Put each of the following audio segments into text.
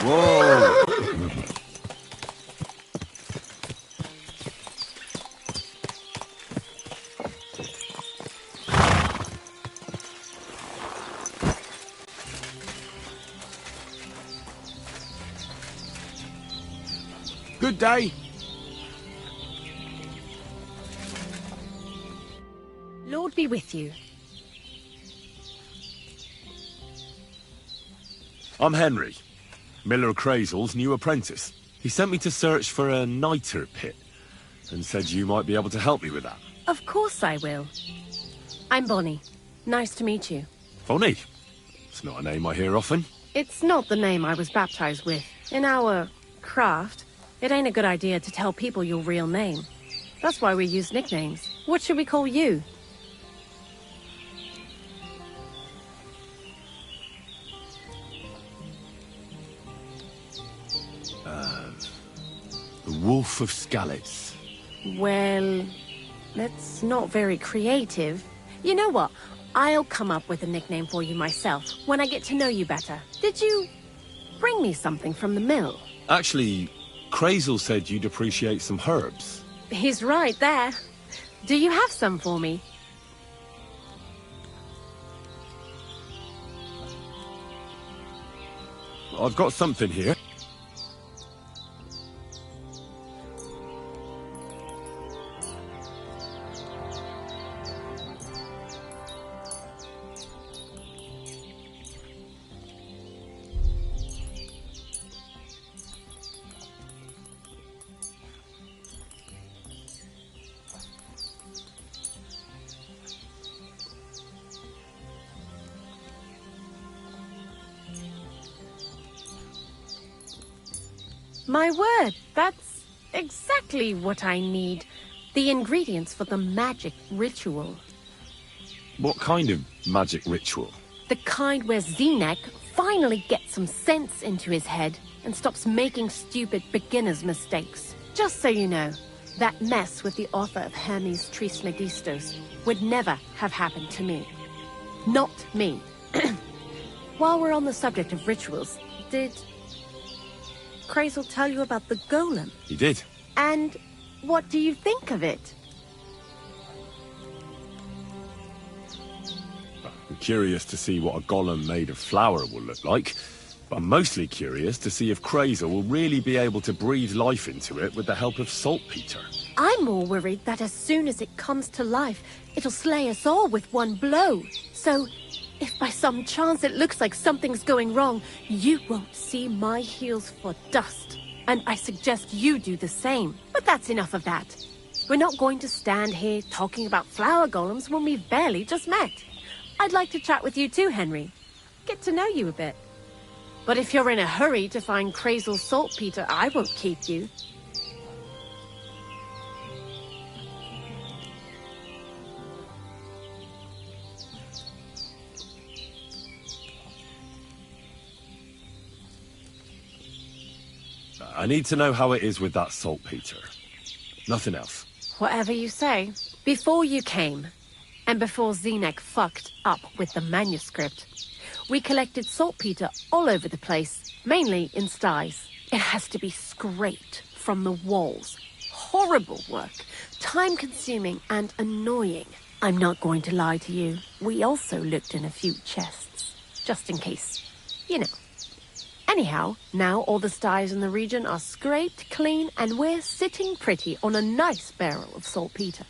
Whoa! Good day. Lord be with you. I'm Henry, Miller Crazel's new apprentice. He sent me to search for a niter pit, and said you might be able to help me with that. Of course I will. I'm Bonnie. Nice to meet you. Bonnie? It's not a name I hear often. It's not the name I was baptized with. In our craft, it ain't a good idea to tell people your real name. That's why we use nicknames. What should we call you? The Wolf of Skalitz. Well, that's not very creative. You know what? I'll come up with a nickname for you myself when I get to know you better. Did you bring me something from the mill? Actually, Crazel said you'd appreciate some herbs. He's right there. Do you have some for me? I've got something here. My word, that's exactly what I need. The ingredients for the magic ritual. What kind of magic ritual? The kind where Zenek finally gets some sense into his head and stops making stupid beginner's mistakes. Just so you know, that mess with the author of Hermes Trismegistos would never have happened to me. Not me. While we're on the subject of rituals, did Crazel tell you about the golem? He did. And what do you think of it? I'm curious to see what a golem made of flour will look like, but I'm mostly curious to see if Crazel will really be able to breathe life into it with the help of saltpeter. I'm more worried that as soon as it comes to life, it'll slay us all with one blow. So, if by some chance it looks like something's going wrong, you won't see my heels for dust. And I suggest you do the same. But that's enough of that. We're not going to stand here talking about flower golems when we've barely just met. I'd like to chat with you too, Henry. Get to know you a bit. But if you're in a hurry to find Crazel's saltpeter, I won't keep you. I need to know how it is with that saltpeter. Nothing else. Whatever you say. Before you came, and before Zenek fucked up with the manuscript, we collected saltpeter all over the place, mainly in sties. It has to be scraped from the walls. Horrible work, time-consuming and annoying. I'm not going to lie to you. We also looked in a few chests, just in case, you know. Anyhow, now all the sties in the region are scraped clean and we're sitting pretty on a nice barrel of saltpeter.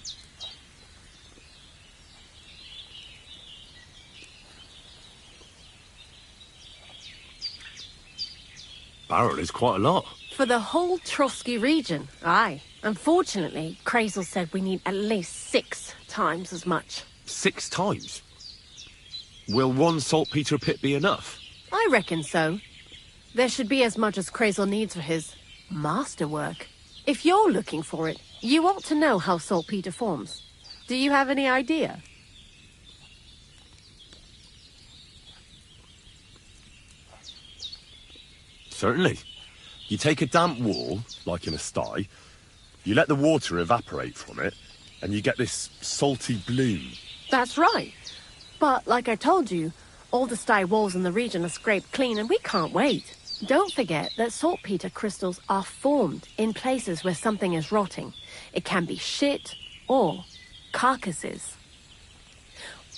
Barrel is quite a lot. For the whole Trotsky region, aye. Unfortunately, Crazel said we need at least 6 times as much. 6 times? Will one saltpeter pit be enough? I reckon so. There should be as much as Crazel needs for his masterwork. If you're looking for it, you ought to know how saltpeter forms. Do you have any idea? Certainly. You take a damp wall, like in a sty, you let the water evaporate from it, and you get this salty bloom. That's right. But like I told you, all the sty walls in the region are scraped clean and we can't wait. Don't forget that saltpeter crystals are formed in places where something is rotting. It can be shit or carcasses.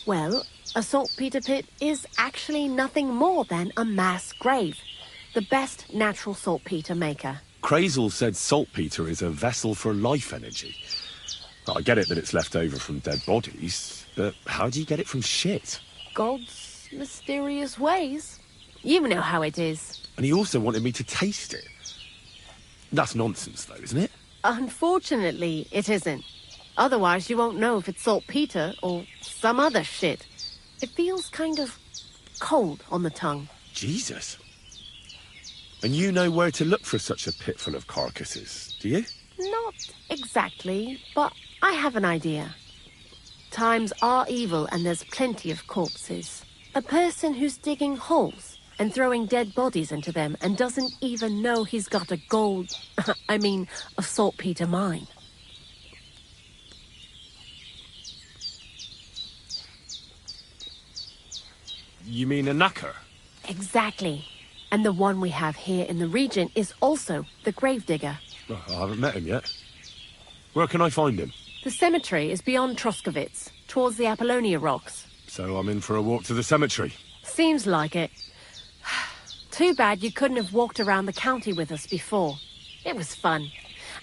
Well, a saltpeter pit is actually nothing more than a mass grave. The best natural saltpeter maker. Crazel said saltpeter is a vessel for life energy. I get it that it's left over from dead bodies, but how do you get it from shit? God's mysterious ways. You know how it is. And he also wanted me to taste it. That's nonsense, though, isn't it? Unfortunately, it isn't. Otherwise, you won't know if it's saltpeter or some other shit. It feels kind of cold on the tongue. Jesus. And you know where to look for such a pit full of carcasses, do you? Not exactly, but I have an idea. Times are evil and there's plenty of corpses. A person who's digging holes and throwing dead bodies into them and doesn't even know he's got a a saltpeter mine. You mean a knacker? Exactly. And the one we have here in the region is also the gravedigger. Oh, I haven't met him yet. Where can I find him? The cemetery is beyond Troskowitz, towards the Apollonia Rocks. So I'm in for a walk to the cemetery. Seems like it. Too bad you couldn't have walked around the county with us before. It was fun.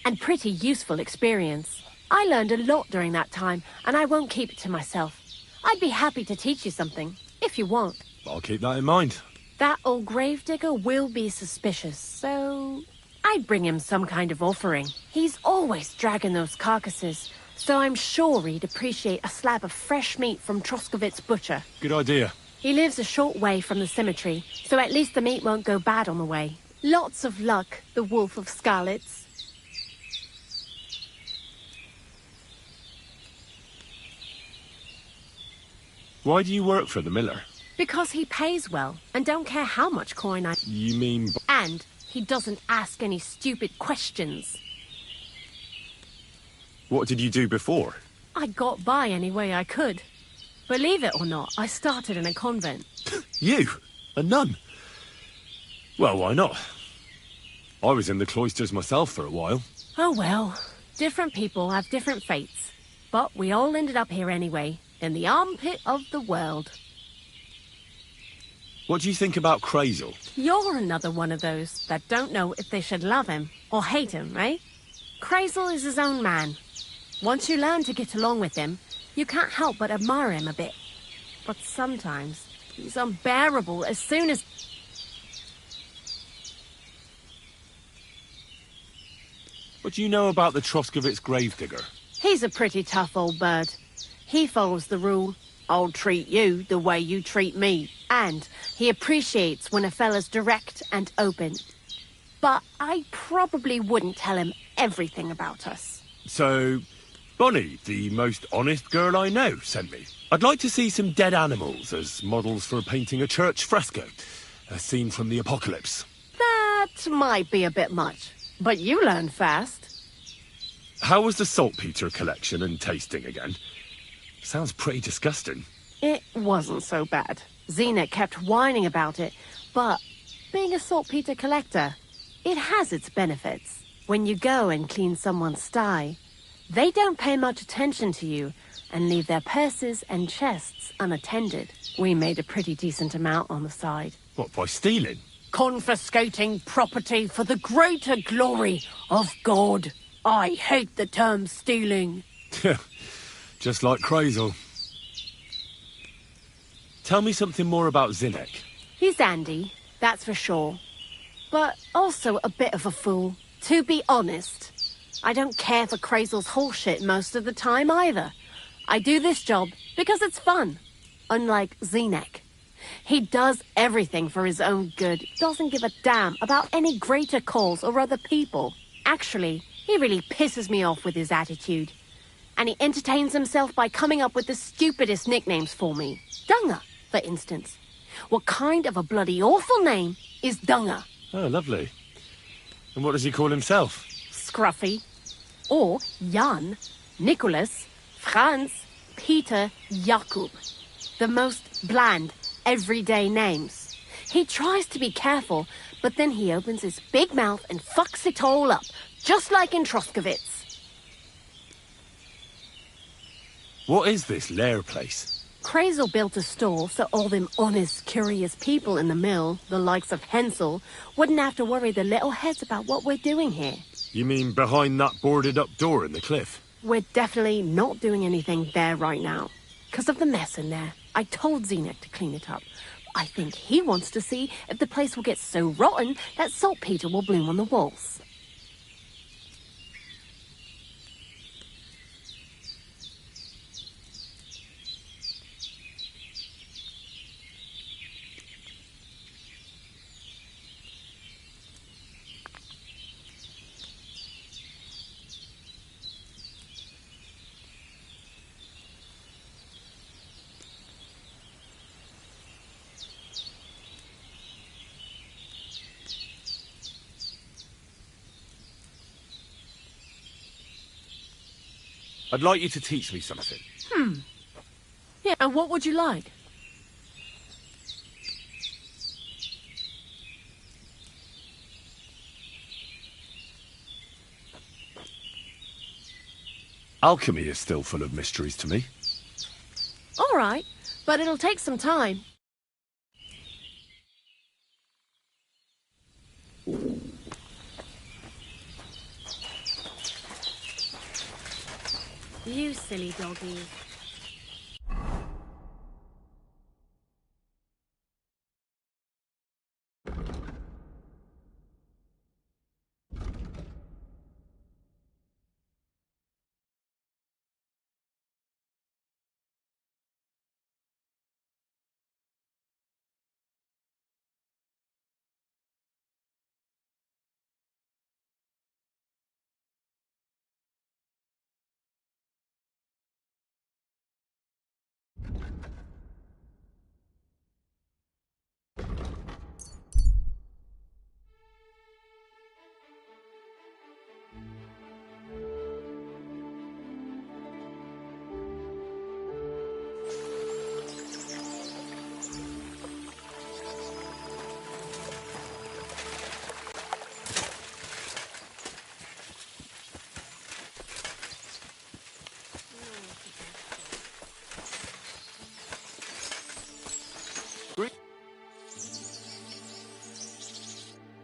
And pretty useful experience. I learned a lot during that time, and I won't keep it to myself. I'd be happy to teach you something, if you want. I'll keep that in mind. That old gravedigger will be suspicious, so I'd bring him some kind of offering. He's always dragging those carcasses, so I'm sure he'd appreciate a slab of fresh meat from Troskowitz butcher. Good idea. He lives a short way from the cemetery, so at least the meat won't go bad on the way. Lots of luck, the wolf of Skalitz. Why do you work for the miller? Because he pays well, and don't care how much coin I... You mean... And he doesn't ask any stupid questions. What did you do before? I got by any way I could. Believe it or not, I started in a convent. You? A nun? Well, why not? I was in the cloisters myself for a while. Oh well, different people have different fates. But we all ended up here anyway, in the armpit of the world. What do you think about Crazel? You're another one of those that don't know if they should love him or hate him, eh? Crazel is his own man. Once you learn to get along with him, you can't help but admire him a bit. But sometimes he's unbearable as soon as... What do you know about the Troskowitz gravedigger? He's a pretty tough old bird. He follows the rule, I'll treat you the way you treat me. And he appreciates when a fella's direct and open. But I probably wouldn't tell him everything about us. So, Bonnie, the most honest girl I know, sent me. I'd like to see some dead animals as models for painting a church fresco. A scene from the apocalypse. That might be a bit much, but you learn fast. How was the saltpeter collection and tasting again? Sounds pretty disgusting. It wasn't so bad. Xena kept whining about it, but being a saltpeter collector, it has its benefits. When you go and clean someone's sty, they don't pay much attention to you and leave their purses and chests unattended. We made a pretty decent amount on the side. What, by stealing? Confiscating property for the greater glory of God. I hate the term stealing. Just like Crazel. Tell me something more about Zinek. He's Andy, that's for sure. But also a bit of a fool. To be honest, I don't care for Crazel's horseshit most of the time either. I do this job because it's fun. Unlike Zinek. He does everything for his own good. Doesn't give a damn about any greater cause or other people. Actually, he really pisses me off with his attitude. And he entertains himself by coming up with the stupidest nicknames for me. Dunger, for instance. What kind of a bloody awful name is Dunger? Oh, lovely. And what does he call himself? Scruffy. Or Jan, Nicholas, Franz, Peter, Jakub. The most bland, everyday names. He tries to be careful, but then he opens his big mouth and fucks it all up, just like in Troskowitz. What is this lair place? Crazel built a store so all them honest, curious people in the mill, the likes of Hensel, wouldn't have to worry their little heads about what we're doing here. You mean behind that boarded-up door in the cliff? We're definitely not doing anything there right now. Because of the mess in there. I told Zdenek to clean it up. I think he wants to see if the place will get so rotten that saltpeter will bloom on the walls. I'd like you to teach me something. Yeah, and what would you like? Alchemy is still full of mysteries to me. All right, but it'll take some time. You silly doggy.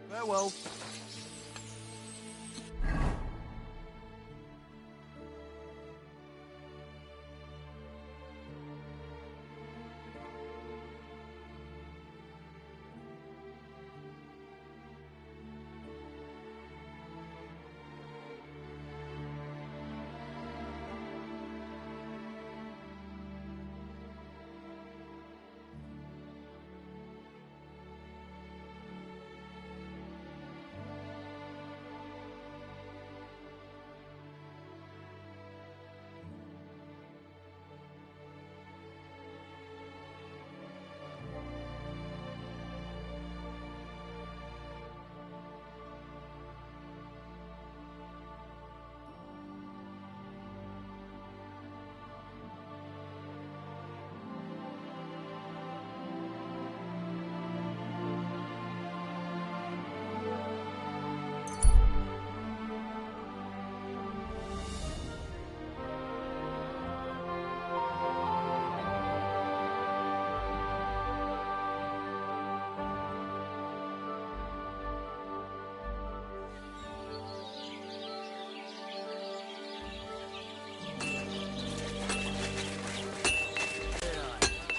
Farewell.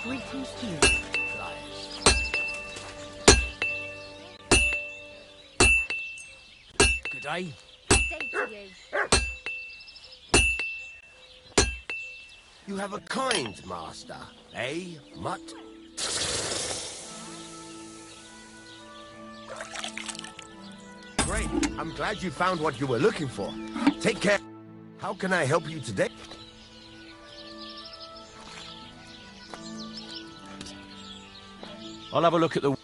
Greetings to you. Good day. Day to you. You have a kind master, eh, mutt? Great. I'm glad you found what you were looking for. Take care. How can I help you today? I'll have a look at the...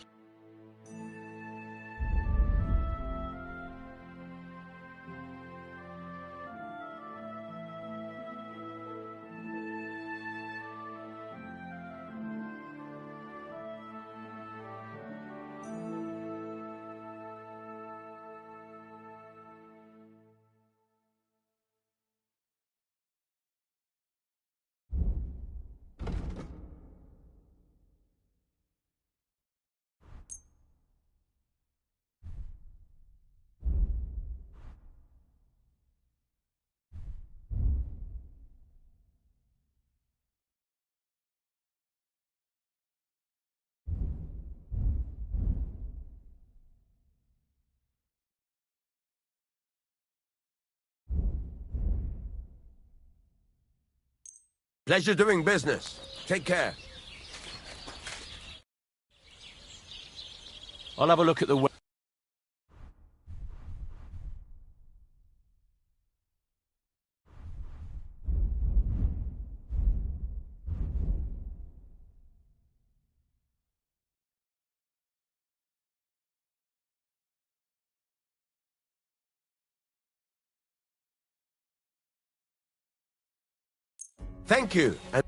Pleasure doing business. Take care. I'll have a look at the... Thank you. And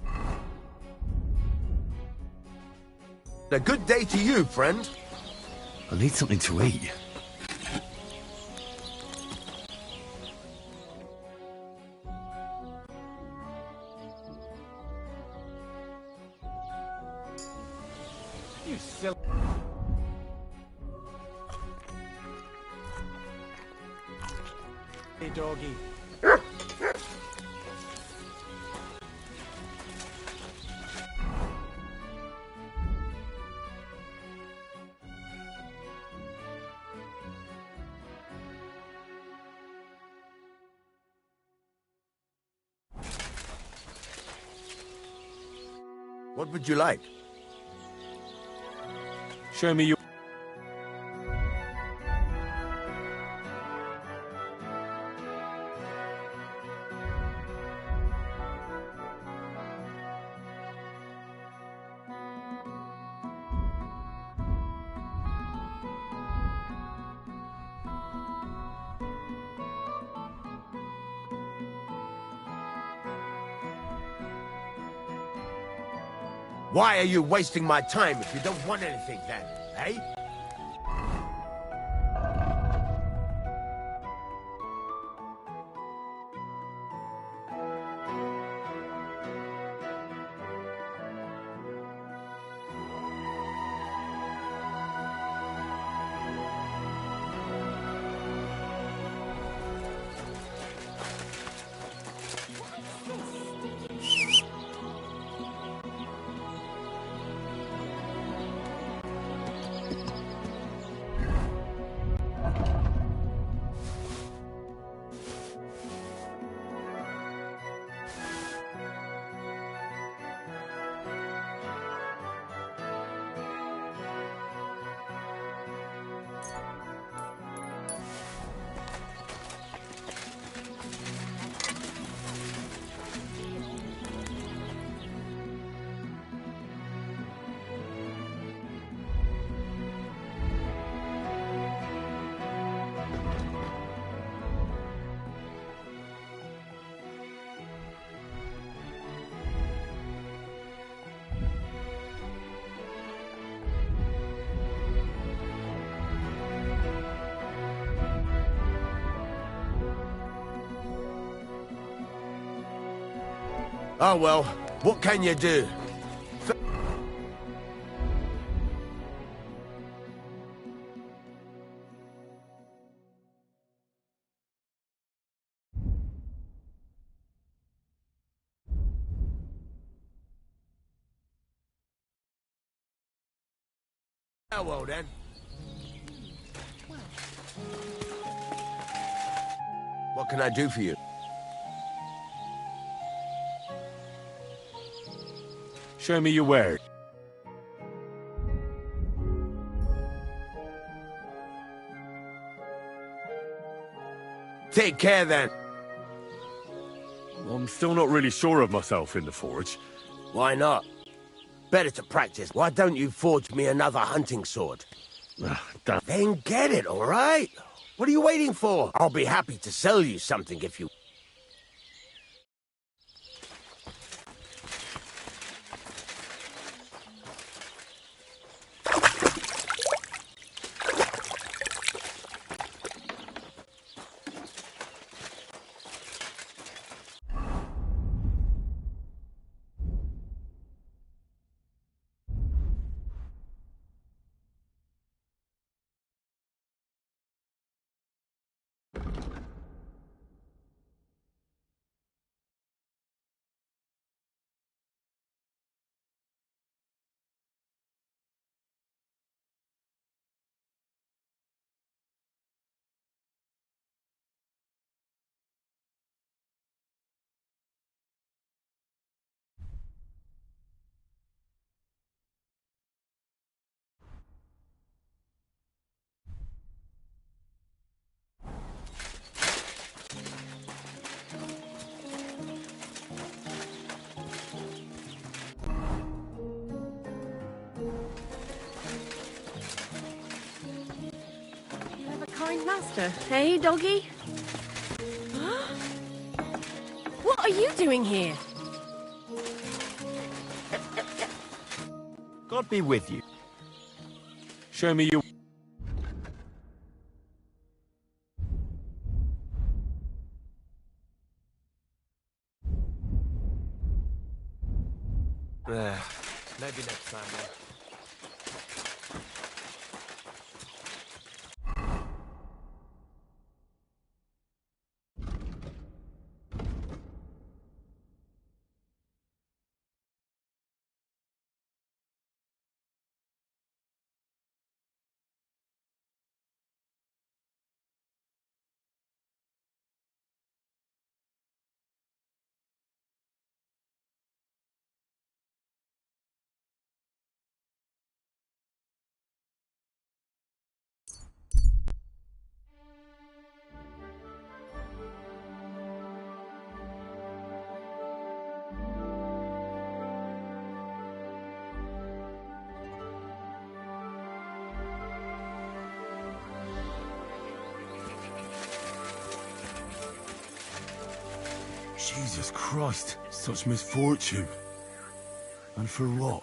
a good day to you, friend. I need something to eat. You silly... Hey, doggy. What would you like? Show me your... Why are you wasting my time if you don't want anything then, eh? Oh well, what can you do? Oh well then. What can I do for you? Show me your wares. Take care then. I'm still not really sure of myself in the forge. Why not? Better to practice. Why don't you forge me another hunting sword? Damn. Then get it, all right? What are you waiting for? I'll be happy to sell you something if you... Master, hey, doggy? What are you doing here? God be with you. Show me your... Maybe next time, then. Jesus Christ, such misfortune. And for what?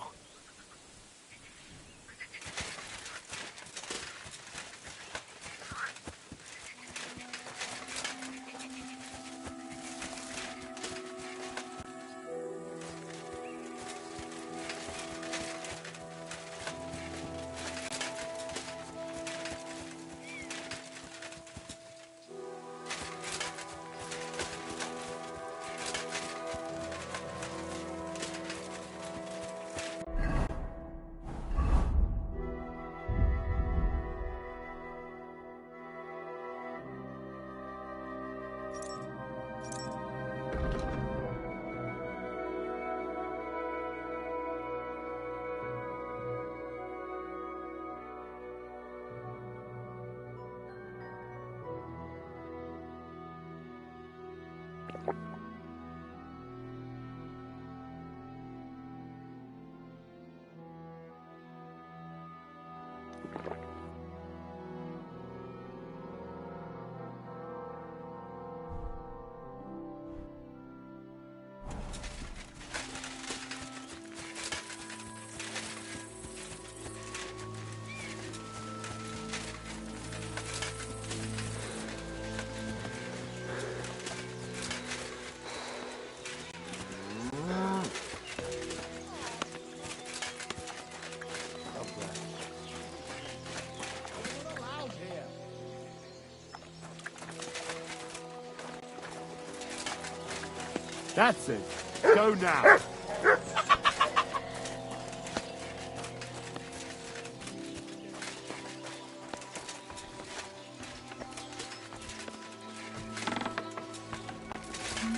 That's it. Go now.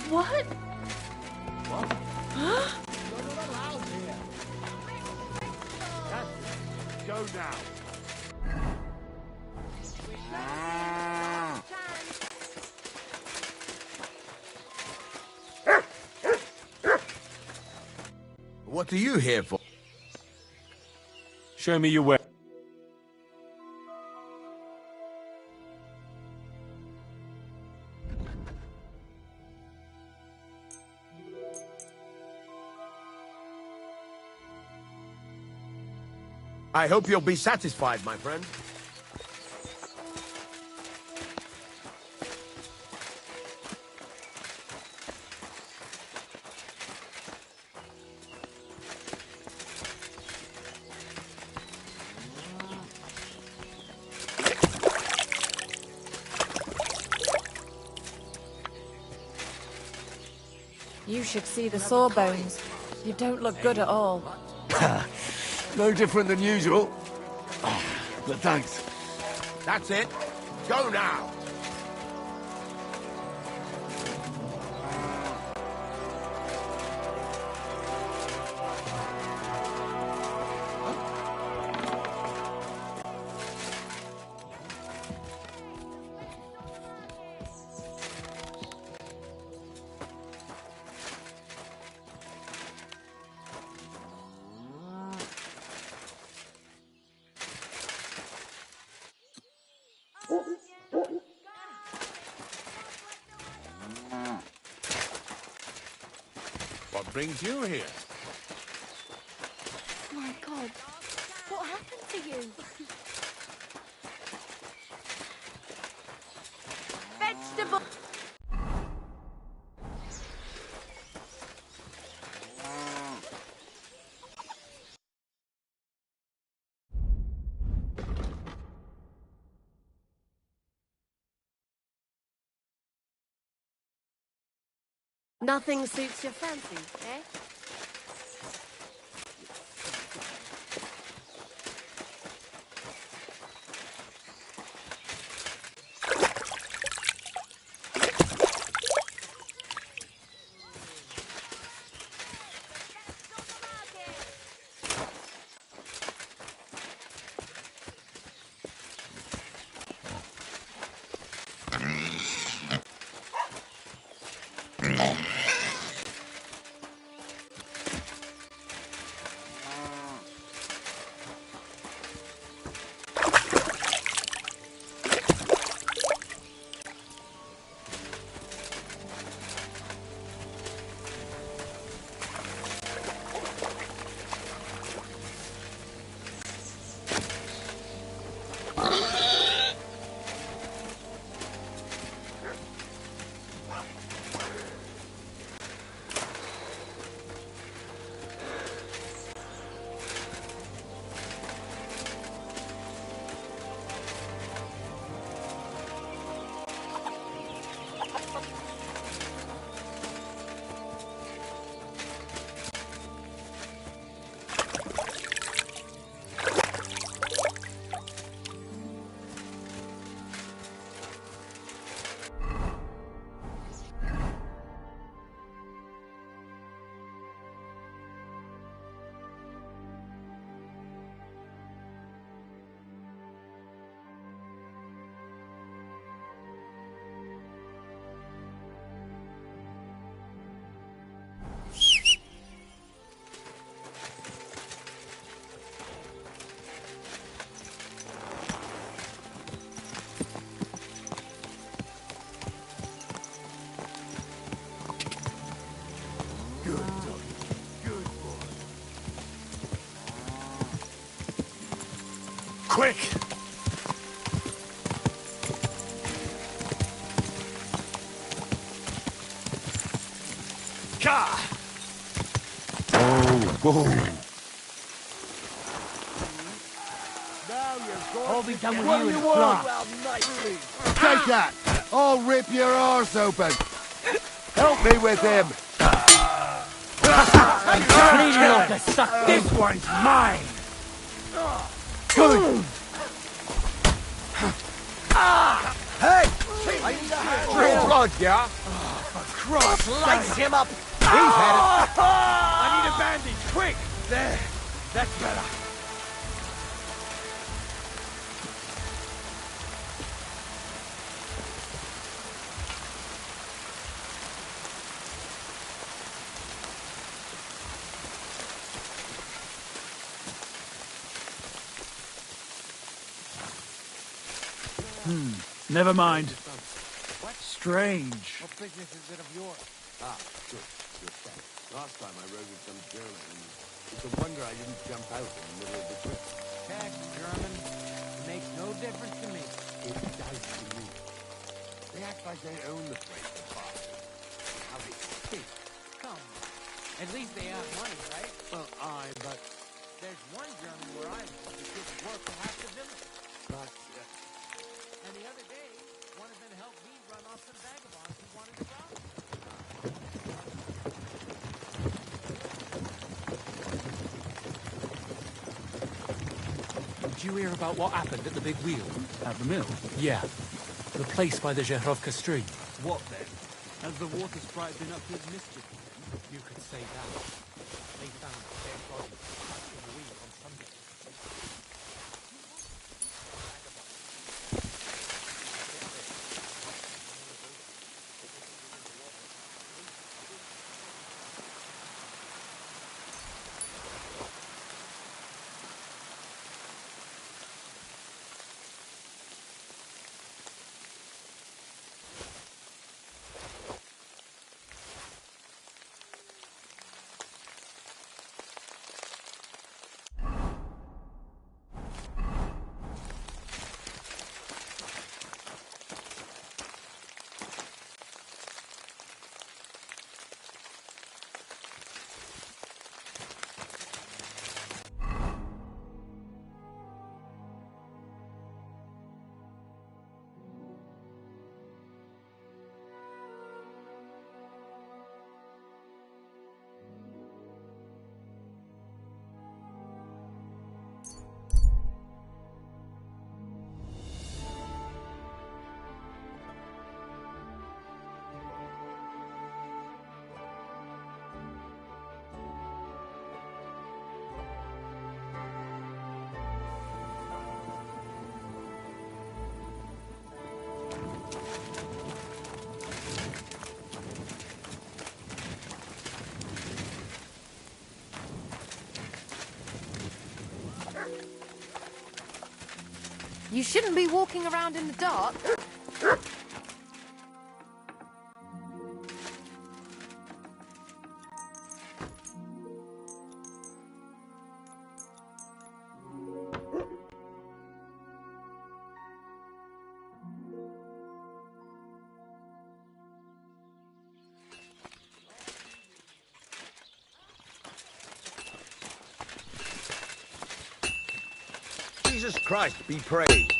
What? Go now. What are you here for? Show me your way. I hope you'll be satisfied, my friend. You should see the sawbones. You don't look good at all. No different than usual. But thanks. That's it. Go now. What brings you here? My God, what happened to you? Vegetable! Nothing suits your fancy, eh? Quick! Ka! I'll be done with you in a flash. Take that! I'll rip your arse open! Help me with him! Bleeding off the suck. This one's mine. Good! Hey! I need a hand! Real blood, yeah? Cross, Slice him up! He's had it! I need a bandage, quick! There, that's better. Never mind. Strange. What business is it of yours? Ah, good. Good stuff. Last time I rode with some German, and it's a wonder I didn't jump out in the middle of the trip. Heck, German. It makes no difference to me. It does to me. They act like they own the place, the bastards. How they think. Come on. At least they have money, right? Well, but... There's one German where I live that did work for half the village. But, And the other day, one of them helped me run off some vagabonds who wanted to rob me. Did you hear about what happened at the big wheel? At the mill? Yeah. The place by the Zherovka stream. What then? Has the water sprite been up to his mischief? You could say that. They found a dead body trapped in the wheel on Sunday. You shouldn't be walking around in the dark. Jesus Christ be praised.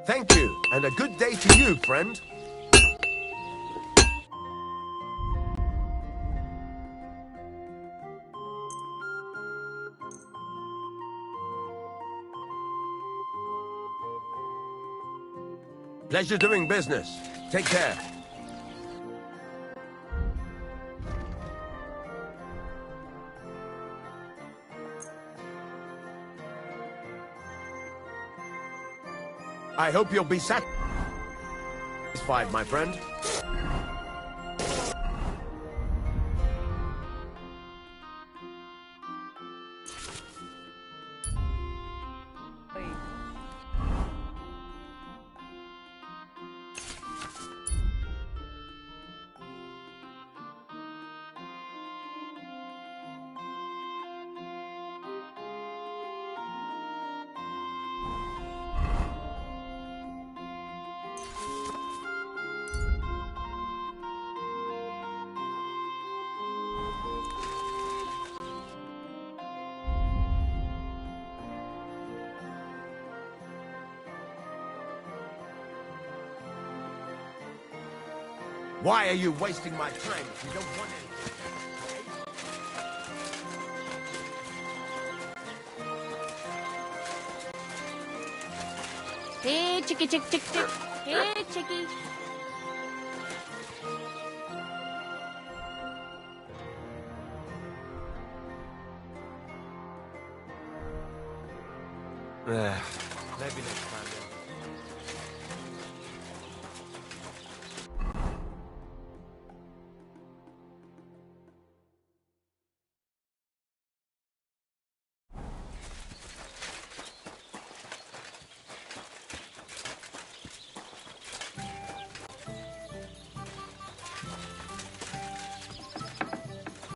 Thank you, and a good day to you, friend. Pleasure doing business. Take care. I hope you'll be satisfied, my friend. Why are you wasting my time if you don't want it? Hey, chickie, chick, chick, chick. Hey, chickie. Maybe next time then.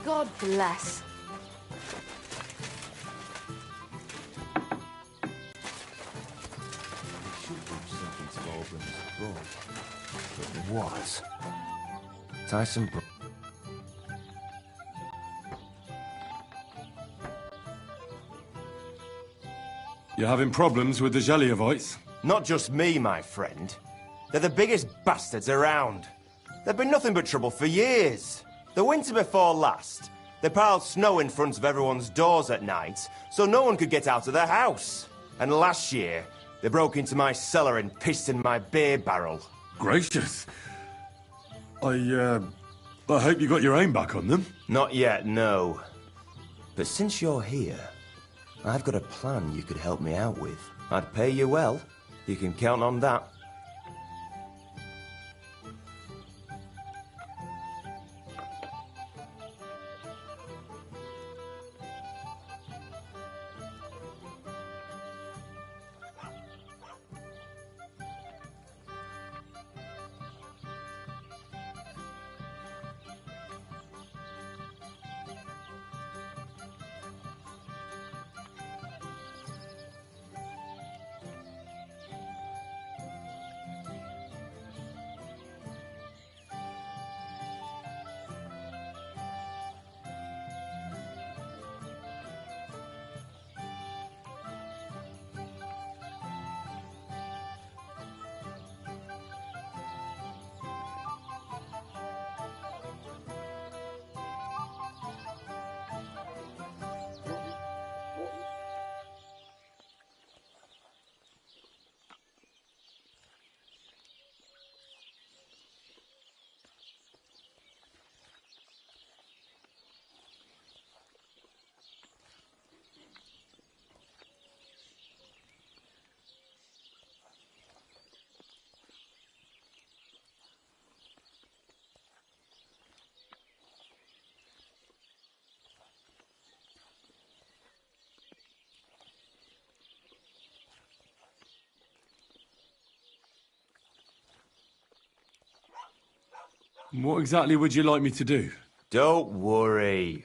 God bless. Was. Tyson Brook. You having problems with the Jelliovites? Not just me, my friend. They're the biggest bastards around. They've been nothing but trouble for years. The winter before last, they piled snow in front of everyone's doors at night, so no one could get out of their house. And last year, they broke into my cellar and pissed in my beer barrel. Gracious. I hope you got your aim back on them. Not yet, no. But since you're here, I've got a plan you could help me out with. I'd pay you well. You can count on that. What exactly would you like me to do? Don't worry.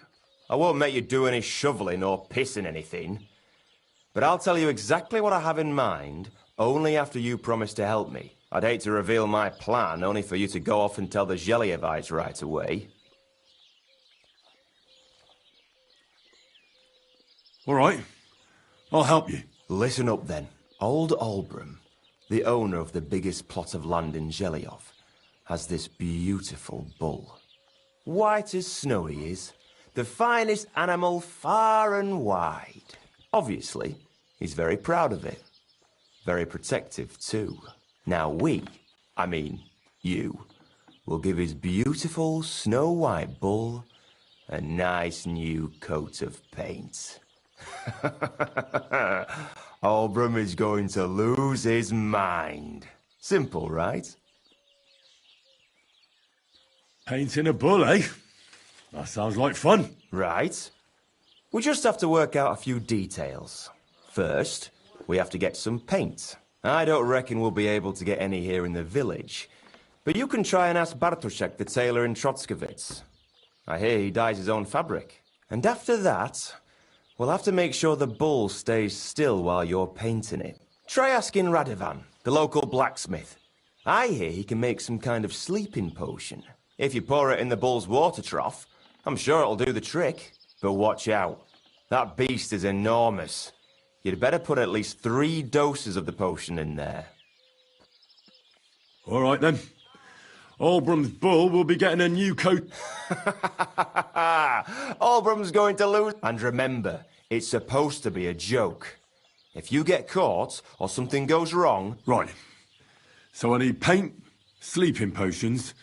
I won't make you do any shoveling or pissing anything. But I'll tell you exactly what I have in mind, only after you promise to help me. I'd hate to reveal my plan, only for you to go off and tell the Gelievites right away. All right. I'll help you. Listen up then. Old Olbram, the owner of the biggest plot of land in Geliov, has this beautiful bull. White as snow he is. The finest animal far and wide. Obviously, he's very proud of it. Very protective too. Now you, will give his beautiful snow-white bull a nice new coat of paint. Olbram is going to lose his mind. Simple, right? Painting a bull, eh? That sounds like fun. Right. We just have to work out a few details. First, we have to get some paint. I don't reckon we'll be able to get any here in the village, but you can try and ask Bartoszek, the tailor in Trotskovitz. I hear he dyes his own fabric. And after that, we'll have to make sure the bull stays still while you're painting it. Try asking Radovan, the local blacksmith. I hear he can make some kind of sleeping potion. If you pour it in the bull's water trough, I'm sure it'll do the trick. But watch out. That beast is enormous. You'd better put at least 3 doses of the potion in there. All right, then. Olbram's bull will be getting a new coat. Olbram's going to lose. And remember, it's supposed to be a joke. If you get caught or something goes wrong... Right. So I need paint, sleeping potions,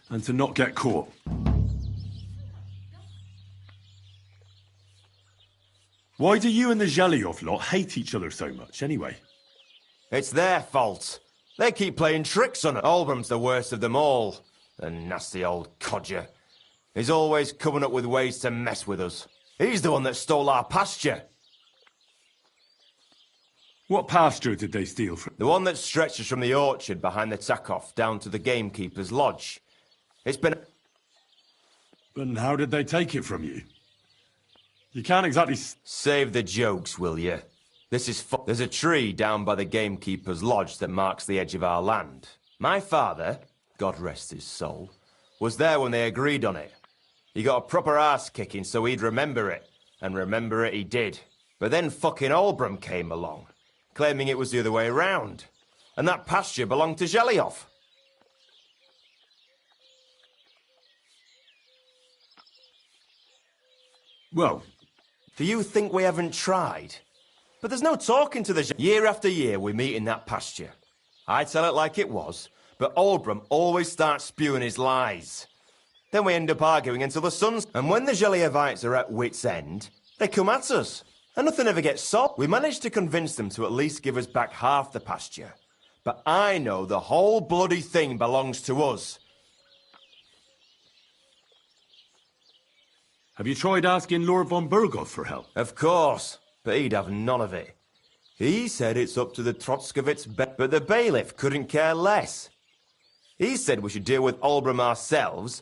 and to not get caught. Why do you and the Geliov lot hate each other so much, anyway? It's their fault. They keep playing tricks on it. Olbram's the worst of them all. The nasty old codger. He's always coming up with ways to mess with us. He's the one that stole our pasture. What pasture did they steal from? The one that stretches from the orchard behind the Takov down to the gamekeeper's lodge. It's been... And how did they take it from you? You can't exactly... Save the jokes, will you? This is There's a tree down by the gamekeeper's lodge that marks the edge of our land. My father, God rest his soul, was there when they agreed on it. He got a proper arse kicking so he'd remember it. And remember it he did. But then fucking Olbram came along, claiming it was the other way around. And that pasture belonged to Geliov. Well... Do you think we haven't tried? But there's no talking to the... Year after year we meet in that pasture. I tell it like it was, but Olbram always starts spewing his lies. Then we end up arguing until the sun's... And when the Gelievites are at wit's end, they come at us. And nothing ever gets solved. We managed to convince them to at least give us back half the pasture. But I know the whole bloody thing belongs to us. Have you tried asking Lord von Burgov for help? Of course, but he'd have none of it. He said it's up to the Trotskovitz but the bailiff couldn't care less. He said we should deal with Olbram ourselves,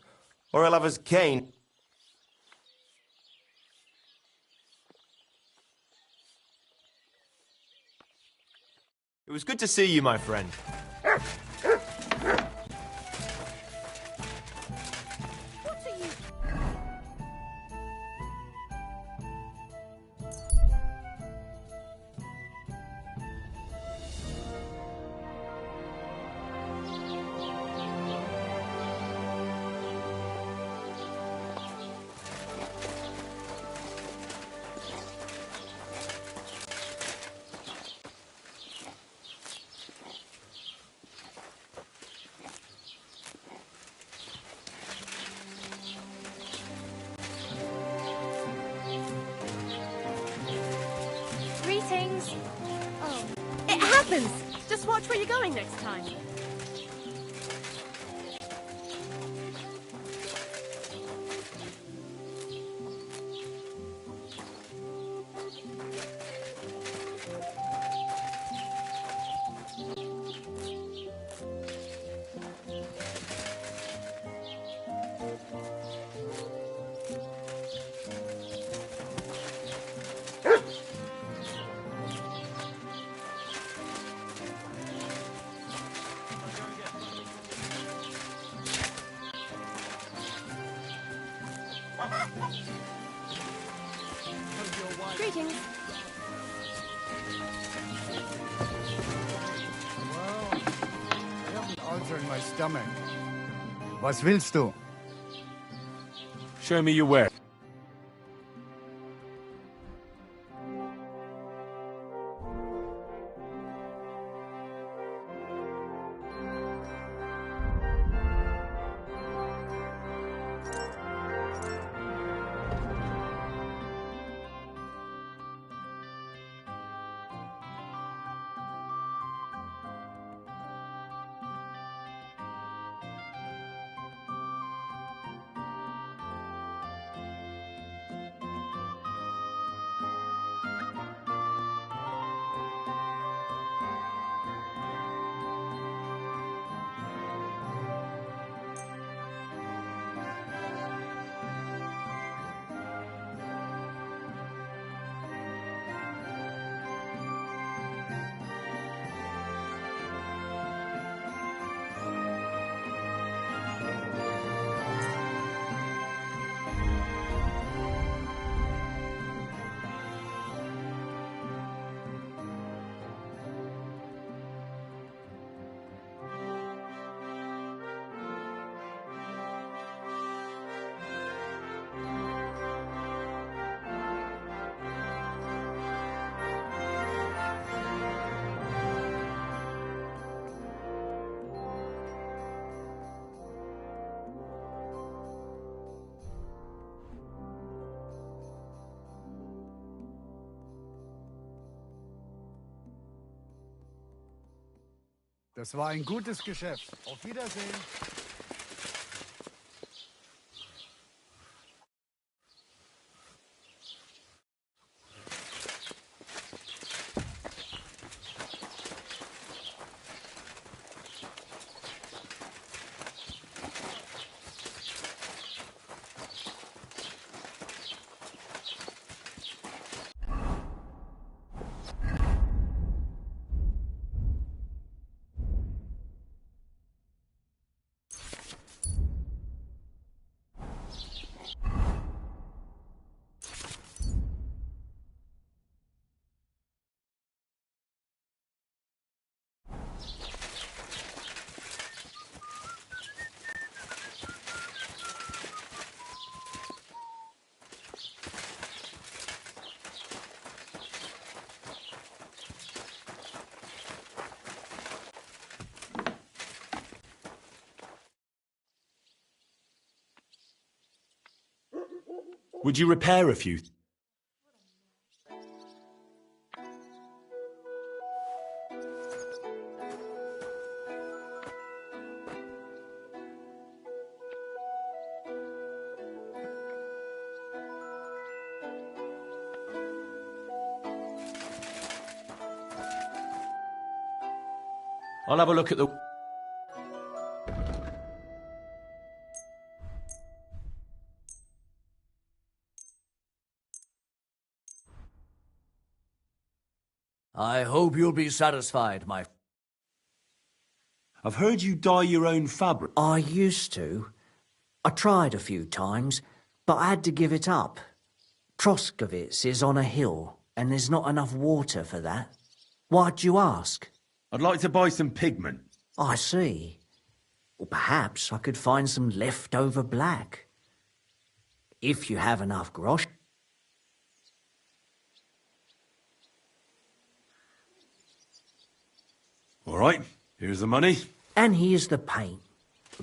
or he'll have us caned. It was good to see you, my friend. Greetings. Oh, it happens. Just watch where you're going next time. Greetings. Well, I have an ulcer in my stomach. Was willst du? Show me your ware. Das war ein gutes Geschäft. Auf Wiedersehen. Would you repair a few? I'll have a look at the... I hope you'll be satisfied, my... I've heard you dye your own fabric. I used to. I tried a few times, but I had to give it up. Troskowitz is on a hill, and there's not enough water for that. Why'd you ask? I'd like to buy some pigment. I see. Well, perhaps I could find some leftover black. If you have enough grosh. All right, here's the money. And here's the paint.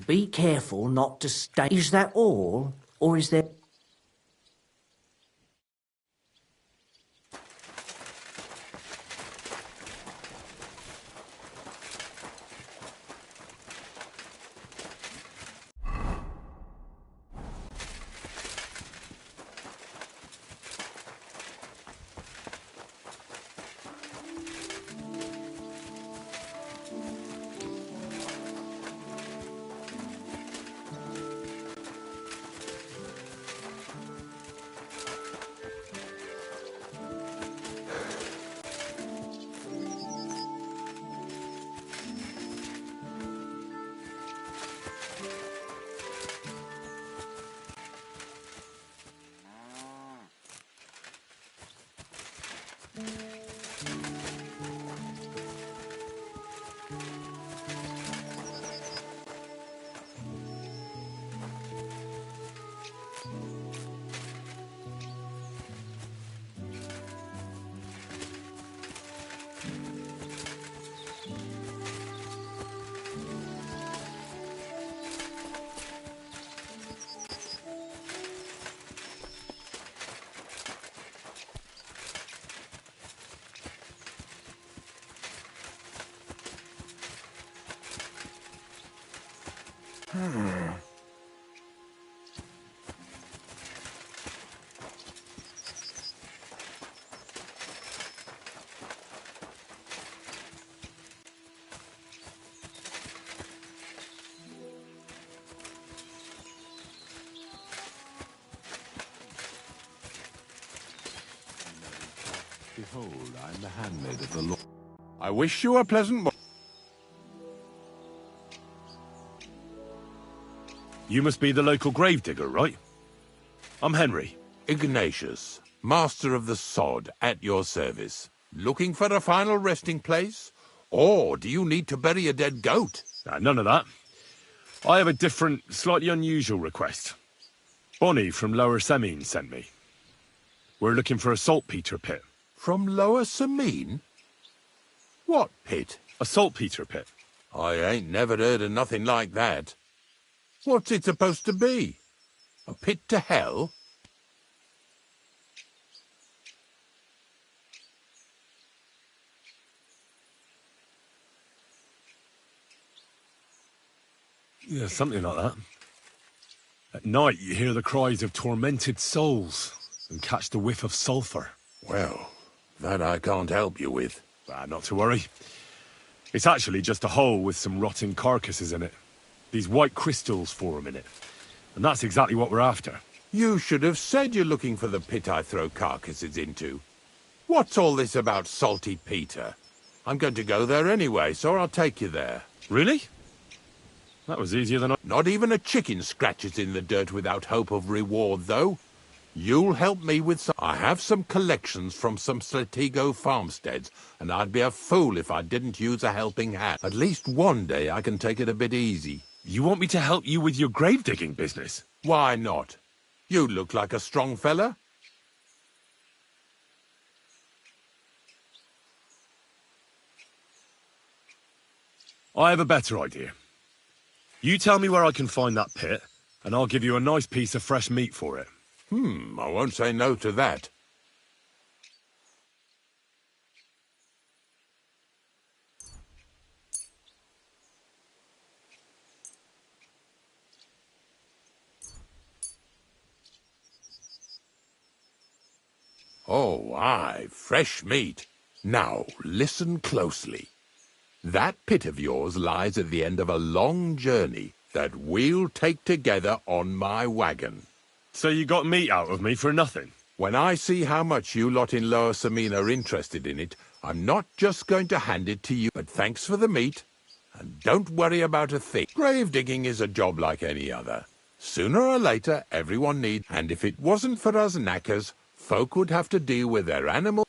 Be careful not to stain. Is that all, or is there... Behold, I am the handmaid of the Lord. I wish you a pleasant morning. You must be the local gravedigger, right? I'm Henry. Ignatius, master of the sod, at your service. Looking for a final resting place? Or do you need to bury a dead goat? None of that. I have a different, slightly unusual request. Bonnie from Lower Semine sent me. We're looking for a saltpeter pit. From Lower Semine? What pit? A saltpeter pit. I ain't never heard of nothing like that. What's it supposed to be? A pit to hell? Yeah, something like that. At night, you hear the cries of tormented souls and catch the whiff of sulphur. Well, that I can't help you with. Not to worry. It's actually just a hole with some rotting carcasses in it. These white crystals form in it. And that's exactly what we're after. You should have said you're looking for the pit I throw carcasses into. What's all this about salty Peter? I'm going to go there anyway, so I'll take you there. Really? That was easier than I... Not even a chicken scratches in the dirt without hope of reward, though. You'll help me with some... I have some collections from some Stratego farmsteads, and I'd be a fool if I didn't use a helping hand. At least one day I can take it a bit easy. You want me to help you with your grave-digging business? Why not? You look like a strong fella. I have a better idea. You tell me where I can find that pit, and I'll give you a nice piece of fresh meat for it. I won't say no to that. Oh, aye, fresh meat. Now, listen closely. That pit of yours lies at the end of a long journey that we'll take together on my wagon. So you got meat out of me for nothing? When I see how much you lot in Lower Semine are interested in it, I'm not just going to hand it to you, but thanks for the meat, and don't worry about a thing. Grave digging is a job like any other. Sooner or later, everyone needs, and if it wasn't for us knackers, folk would have to deal with their animals.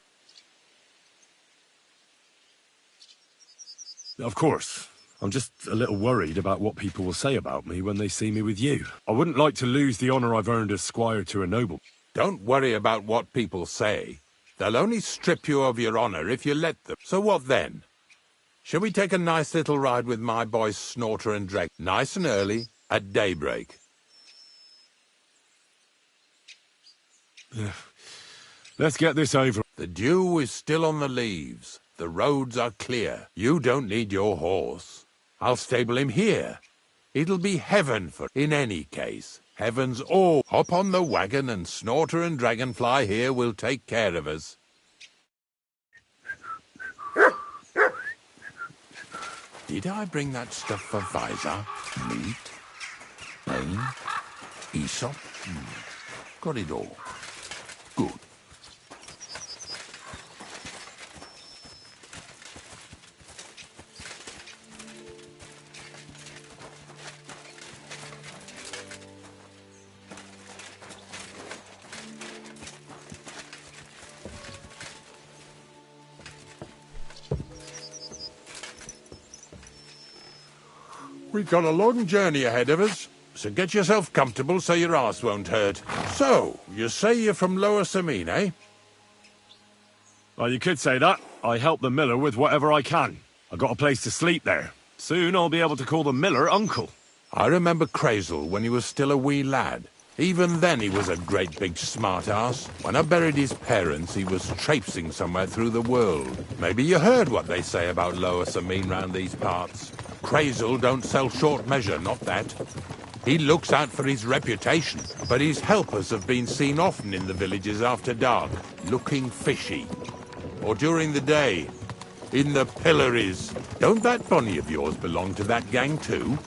Of course. I'm just a little worried about what people will say about me when they see me with you. I wouldn't like to lose the honour I've earned as squire to a noble. Don't worry about what people say. They'll only strip you of your honour if you let them. So what then? Shall we take a nice little ride with my boys Snorter and Drake, nice and early, at daybreak? Let's get this over. The dew is still on the leaves. The roads are clear. You don't need your horse. I'll stable him here. It'll be heaven for... In any case, heaven's all. Hop on the wagon and Snorter and Dragonfly here will take care of us. Did I bring that stuff for Visor? Meat? Pain? Aesop? Got it all. Good. We've got a long journey ahead of us, so get yourself comfortable so your arse won't hurt. So, you say you're from Lower Semine, eh? Well, you could say that. I help the miller with whatever I can. I got a place to sleep there. Soon I'll be able to call the miller uncle. I remember Crazel when he was still a wee lad. Even then he was a great big smart-ass. When I buried his parents, he was traipsing somewhere through the world. Maybe you heard what they say about Lower Semine round these parts. Crazel don't sell short measure, not that. He looks out for his reputation, but his helpers have been seen often in the villages after dark, looking fishy. Or during the day, in the pillories. Don't that bunny of yours belong to that gang too?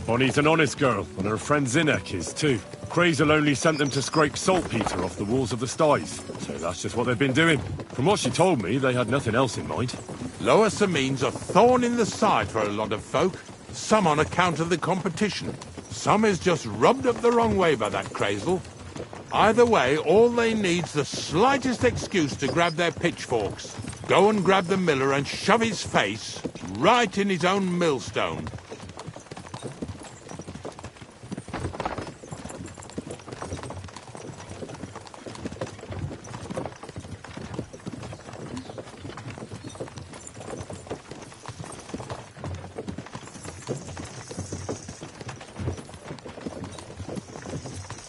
Bonnie's an honest girl, and her friend Zinek is too. Crazel only sent them to scrape saltpeter off the walls of the sties, so that's just what they've been doing. From what she told me, they had nothing else in mind. Lower Samine's a thorn in the side for a lot of folk. Some on account of the competition. Some is just rubbed up the wrong way by that Crazel. Either way, all they need's the slightest excuse to grab their pitchforks. Go and grab the miller and shove his face right in his own millstone.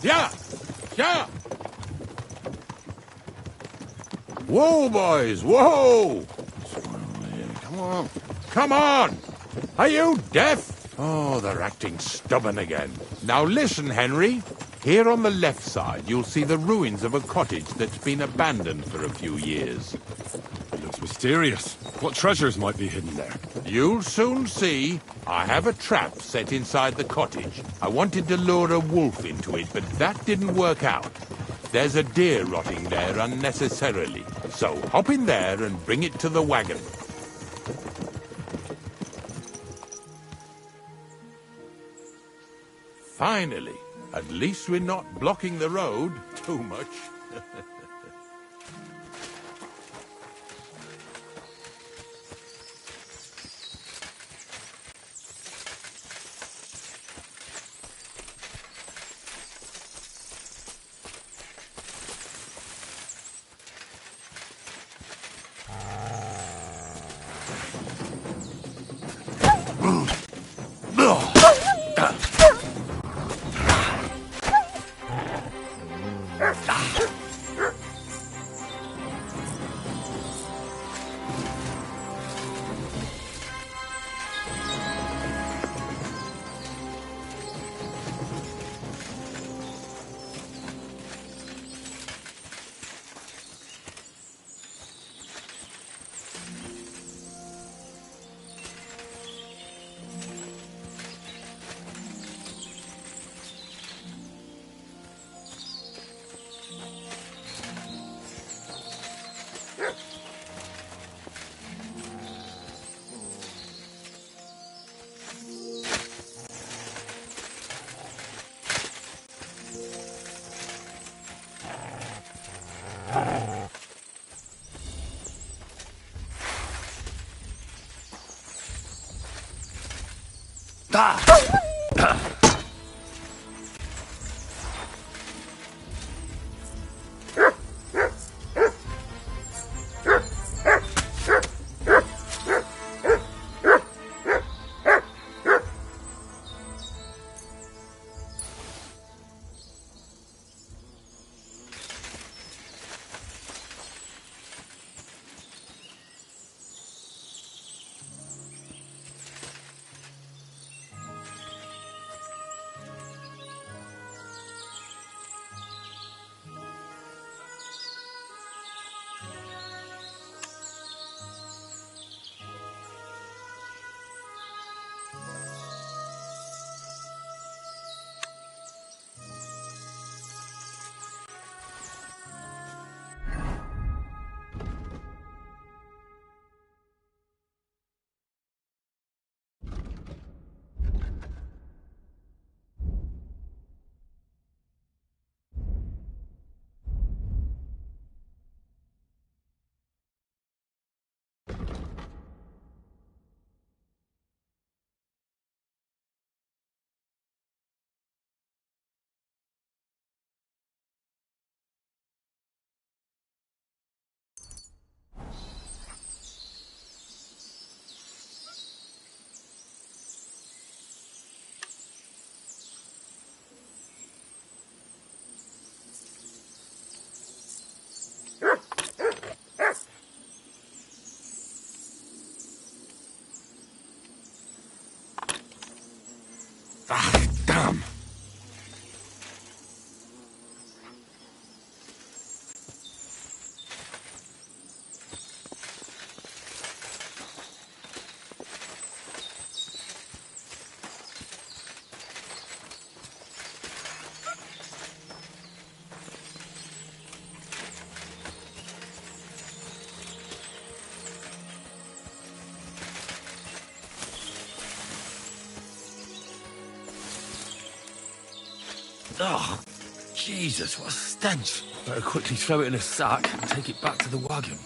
Yeah! Yeah! Whoa, boys! Whoa! Come on. Come on! Are you deaf? Oh, they're acting stubborn again. Now listen, Henry. Here on the left side, you'll see the ruins of a cottage that's been abandoned for a few years. It looks mysterious. What treasures might be hidden there? You'll soon see. I have a trap set inside the cottage. I wanted to lure a wolf into it, but that didn't work out. There's a deer rotting there unnecessarily. So hop in there and bring it to the wagon. Finally. At least we're not blocking the road too much. Ah, damn. Oh, Jesus, what a stench. Better quickly throw it in a sack and take it back to the wagon.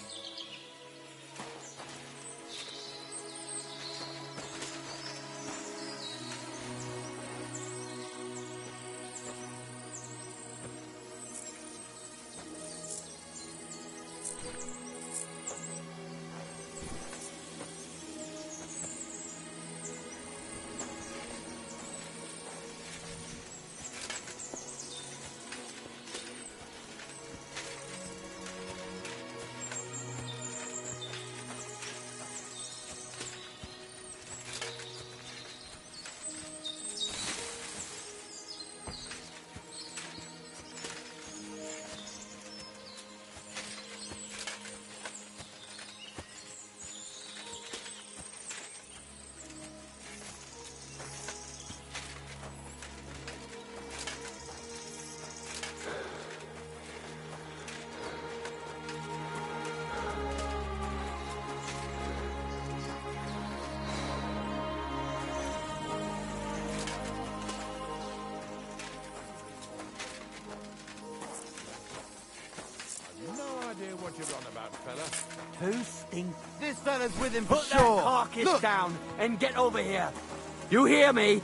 What you're on about, fella? Who stink? This fella's with him for Put sure. that carcass Look. down and get over here. You hear me?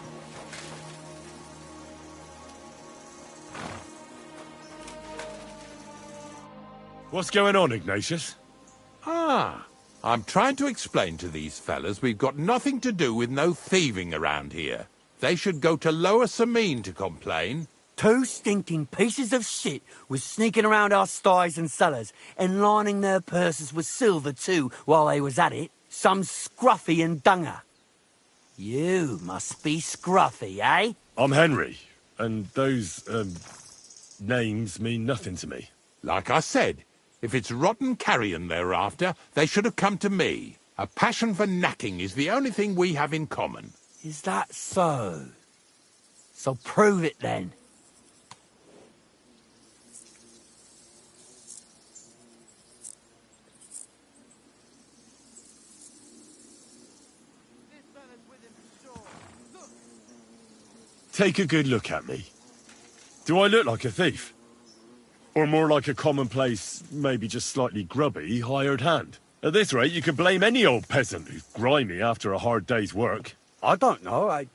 What's going on, Ignatius? Ah, I'm trying to explain to these fellas we've got nothing to do with no thieving around here. They should go to Lower Samine to complain. Two stinking pieces of shit was sneaking around our sties and cellars and lining their purses with silver too while they was at it. Some scruffy and dunger. You must be scruffy, eh? I'm Henry, and those, names mean nothing to me. Like I said, if it's rotten carrion they're after, they should have come to me. A passion for knacking is the only thing we have in common. Is that so? So prove it then. Take a good look at me. Do I look like a thief? Or more like a commonplace, maybe just slightly grubby, hired hand? At this rate, you could blame any old peasant who's grimy after a hard day's work. I don't know. I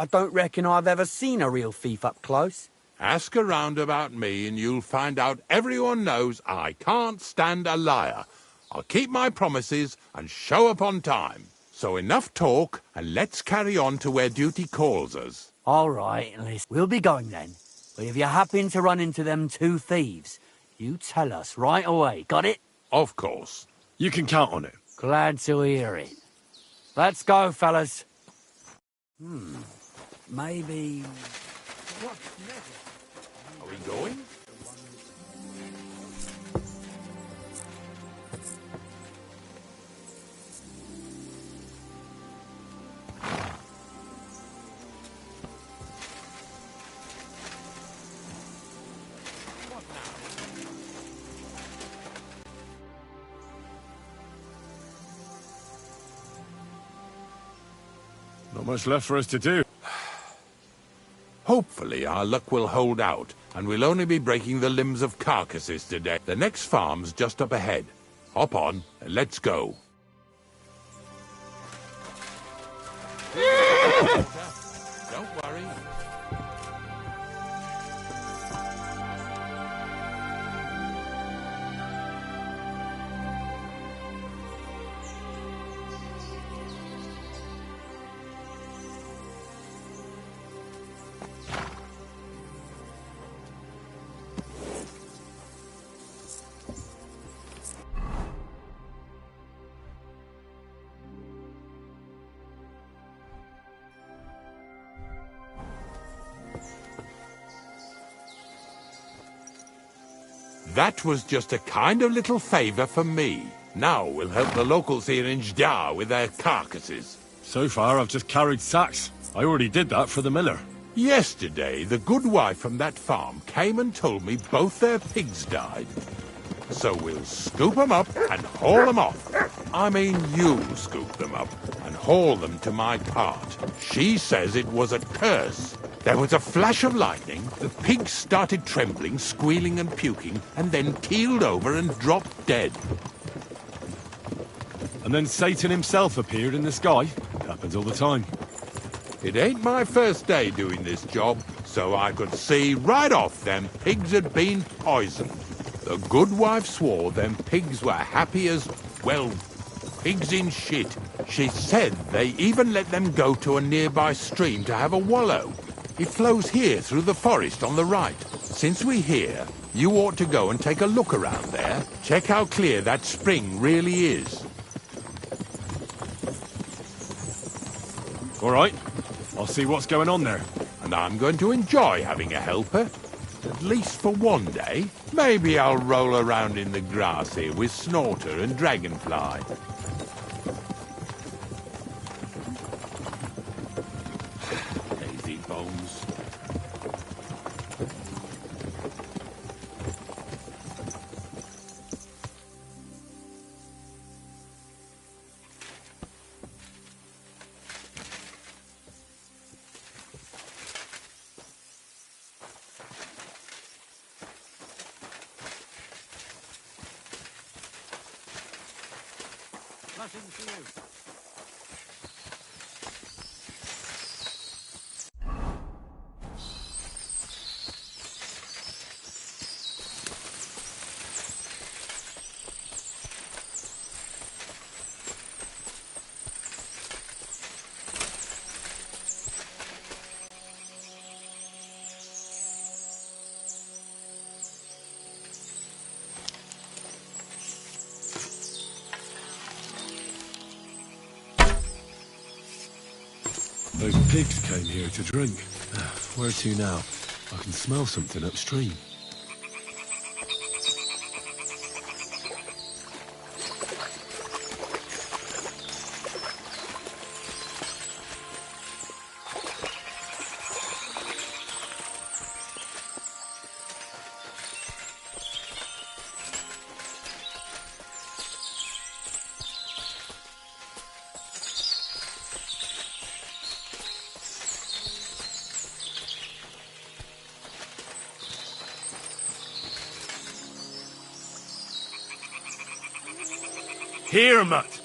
don't reckon I've ever seen a real thief up close. Ask around about me and you'll find out everyone knows I can't stand a liar. I'll keep my promises and show up on time. So enough talk, and let's carry on to where duty calls us. All right, listen. We'll be going then. But if you happen to run into them two thieves, you tell us right away. Got it? Of course. You can count on it. Glad to hear it. Let's go, fellas. Maybe... What next? Are we going? Not much left for us to do. Hopefully our luck will hold out, and we'll only be breaking the limbs of carcasses today. The next farm's just up ahead. Hop on, and let's go. Don't worry. That was just a kind of little favour for me. Now we'll help the locals here in Jdar with their carcasses. So far, I've just carried sacks. I already did that for the miller. Yesterday, the good wife from that farm came and told me both their pigs died. So we'll scoop them up and haul them off. I mean, you'll scoop them up and haul them to my cart. She says it was a curse. There was a flash of lightning, the pigs started trembling, squealing and puking, and then keeled over and dropped dead. And then Satan himself appeared in the sky. Happens all the time. It ain't my first day doing this job, so I could see right off them pigs had been poisoned. The good wife swore them pigs were happy as, well, pigs in shit. She said they even let them go to a nearby stream to have a wallow. It flows here through the forest on the right. Since we're here, you ought to go and take a look around there. Check how clear that spring really is. All right. I'll see what's going on there. And I'm going to enjoy having a helper. At least for one day. Maybe I'll roll around in the grass here with Snorter and Dragonfly. Lazy bones. Blessings to you. Those pigs came here to drink. Where to now? I can smell something upstream. Here, mutt!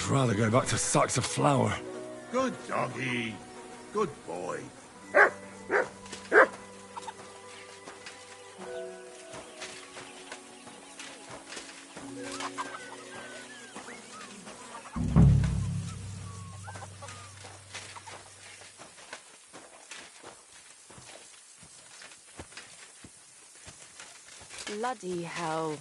Rather go back to sacks of flour. Good doggy. Good boy. Bloody hell.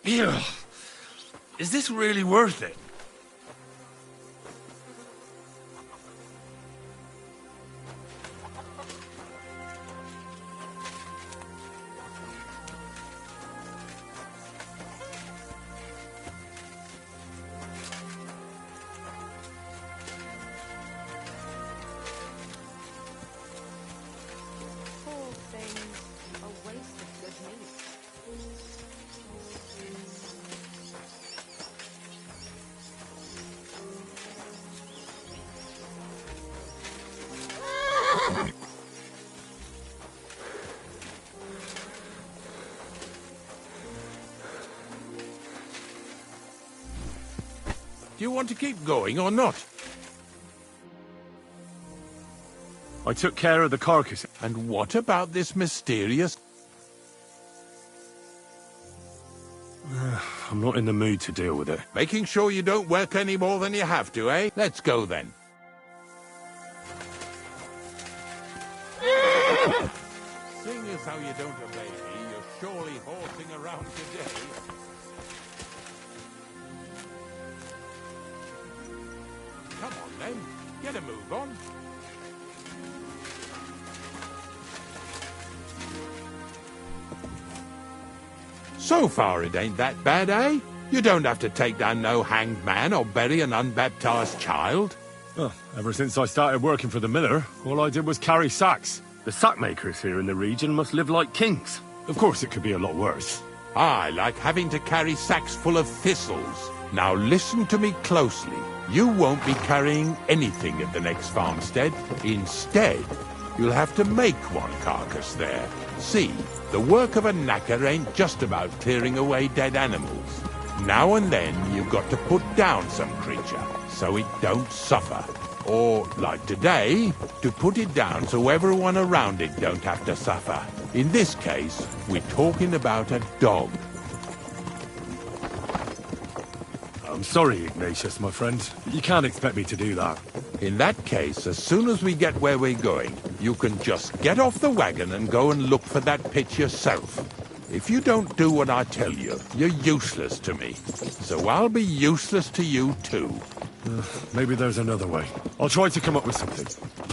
Ew. Is this really worth it? Poor things. A waste of good meat. Do you want to keep going or not? I took care of the carcass. And what about this mysterious... I'm not in the mood to deal with it. Making sure you don't work any more than you have to, eh? Let's go then. Seeing as how you don't obey me, you're surely horsing around today. Come on then, get a move on. So far it ain't that bad, eh? You don't have to take down no hanged man or bury an unbaptized child. Well, ever since I started working for the miller, all I did was carry sacks. The sack makers here in the region must live like kings. Of course it could be a lot worse. I like having to carry sacks full of thistles. Now listen to me closely. You won't be carrying anything at the next farmstead. Instead, you'll have to make one carcass there. See, the work of a knacker ain't just about clearing away dead animals. Now and then you've got to put down some creature, so it don't suffer. Or, like today, to put it down so everyone around it don't have to suffer. In this case, we're talking about a dog. I'm sorry, Ignatius, my friend. You can't expect me to do that. In that case, as soon as we get where we're going, you can just get off the wagon and go and look for that pit yourself. If you don't do what I tell you, you're useless to me. So I'll be useless to you too. Maybe there's another way. I'll try to come up with something.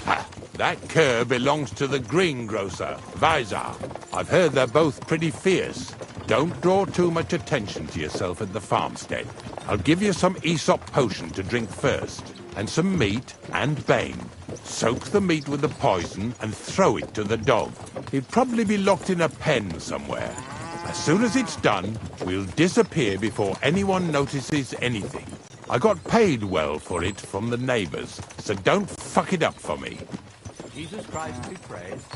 Ha! That cur belongs to the greengrocer, Vizar. I've heard they're both pretty fierce. Don't draw too much attention to yourself at the farmstead. I'll give you some Aesop potion to drink first, and some meat and bane. Soak the meat with the poison and throw it to the dog. He'll probably be locked in a pen somewhere. As soon as it's done, we'll disappear before anyone notices anything. I got paid well for it from the neighbors, so don't fuck it up for me. Jesus Christ be praised.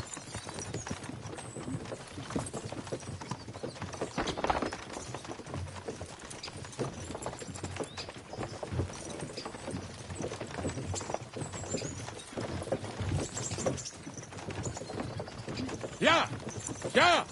Yeah! Yeah!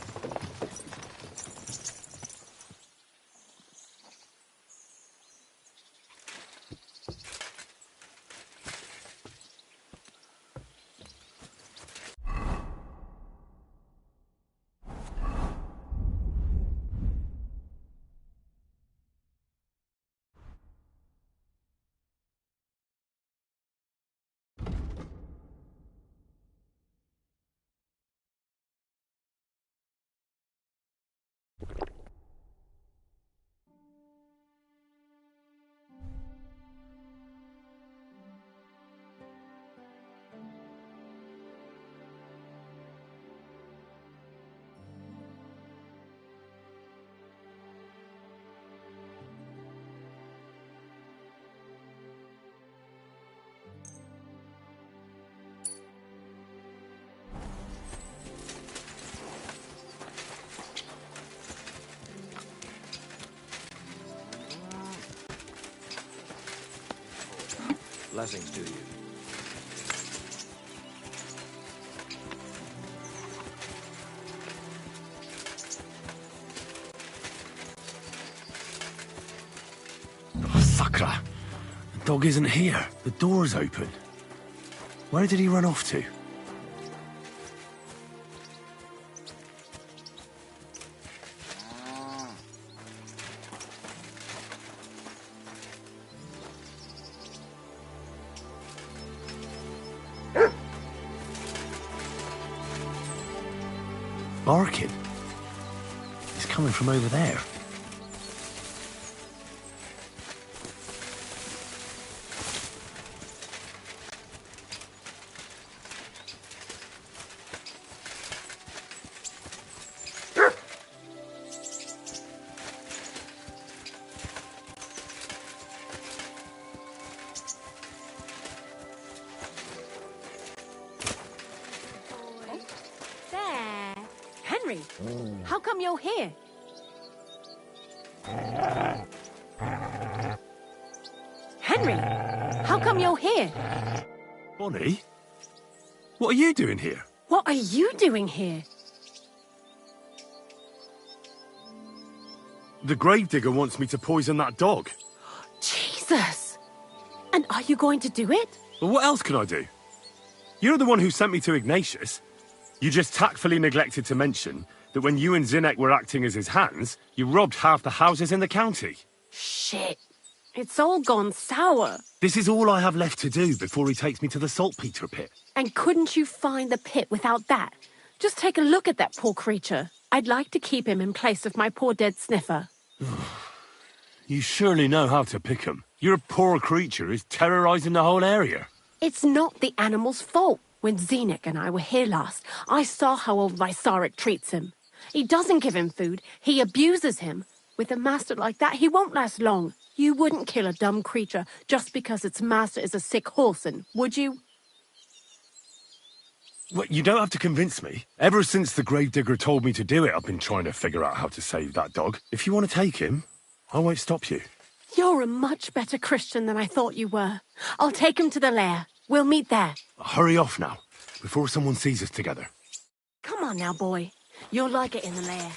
Blessings to you. Oh, Sakra! The dog isn't here. The door's open. Where did he run off to? Barking. He's coming from over there. How come you're here? Henry, how come you're here? Bonnie? What are you doing here? What are you doing here? The gravedigger wants me to poison that dog. Jesus! And are you going to do it? Well, what else can I do? You're the one who sent me to Ignatius. You just tactfully neglected to mention that when you and Zinek were acting as his hands, you robbed half the houses in the county. Shit. It's all gone sour. This is all I have left to do before he takes me to the saltpeter pit. And couldn't you find the pit without that? Just take a look at that poor creature. I'd like to keep him in place of my poor dead sniffer. You surely know how to pick 'em. Your poor creature is terrorizing the whole area. It's not the animal's fault. When Zinek and I were here last, I saw how old Vysarik treats him. He doesn't give him food. He abuses him. With a master like that, he won't last long. You wouldn't kill a dumb creature just because its master is a sick horseman, would you? Well, you don't have to convince me. Ever since the gravedigger told me to do it, I've been trying to figure out how to save that dog. If you want to take him, I won't stop you. You're a much better Christian than I thought you were. I'll take him to the lair. We'll meet there. Hurry off now, before someone sees us together. Come on now, boy. You'll like it in the lair.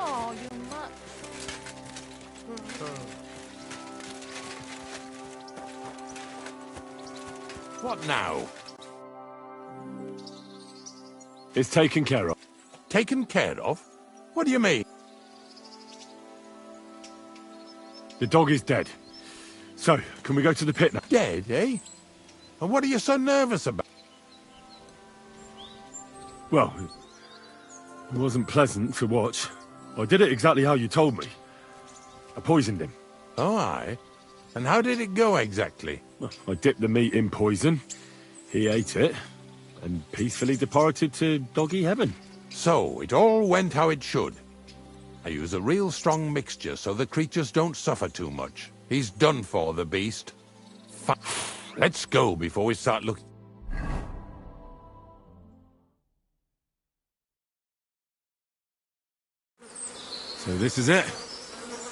Oh, you mutt. What now? It's taken care of. Taken care of? What do you mean? The dog is dead. So, can we go to the pit now? Dead, eh? And what are you so nervous about? Well, it wasn't pleasant to watch. I did it exactly how you told me. I poisoned him. Oh, aye? And how did it go exactly? Well, I dipped the meat in poison. He ate it, and peacefully departed to doggy heaven. So, it all went how it should. I use a real strong mixture so the creatures don't suffer too much. He's done for, the beast. Let's go before we start looking. So this is it.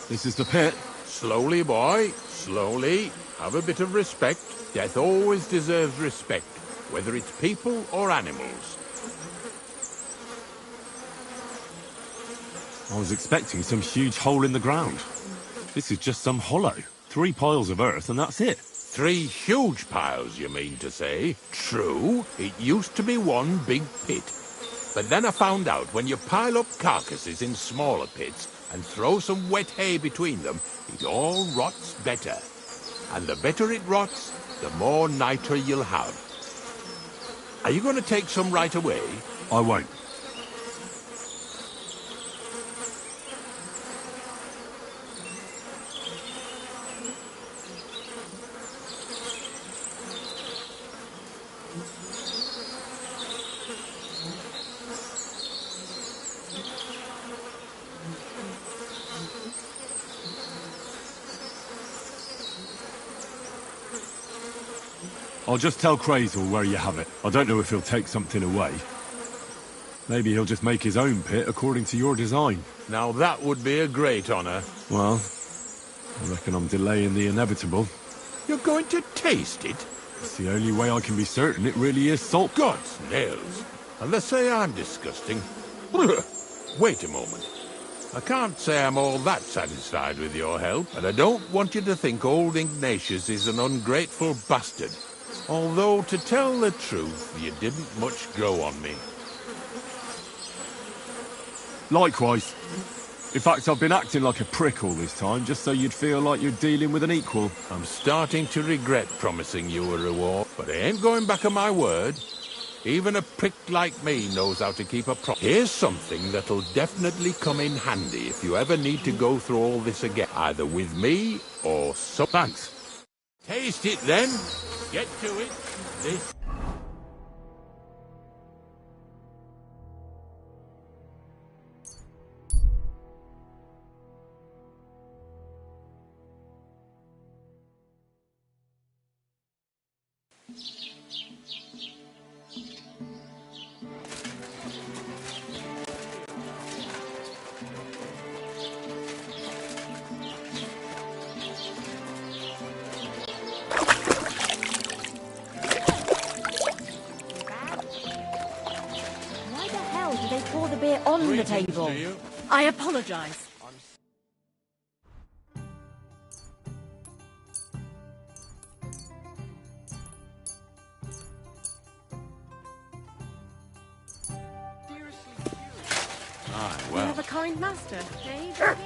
This is the pit. Slowly, boy. Slowly. Have a bit of respect. Death always deserves respect. whether it's people or animals. I was expecting some huge hole in the ground. This is just some hollow. 3 piles of earth and that's it. 3 huge piles, you mean to say? True, it used to be one big pit. But then I found out when you pile up carcasses in smaller pits and throw some wet hay between them, it all rots better. And the better it rots, the more niter you'll have. Are you going to take some right away? I won't. I'll just tell Crazel where you have it. I don't know if he'll take something away. Maybe he'll just make his own pit according to your design. Now that would be a great honor. Well, I reckon I'm delaying the inevitable. You're going to taste it? It's the only way I can be certain it really is salt. God's nails. And they say I'm disgusting. Wait a moment. I can't say I'm all that satisfied with your help, and I don't want you to think old Ignatius is an ungrateful bastard. Although, to tell the truth, you didn't much grow on me. Likewise. In fact, I've been acting like a prick all this time, just so you'd feel like you're dealing with an equal. I'm starting to regret promising you a reward, but I ain't going back on my word. Even a prick like me knows how to keep a promise. Here's something that'll definitely come in handy if you ever need to go through all this again, either with me or so. Thanks. Taste it then. Get to it. This. On the table. I apologize. Ah, You well. have a kind master, eh, Doggy?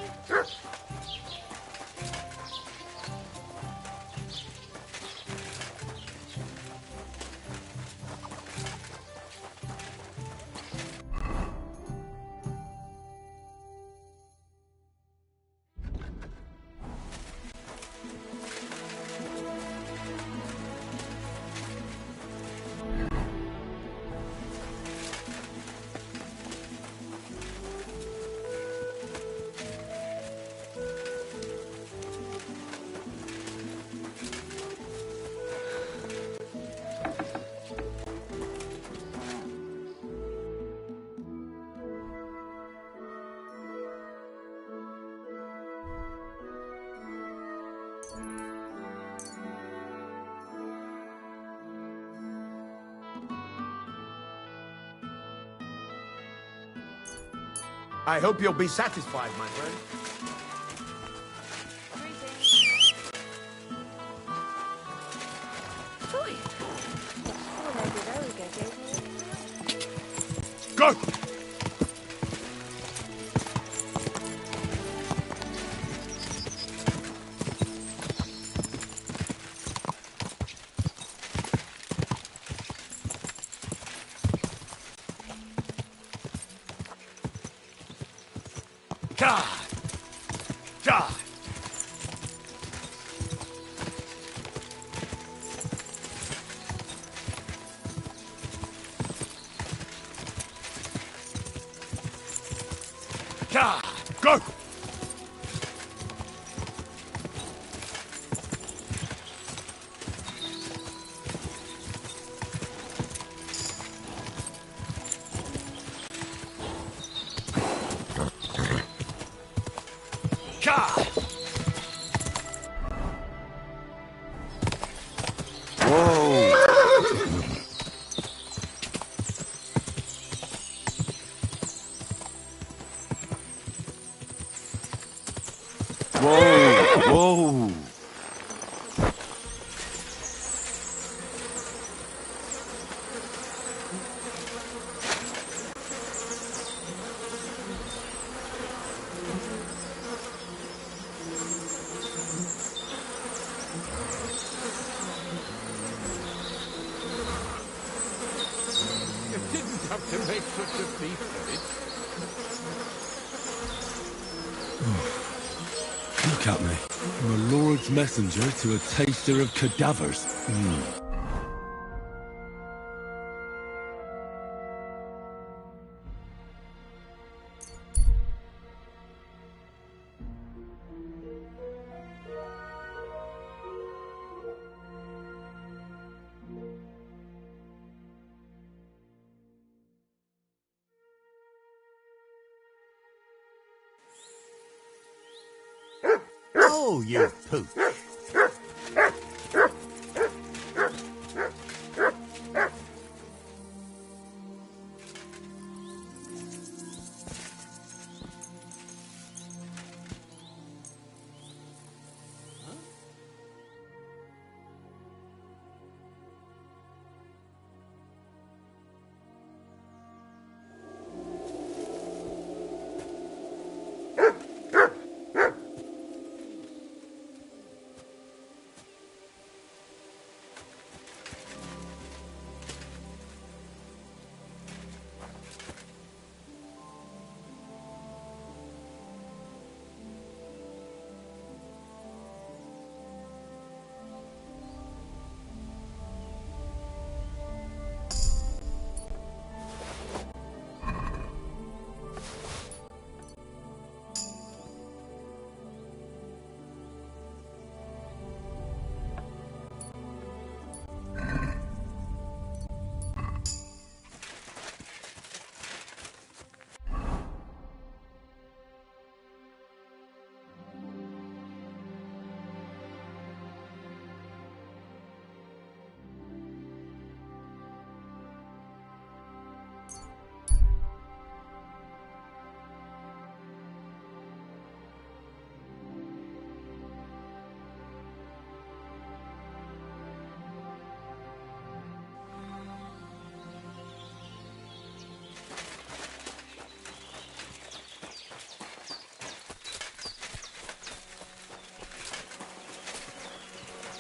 I hope you'll be satisfied, my friend. Go! God! God! God! Go! God! Whoa! Whoa! You didn't have to make such a beast of it. Look at me. I'm a Lord's messenger to a taster of cadavers. Oh, you pooch.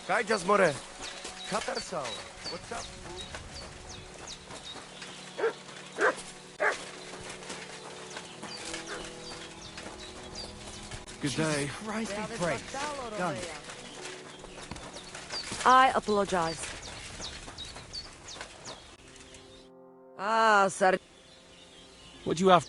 Kaj just more. Katarso. What's up? Good day. Christ be praised. Done. I apologize. Ah, sir. What do you have?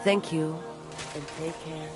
Thank you, and take care.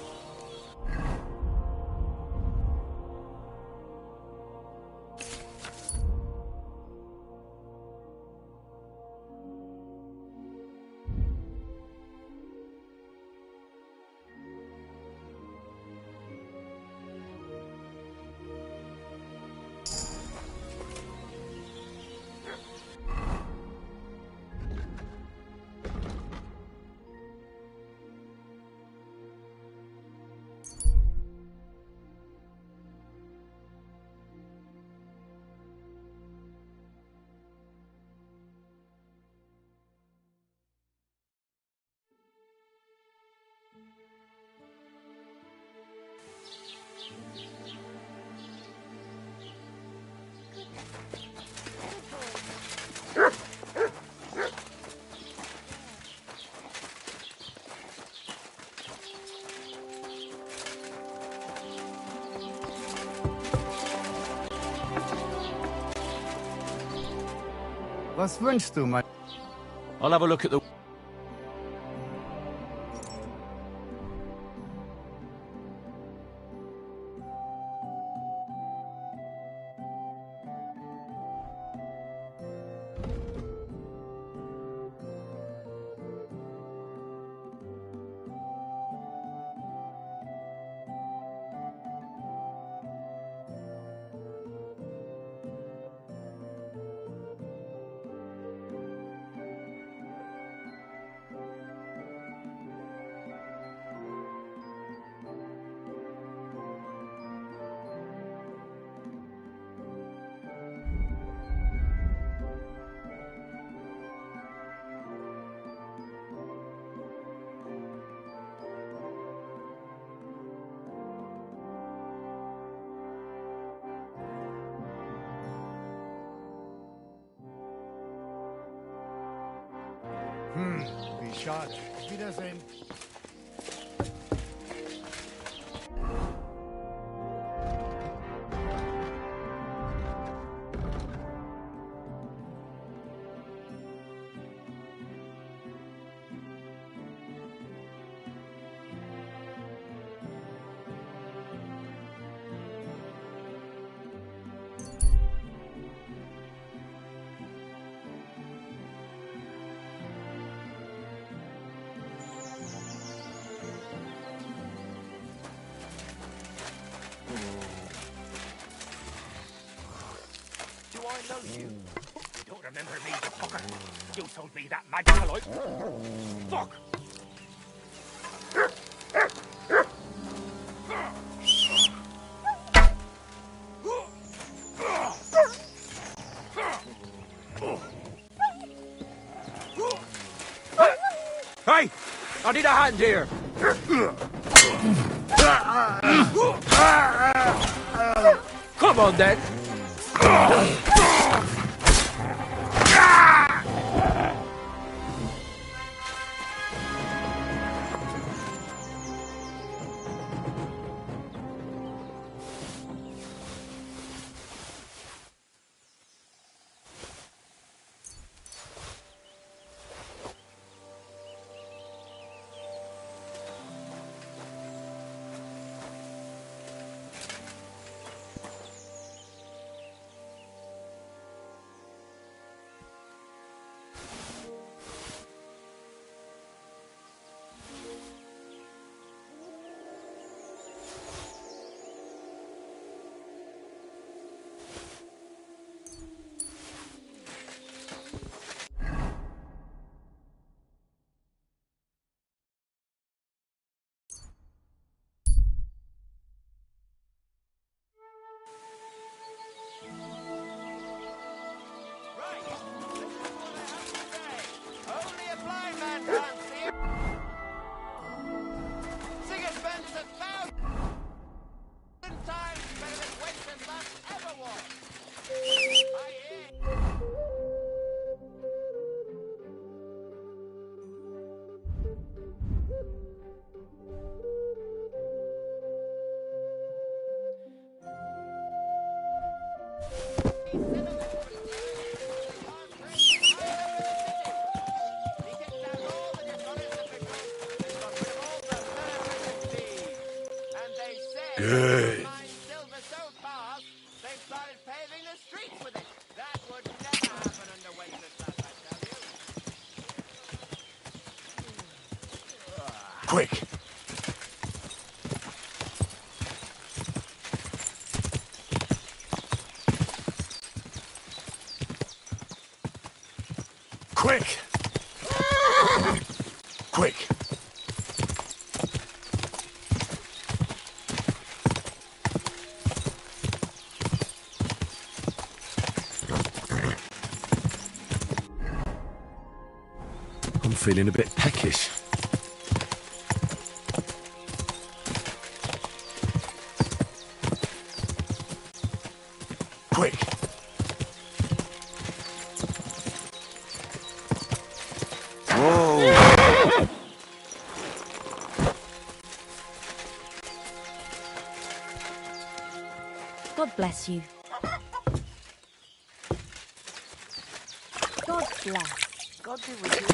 Was wünschst du, mein... I'll have a look at the... Wie schade. Wiedersehen. You don't remember me, you fucker. You sold me that magic alloy. Fuck! Hey! I need a hand here! Come on, then! Good. Silver so fast, they've started paving the streets with it. That would never happen under Wenceslas, I tell you. Quick! Quick! Quick! I'm feeling a bit peckish. Quick! Whoa! God bless you. God bless. God be with you.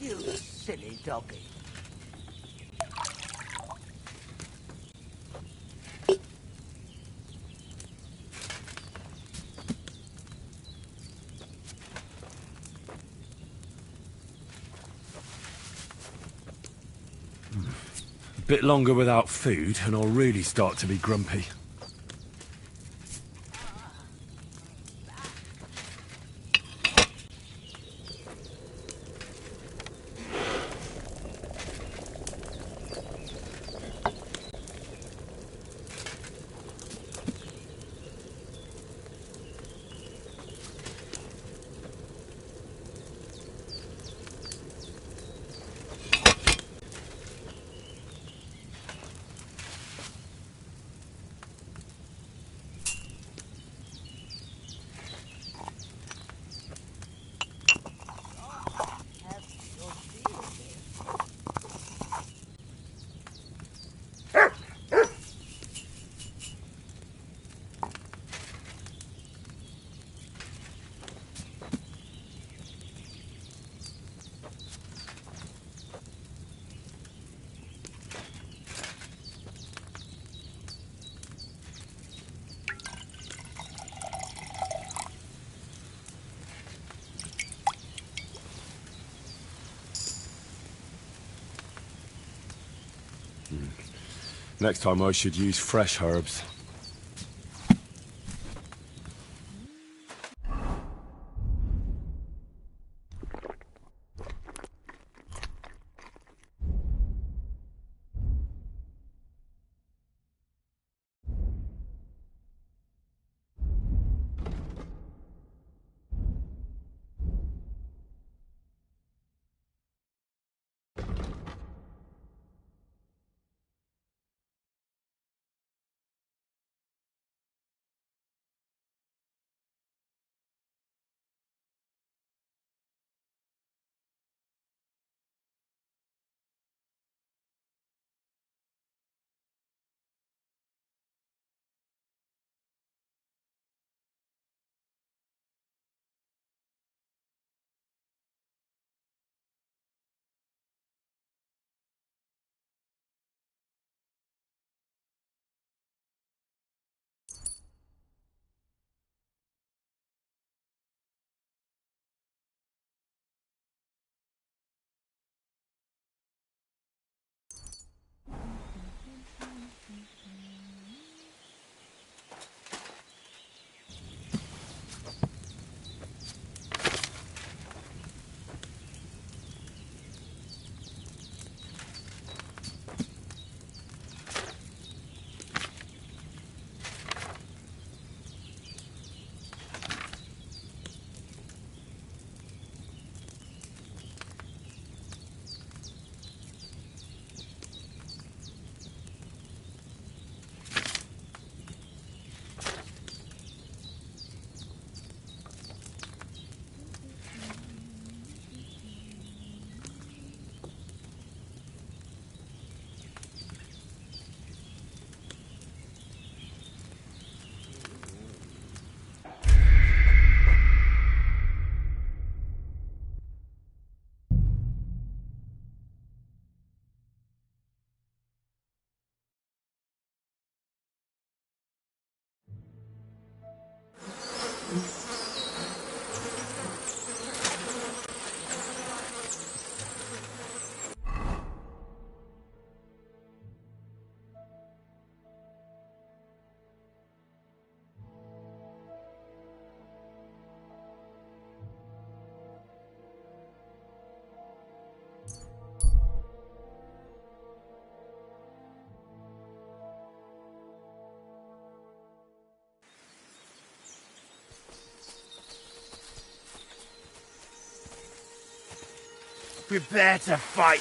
You silly doggy. A bit longer without food, and I'll really start to be grumpy. Next time I should use fresh herbs. Prepare to fight.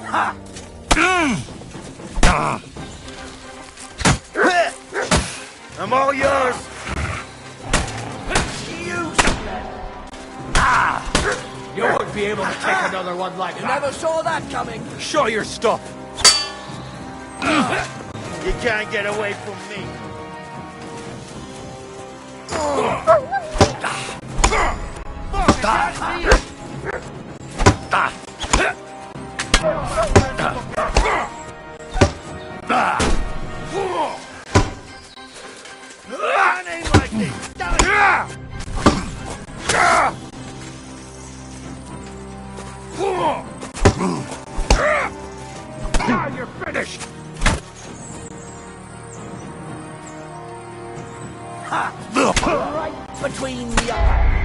Ha! I'm all yours. You won't be able to take another one like that. Never saw that coming. Show your stuff. You can't get away from me. You're finished. Right between the eyes.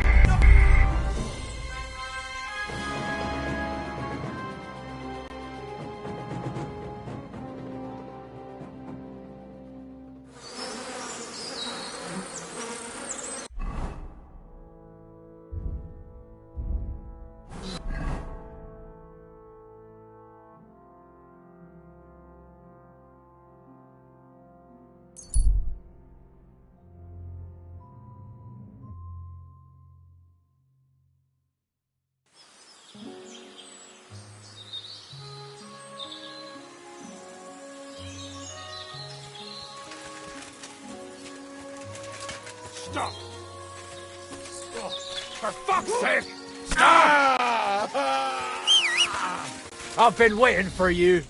Stop! Oh, for fuck's sake! Stop! I've been waiting for you.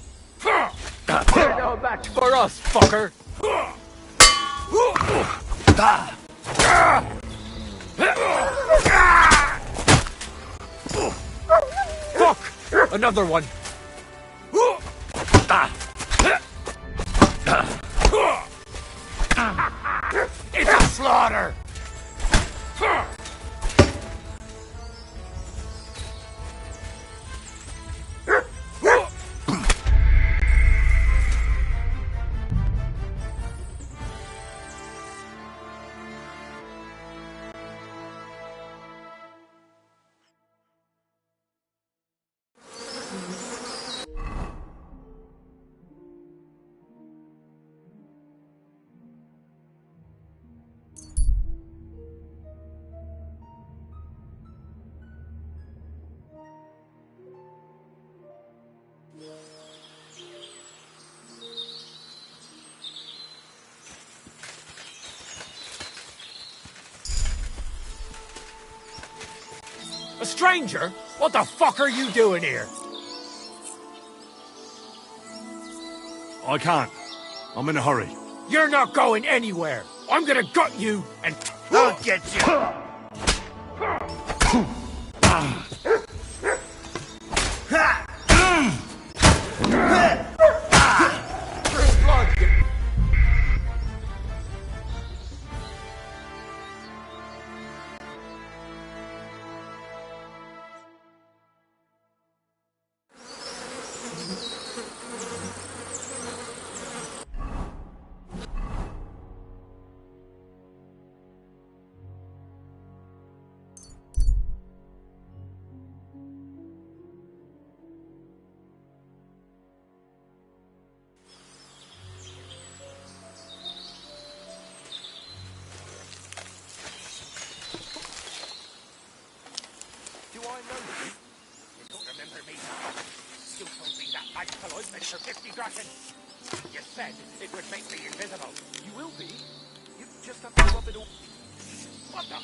You're no match for us, fucker! Fuck! Another one! A stranger? What the fuck are you doing here? I can't. I'm in a hurry. You're not going anywhere. I'm gonna gut you and... I'll get you. For 50 groschen. You said it would make me invisible. You will be. You just have to rub it all. What the?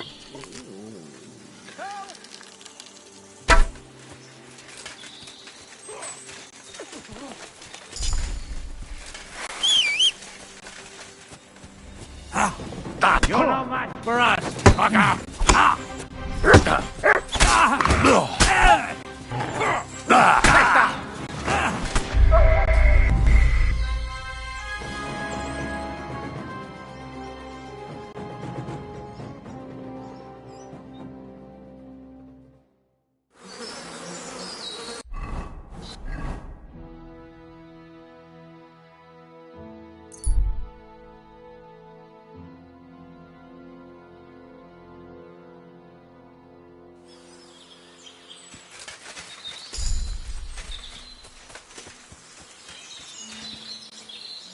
Help! You're no match for us, fucker!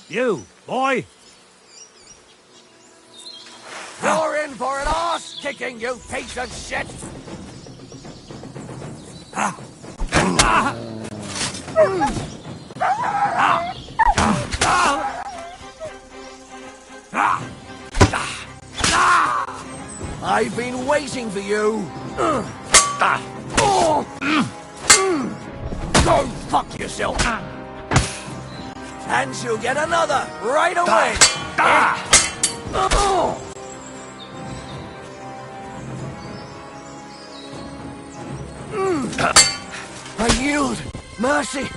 You, boy! You're in for an arse-kicking, you piece of shit! I've been waiting for you! Go fuck yourself! And you'll get another right away! I yield! Mercy!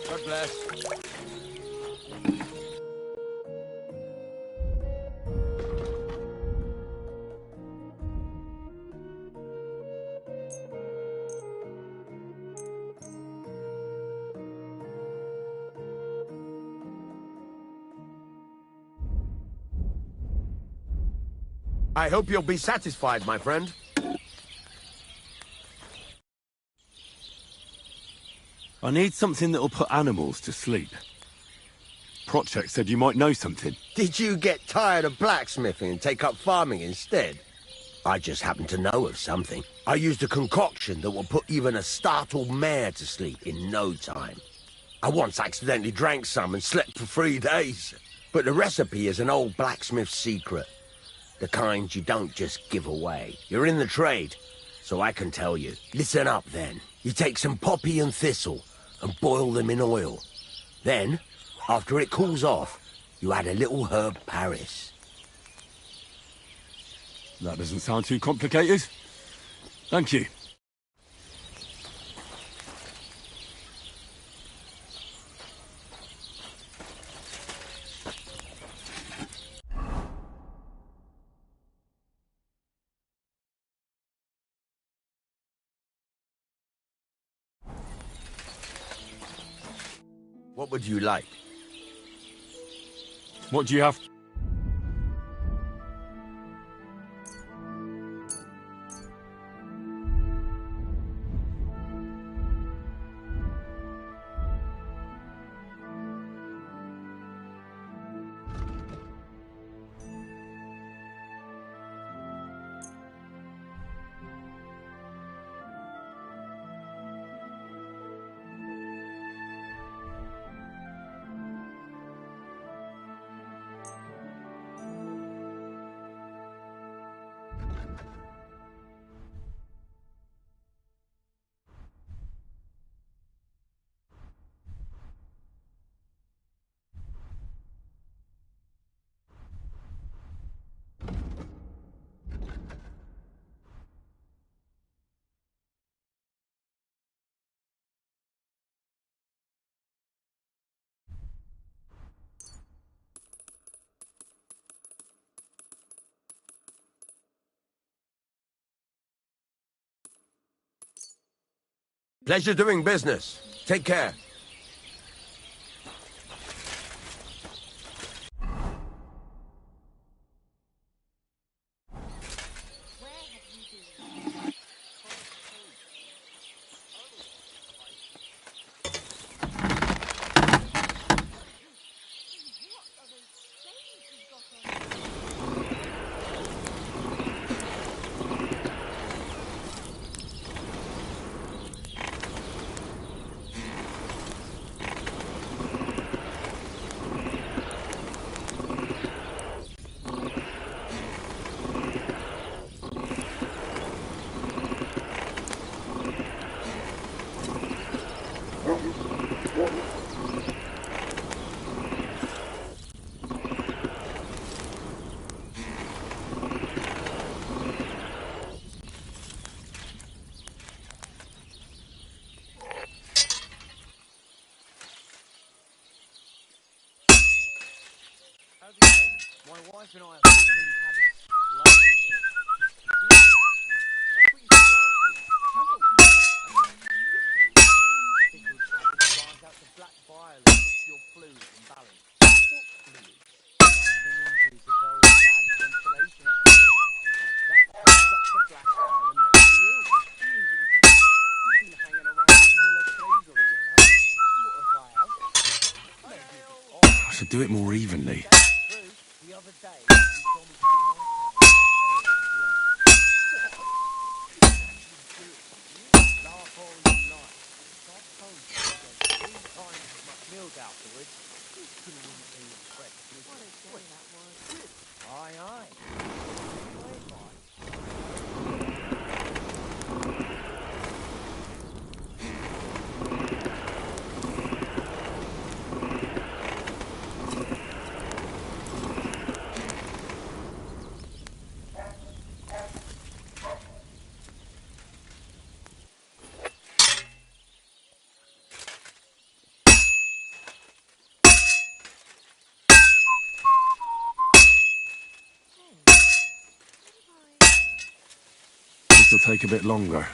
God bless. I hope you'll be satisfied, my friend. I need something that'll put animals to sleep. Project said you might know something. Did you get tired of blacksmithing and take up farming instead? I just happen to know of something. I used a concoction that will put even a startled mare to sleep in no time. I once accidentally drank some and slept for 3 days. But the recipe is an old blacksmith's secret. The kind you don't just give away. You're in the trade. so I can tell you. Listen up, then. You take some poppy and thistle and boil them in oil. Then, after it cools off, you add a little herb Paris. That doesn't sound too complicated. Thank you. What would you like? What do you have? Pleasure doing business. Take care. My wife and I have sizzling cabbage. Love it. That's what you said last week. Pickled cabbage drives out the black bile and puts your fluid in balance. What fluid? An injury to dull, bad ventilation at the moment. That cleans up the black bile and makes you ill. You've been hanging around with Miller Fraser again, haven't you? What if I have? I should do it more evenly. The other day, he told me to do my laugh all you like. So I told you to get 3 times as much milk afterwards. You wouldn't be impressed. What a day that was. Aye, aye. This'll take a bit longer.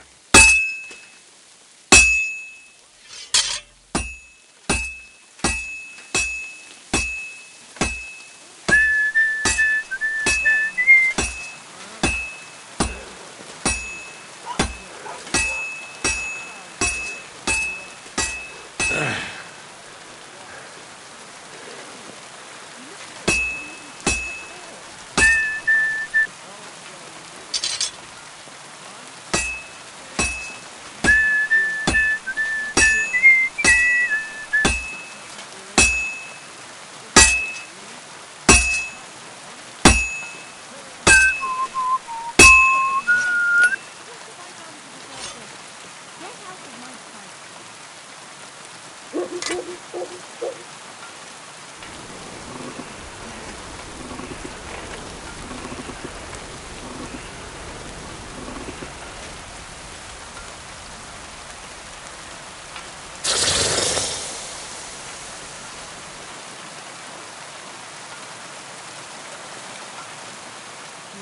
You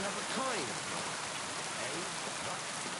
have a kind of knife, eh?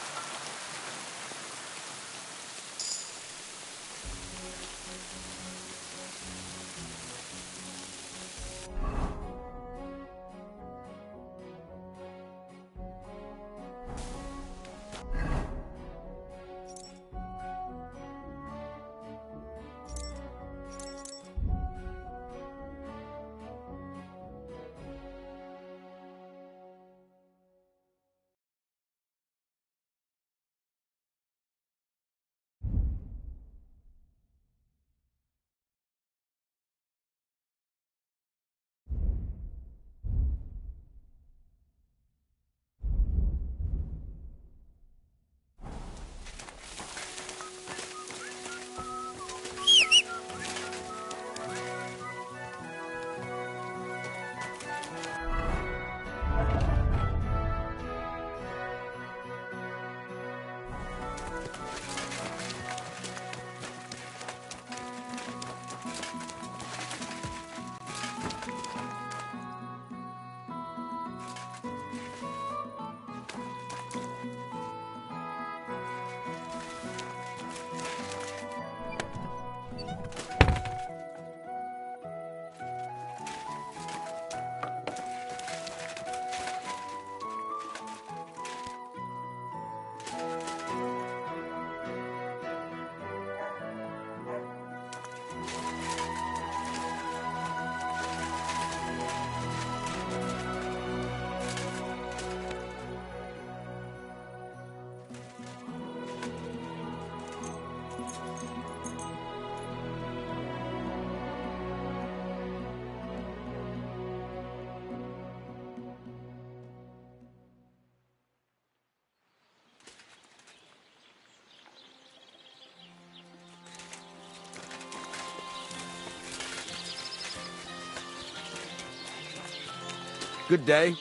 Good day.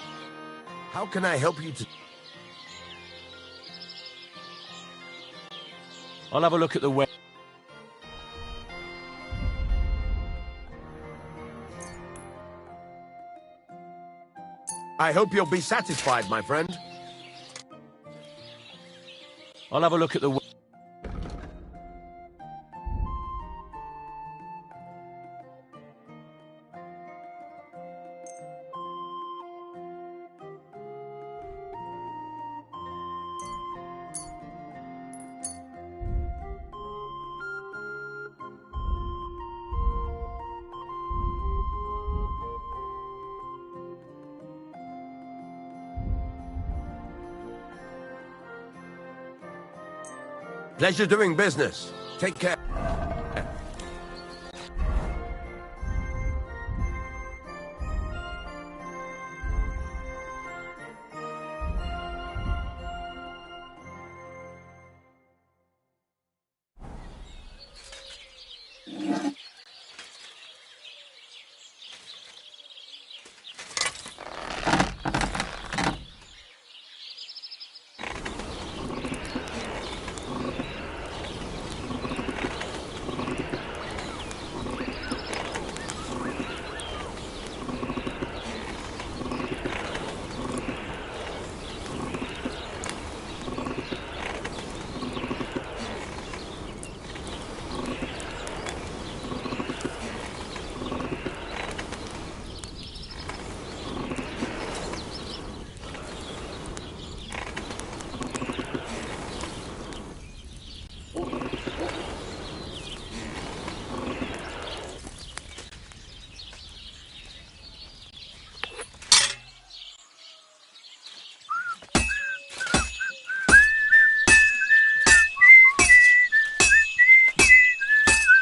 How can I help you to... I'll have a look at the web. I hope you'll be satisfied, my friend. I'll have a look at the web. Pleasure doing business. Take care.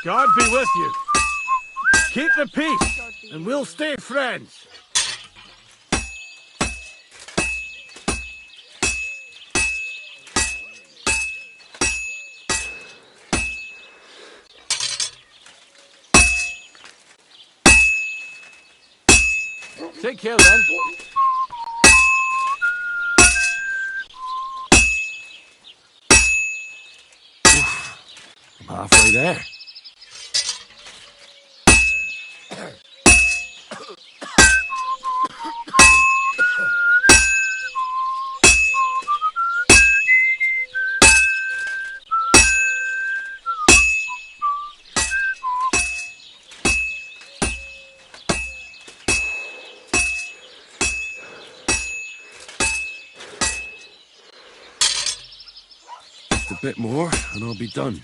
God be with you. Keep the peace, and we'll stay friends. Take care then. I'm halfway there. Just a bit more, and I'll be done.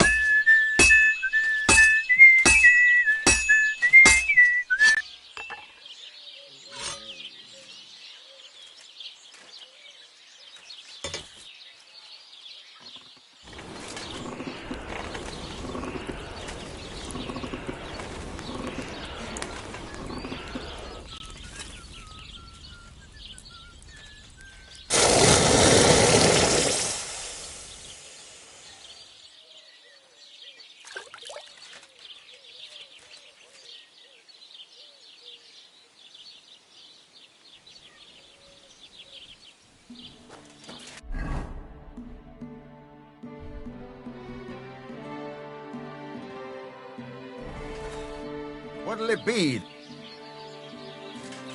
What'll it be?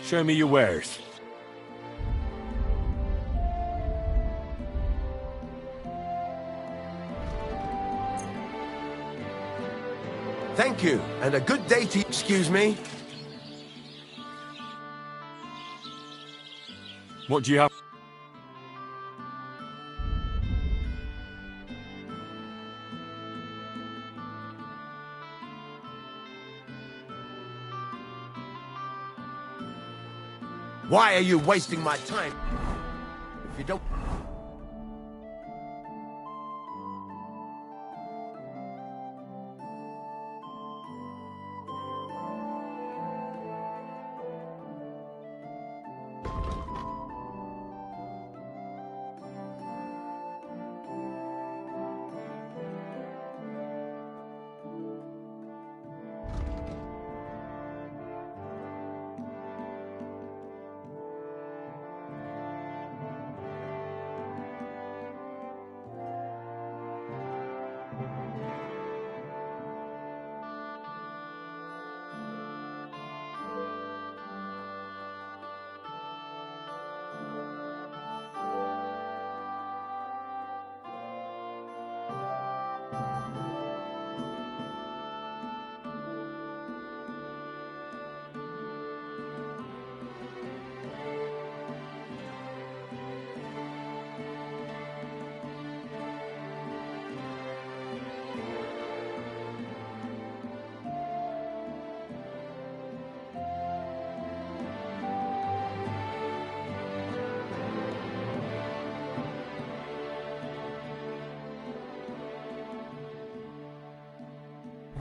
Show me your wares. Thank you, and a good day to you. Excuse me? What do you have? Why are you wasting my time? If you don't...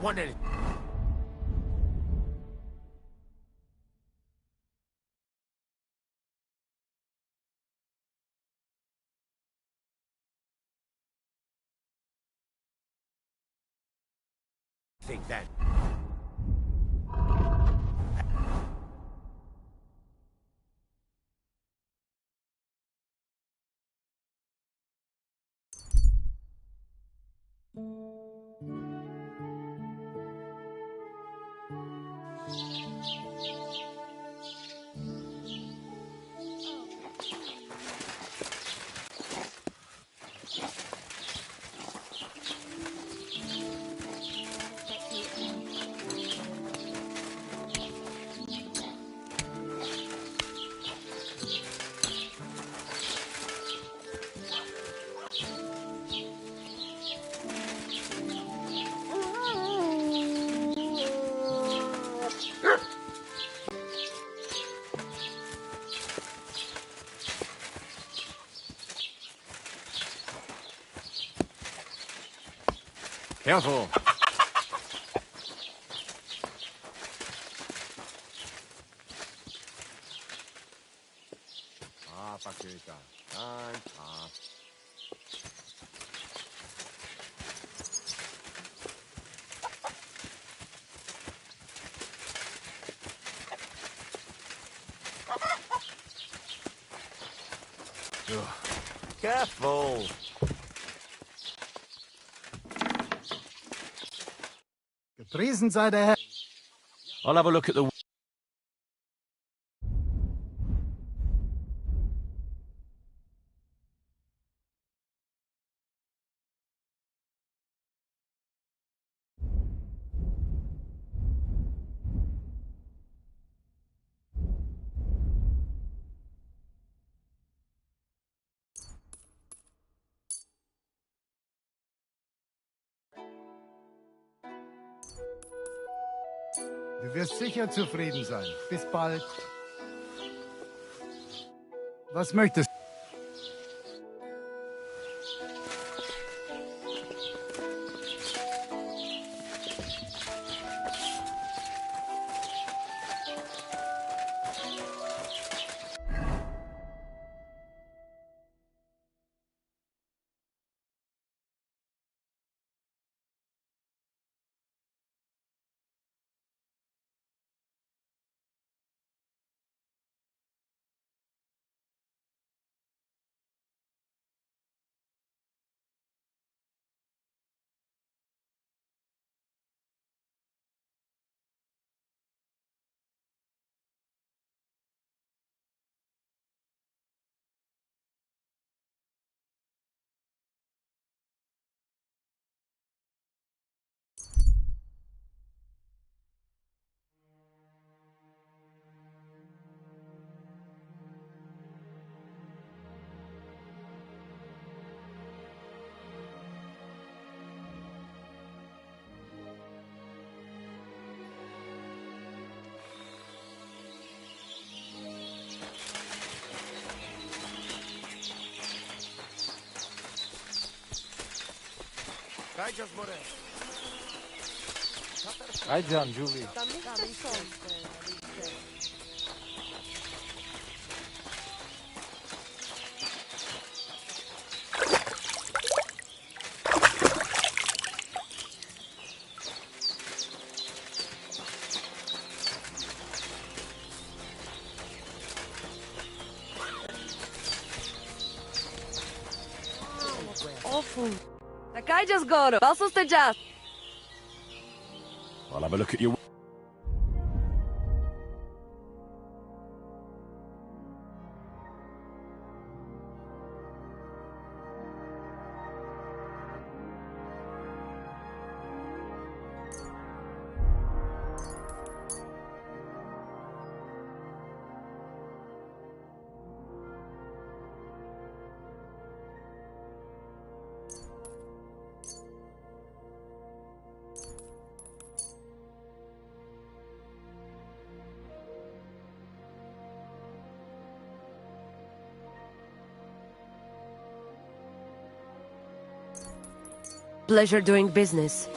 Want any... Think that... Careful. Ah, Paquita. Time, Careful. Gepriesen sei der Herr. I'll have a look at the... Du wirst sicher zufrieden sein. Bis bald. Was möchtest du? Rajjan, Julie. Awful. That guy just got it. Passos te just. I'll have a look at your... Pleasure doing business.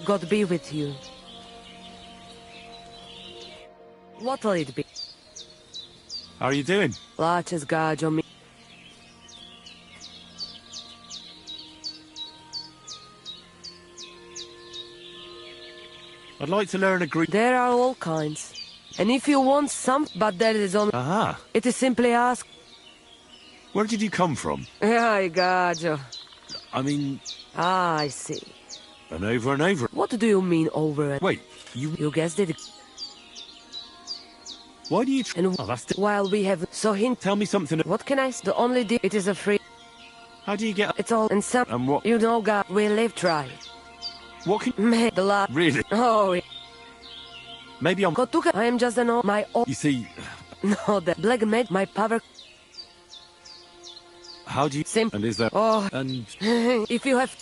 God be with you. What'll it be? How are you doing? Laches God on me. I'd like to learn a Greek... There are all kinds. And if you want some, but that is on... Aha. It is simply ask... Where did you come from? I got you. I mean... Ah, I see. And over and over. What do you mean over and... Wait, you... You guessed it. Why do you... And oh, that's the... while we have... So hint... Tell me something... What can I... The only deal... It is a free... How do you get... It's all... And some... And what... You know, God, we live try. What can... Me, the lot... Really? Oh, yeah. Maybe I'm... Kotuka, I am just an old... My old... You see... No, the black made my power... How do you... Sim... And is there... Oh... And... If you have...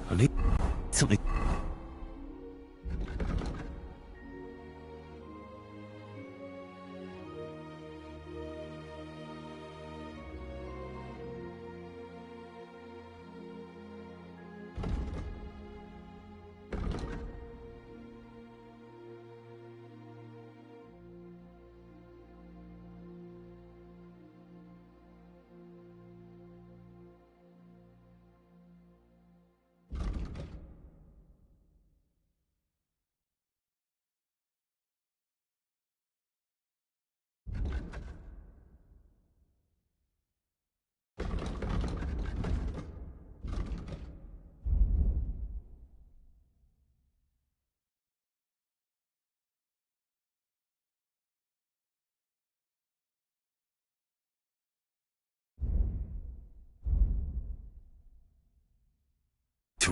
I need... something...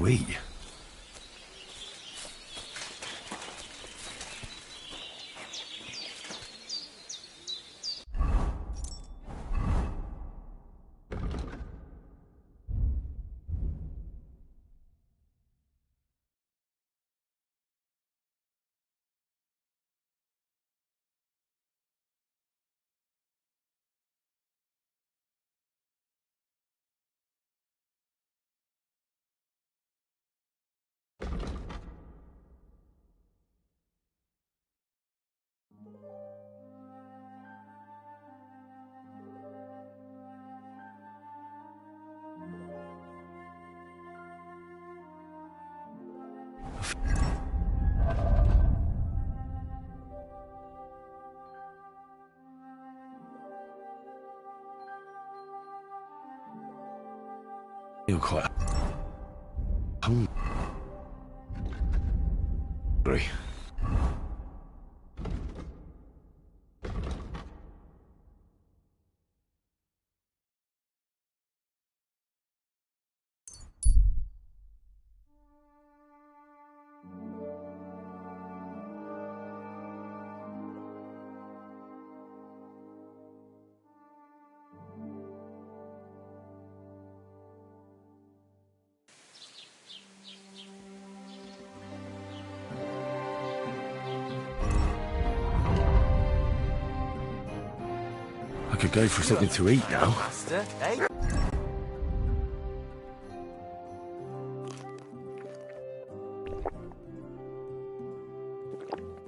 to eat. You're quite hungry. I could go for something to eat now. Master, eh?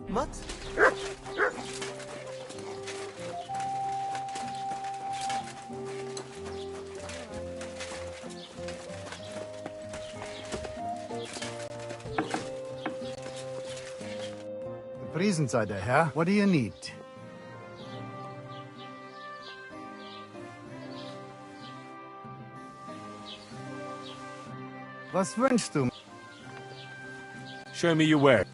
Mutt? The presents are there, Herr. What do you need? Was wünschst du? Show me your wares.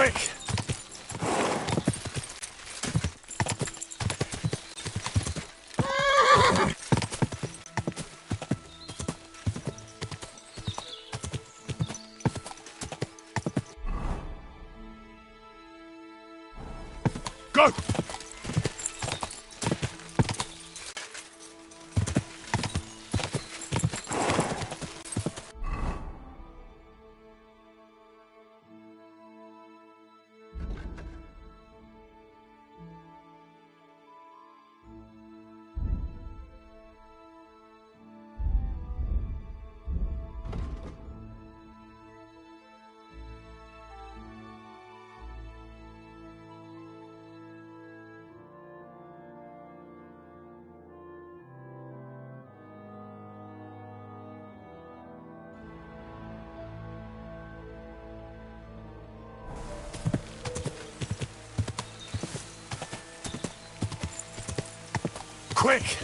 Quick! Go! Quick!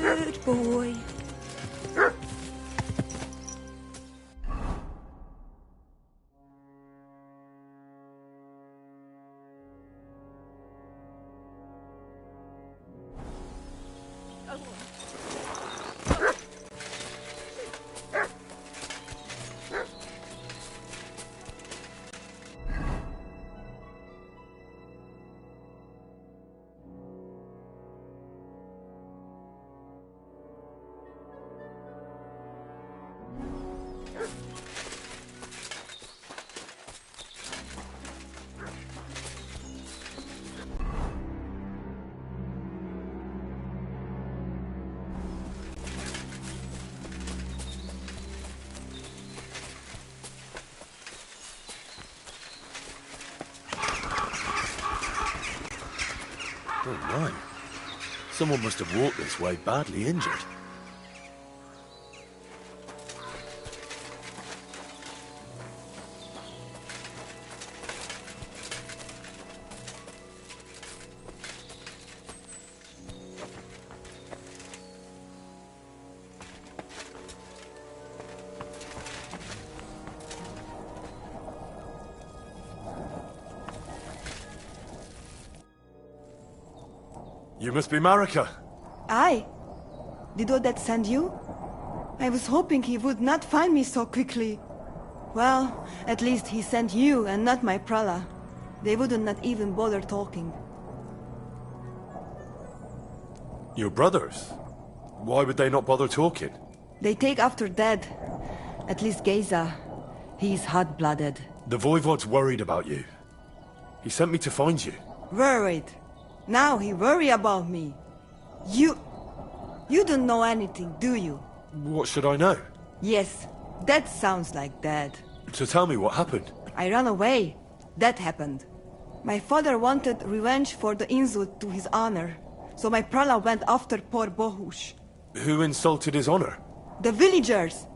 Good boy. Oh my. Someone must have walked this way badly injured. You must be Marika. Aye. Did Odette send you? I was hoping he would not find me so quickly. Well, at least he sent you and not my prala. They wouldn't not even bother talking. Your brothers? Why would they not bother talking? They take after dead. At least Geza. He's hot-blooded. The Voivod's worried about you. He sent me to find you. Worried. Now he worry about me. You don't know anything, do you? What should I know? Yes, that sounds like Dad. So tell me what happened. I ran away. That happened. My father wanted revenge for the insult to his honor, so my prala went after poor Bohush. Who insulted his honor? The villagers.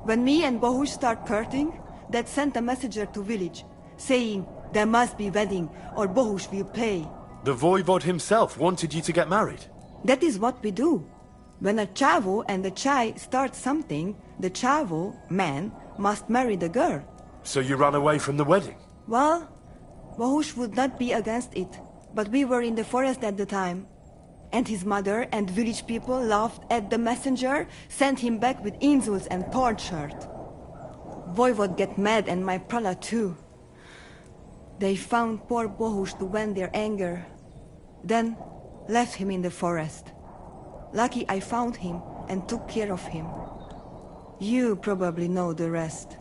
When me and Bohush start courting, Dad sent a messenger to village, saying there must be wedding or Bohush will pay. The Voivod himself wanted you to get married. That is what we do. When a chavo and a chai start something, the chavo, man, must marry the girl. So you ran away from the wedding? Well, Bohush would not be against it, but we were in the forest at the time. And his mother and village people laughed at the messenger, sent him back with insults and tortured. Voivod get mad and my prala too. They found poor Bohush to vent their anger. Then left him in the forest. Lucky I found him and took care of him. You probably know the rest.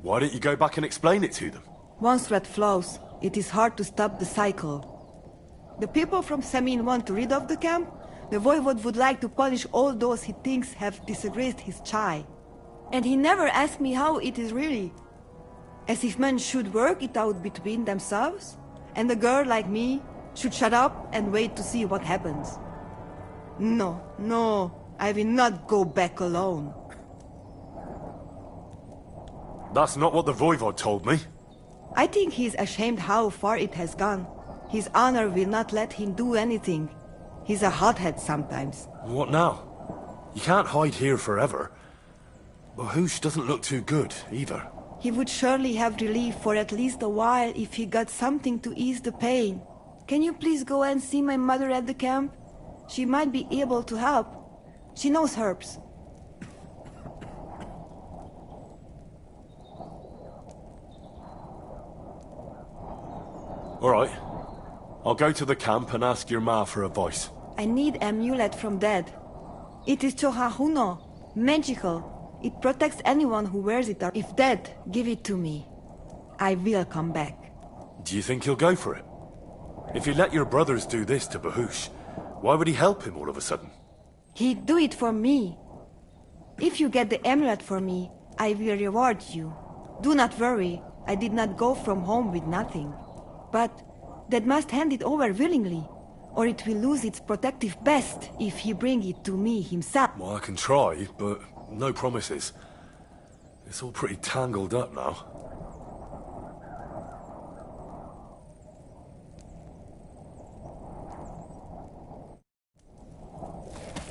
Why don't you go back and explain it to them? Once threat flows, it is hard to stop the cycle. The people from Samin want to rid of the camp. The Voivod would like to punish all those he thinks have disgraced his chai. And he never asked me how it is really. As if men should work it out between themselves, and a girl like me should shut up and wait to see what happens. No, no, I will not go back alone. That's not what the Voivod told me. I think he's ashamed how far it has gone. His honor will not let him do anything. He's a hothead sometimes. What now? You can't hide here forever. Bahush doesn't look too good, either. He would surely have relief for at least a while if he got something to ease the pain. Can you please go and see my mother at the camp? She might be able to help. She knows herbs. All right. I'll go to the camp and ask your ma for advice. I need amulet from Dad. It is Chohahuno, magical. It protects anyone who wears it. If Dad give it to me, I will come back. Do you think he'll go for it? If he let your brothers do this to Bahush, why would he help him all of a sudden? He'd do it for me. If you get the amulet for me, I will reward you. Do not worry, I did not go from home with nothing. But Dad must hand it over willingly, or it will lose its protective best if he bring it to me himself. Well, I can try, but no promises. It's all pretty tangled up now.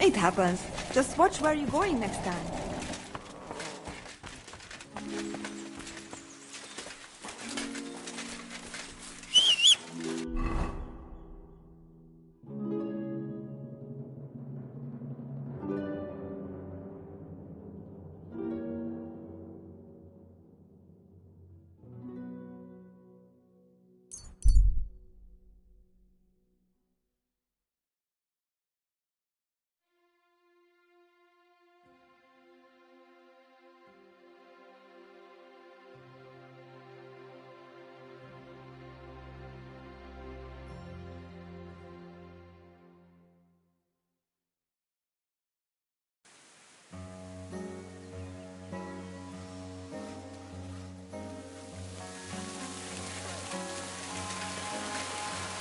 It happens. Just watch where you're going next time.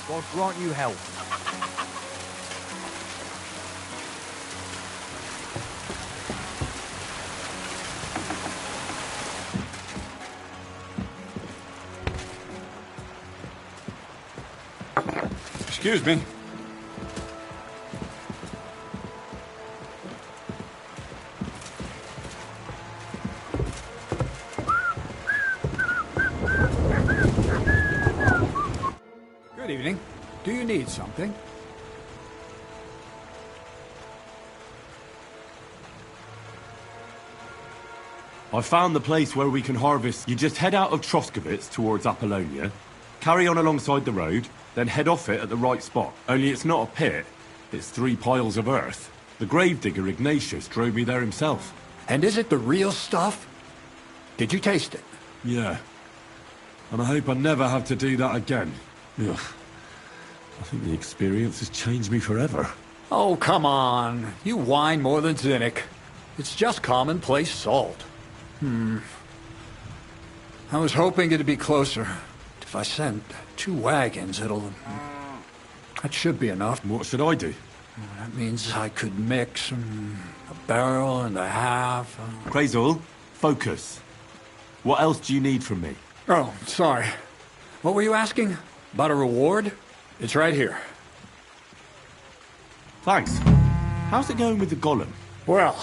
God grant you health. Excuse me. Good evening. Do you need something? I found the place where we can harvest. You just head out of Troskovitz towards Apollonia, carry on alongside the road, then head off it at the right spot. Only it's not a pit, it's 3 piles of earth. The gravedigger Ignatius drove me there himself. And is it the real stuff? Did you taste it? Yeah. And I hope I never have to do that again. Ugh. I think the experience has changed me forever. Oh, come on. You whine more than Zinnik. It's just commonplace salt. I was hoping it'd be closer. If I send 2 wagons, that should be enough. What should I do? That means I could mix a barrel and a half. Crazul, focus. What else do you need from me? Oh, sorry. What were you asking? About a reward? It's right here. Thanks. How's it going with the golem? Well,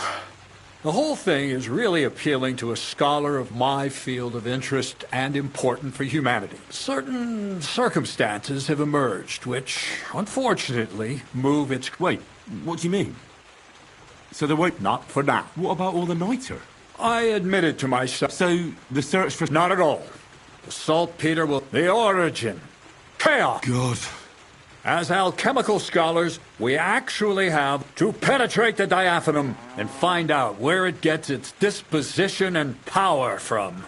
the whole thing is really appealing to a scholar of my field of interest and important for humanity. Certain circumstances have emerged which, unfortunately, move its... Wait, what do you mean? So there won't... Not for now. What about all the niter? I admitted to myself... So, the search for... Not at all. The saltpeter will... The origin. Chaos. God. As alchemical scholars, we actually have to penetrate the diaphanum and find out where it gets its disposition and power from.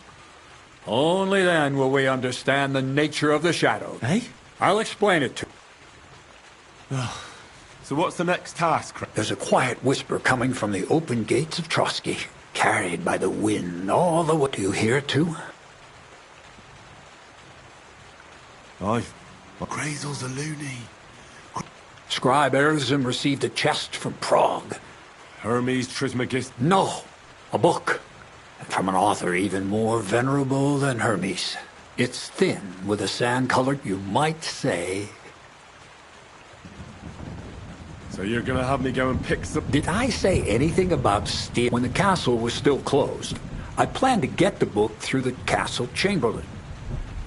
Only then will we understand the nature of the shadow. Eh? I'll explain it to you. So what's the next task? There's a quiet whisper coming from the open gates of Trotsky. carried by the wind all the way. Do you hear it too? Aye. Crazel's a loony. Scribe Erzim received a chest from Prague. Hermes Trismegistus? No, a book. From an author even more venerable than Hermes. It's thin, with a sand-colored, you might say. So you're gonna have me go and pick some... Did I say anything about steal? When the castle was still closed, I planned to get the book through the castle chamberlain,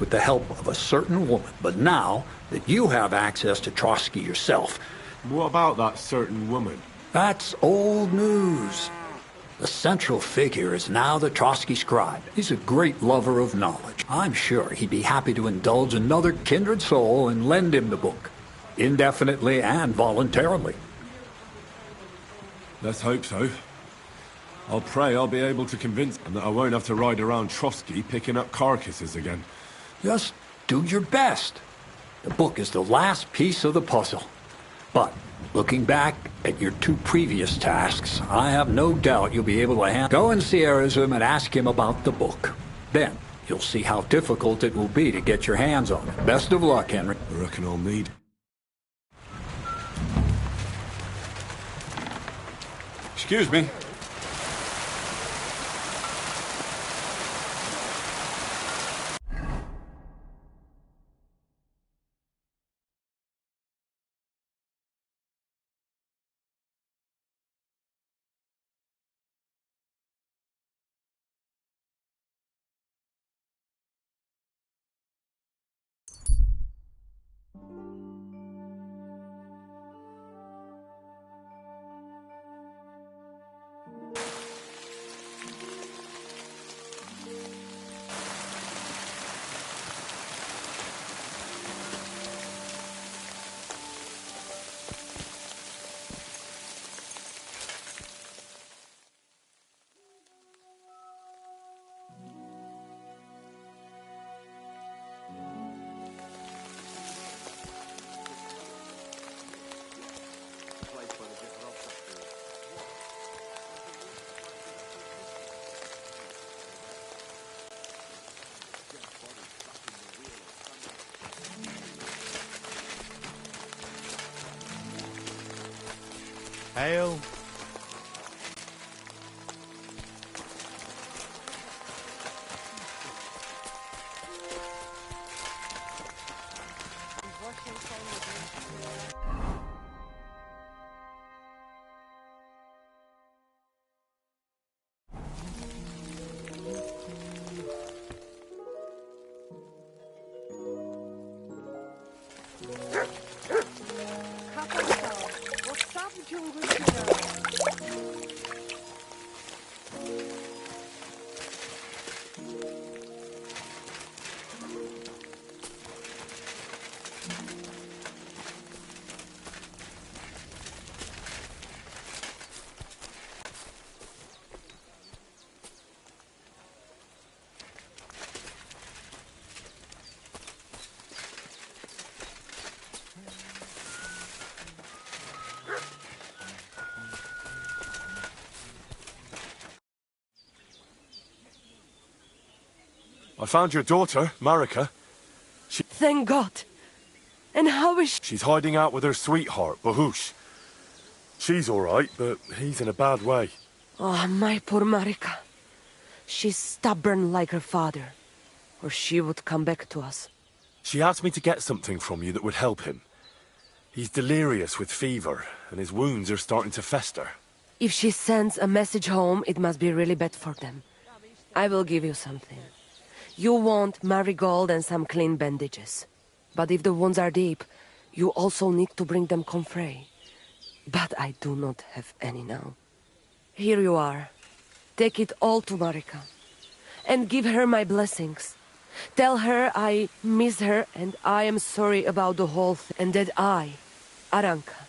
with the help of a certain woman. But now that you have access to Trotsky yourself... What about that certain woman? That's old news. The central figure is now the Trotsky scribe. He's a great lover of knowledge. I'm sure he'd be happy to indulge another kindred soul and lend him the book, indefinitely and voluntarily. Let's hope so. I'll pray I'll be able to convince him that I won't have to ride around Trotsky picking up carcasses again. Just do your best. The book is the last piece of the puzzle. But looking back at your two previous tasks, I have no doubt you'll be able to go and see Erzim and ask him about the book. Then you'll see how difficult it will be to get your hands on it. Best of luck, Henry. I reckon I'll need. Excuse me. Hail. I found your daughter, Marika. Thank God. And how is she? She's hiding out with her sweetheart, Bahush. She's all right, but he's in a bad way. Oh, my poor Marika. She's stubborn like her father, or she would come back to us. She asked me to get something from you that would help him. He's delirious with fever, and his wounds are starting to fester. If she sends a message home, it must be really bad for them. I will give you something. You want marigold and some clean bandages. But if the wounds are deep, you also need to bring them comfrey. But I do not have any now. Here you are. Take it all to Marika. And give her my blessings. Tell her I miss her and I am sorry about the whole thing. And that I, Aranka,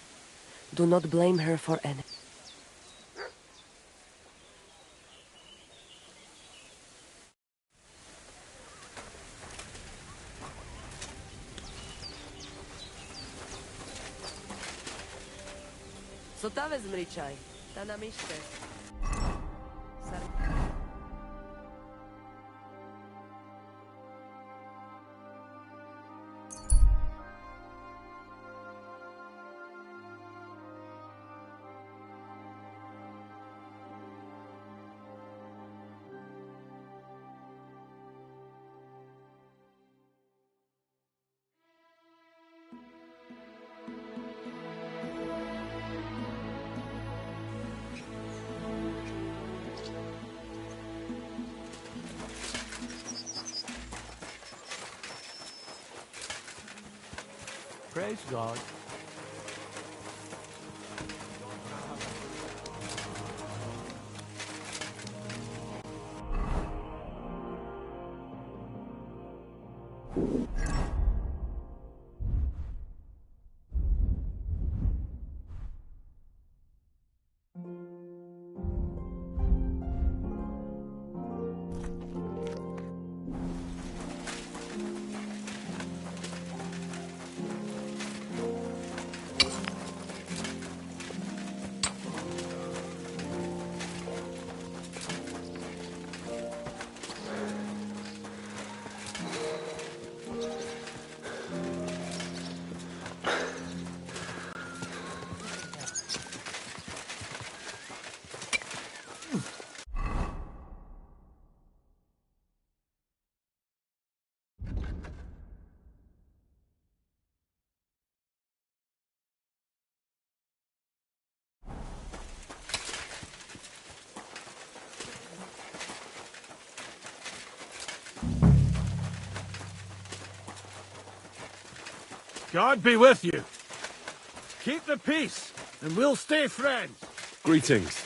do not blame her for anything. Co ta vezmričaj? Ta na myšce. Praise God. God be with you. Keep the peace, and we'll stay friends. Greetings.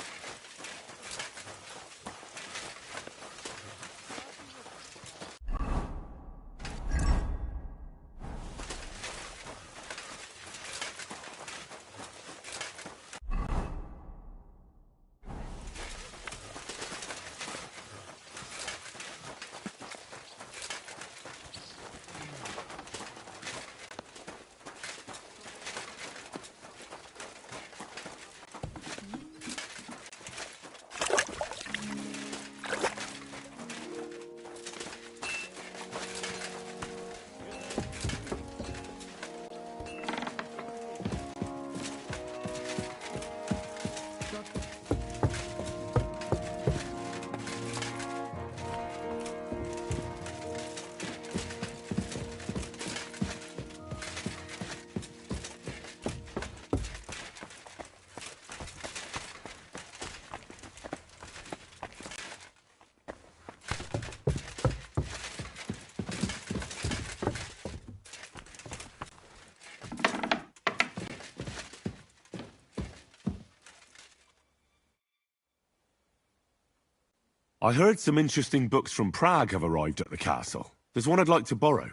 I heard some interesting books from Prague have arrived at the castle. There's one I'd like to borrow.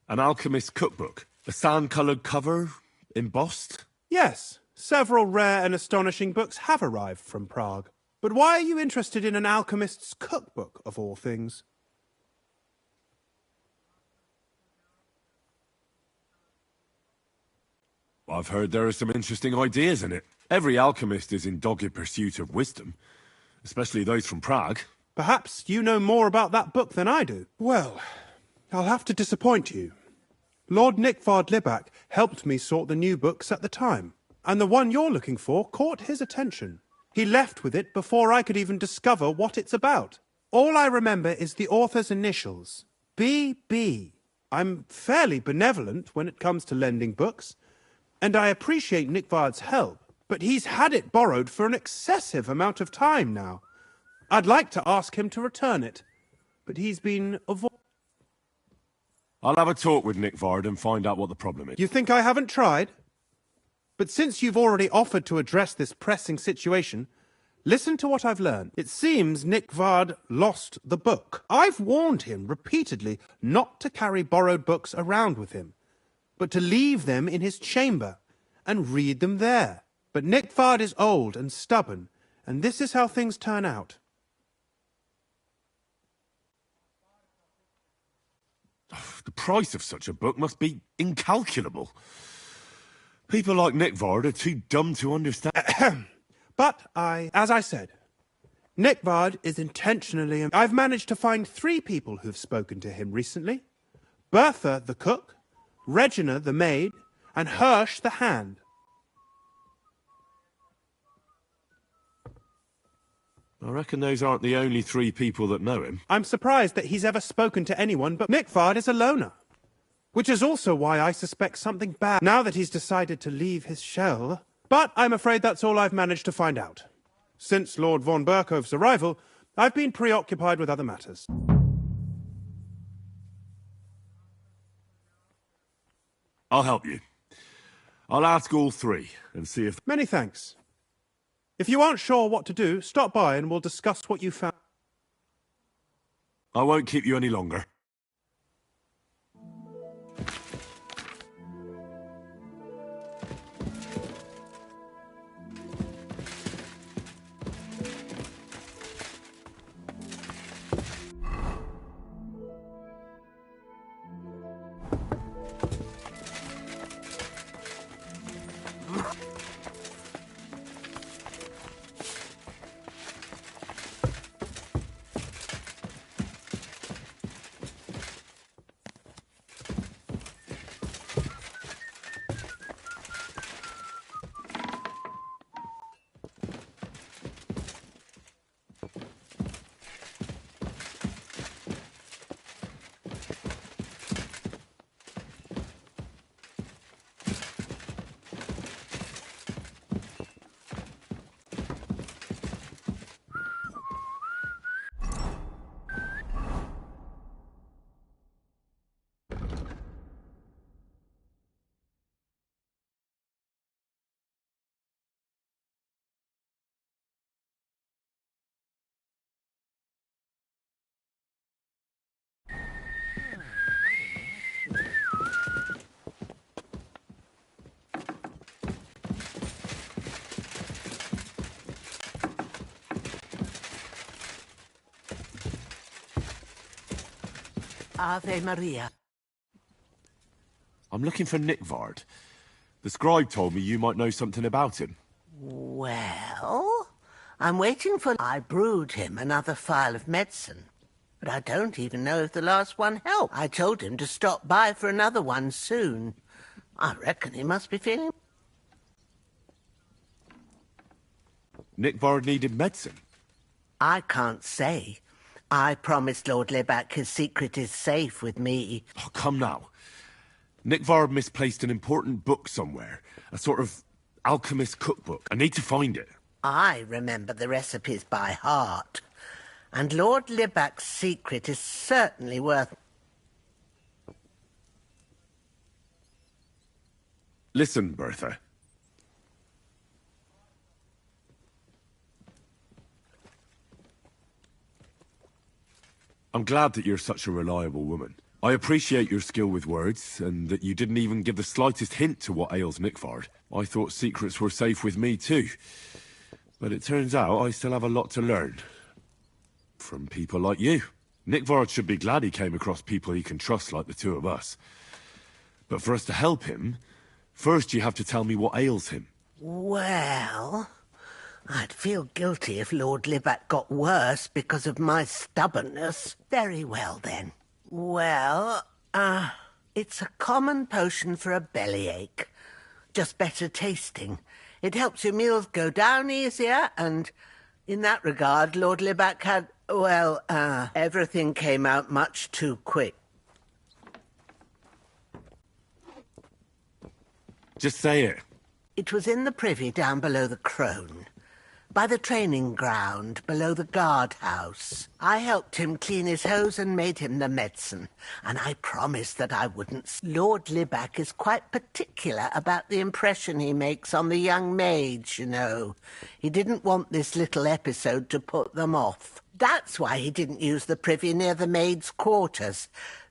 An alchemist's cookbook. A sand-coloured cover, embossed. Yes, several rare and astonishing books have arrived from Prague. But why are you interested in an alchemist's cookbook, of all things? I've heard there are some interesting ideas in it. Every alchemist is in dogged pursuit of wisdom. Especially those from Prague. Perhaps you know more about that book than I do. Well, I'll have to disappoint you. Lord Nickvard Libak helped me sort the new books at the time, and the one you're looking for caught his attention. He left with it before I could even discover what it's about. All I remember is the author's initials, B.B. I'm fairly benevolent when it comes to lending books, and I appreciate Nickvard's help. But he's had it borrowed for an excessive amount of time now. I'd like to ask him to return it, but he's been avoiding. I'll have a talk with Nickvard and find out what the problem is. You think I haven't tried? But since you've already offered to address this pressing situation, listen to what I've learned. It seems Nickvard lost the book. I've warned him repeatedly not to carry borrowed books around with him, but to leave them in his chamber and read them there. But Nickvard is old and stubborn, and this is how things turn out. The price of such a book must be incalculable. People like Nickvard are too dumb to understand. But as I said, Nickvard is intentionally... I've managed to find 3 people who've spoken to him recently. Bertha, the cook, Regina, the maid, and Hirsch, the hand. I reckon those aren't the only 3 people that know him. I'm surprised that he's ever spoken to anyone, but Nickvard is a loner. Which is also why I suspect something bad now that he's decided to leave his shell. But I'm afraid that's all I've managed to find out. Since Lord von Berkov's arrival, I've been preoccupied with other matters. I'll help you. I'll ask all three and see if... Many thanks. If you aren't sure what to do, stop by and we'll discuss what you found. I won't keep you any longer. Ave Maria. I'm looking for Nickvard. The scribe told me you might know something about him. Well, I'm waiting for... I brewed him another phial of medicine, but I don't even know if the last one helped. I told him to stop by for another one soon. I reckon he must be feeling... Nickvard needed medicine? I can't say. I promised Lord Libac his secret is safe with me. Oh, come now. Nickvard misplaced an important book somewhere. A sort of alchemist cookbook. I need to find it. I remember the recipes by heart. And Lord Libac's secret is certainly worth... Listen, Bertha. I'm glad that you're such a reliable woman. I appreciate your skill with words, and that you didn't even give the slightest hint to what ails Nickvard. I thought secrets were safe with me too. But it turns out I still have a lot to learn. From people like you. Nickvard should be glad he came across people he can trust like the two of us. But for us to help him, first you have to tell me what ails him. Well... I'd feel guilty if Lord Libac got worse because of my stubbornness. Very well, then. Well, it's a common potion for a bellyache. Just better tasting. It helps your meals go down easier, and in that regard, Lord Libac had, well, everything came out much too quick. Just say it. It was in the privy down below the Crone. By the training ground, below the guardhouse. I helped him clean his hose and made him the medicine, and I promised that I wouldn't. Lord Libac is quite particular about the impression he makes on the young maids, you know. He didn't want this little episode to put them off. That's why he didn't use the privy near the maids' quarters,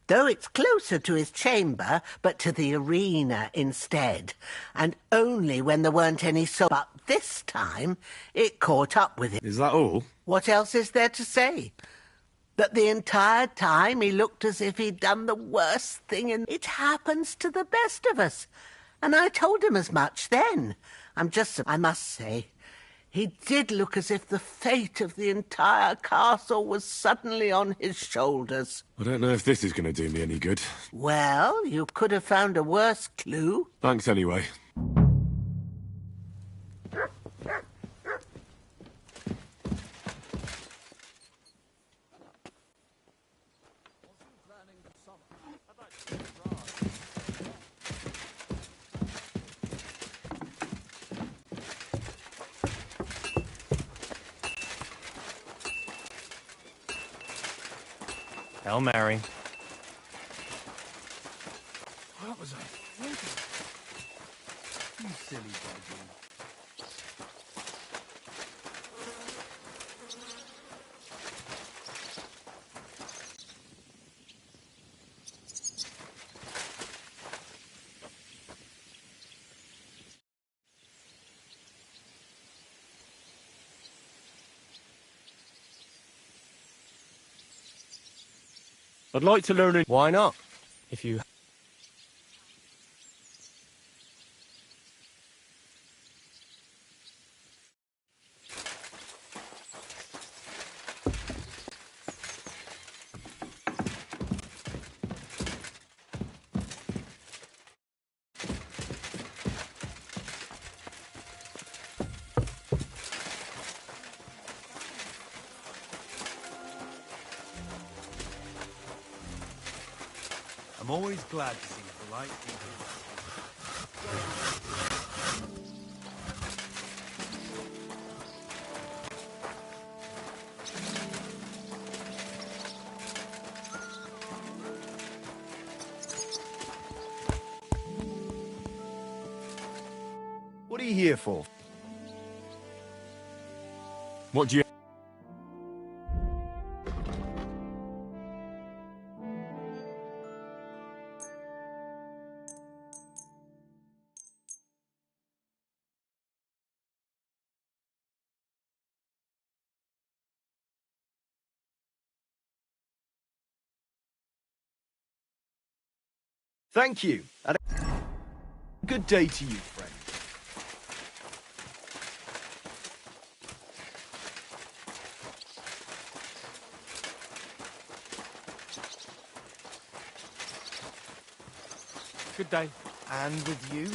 though it's closer to his chamber, but to the arena instead, and only when there weren't any But this time, it caught up with him. Is that all? What else is there to say? That the entire time he looked as if he'd done the worst thing, and it happens to the best of us. And I told him as much then. I must say, he did look as if the fate of the entire castle was suddenly on his shoulders. I don't know if this is going to do me any good. Well, you could have found a worse clue. Thanks anyway. Hail Mary. What was I You silly doggy. I'd like to learn. Why not? If you. I'm always glad to see polite people. What are you here for? What do you... Thank you. And a good day to you, friend. Good day. And with you?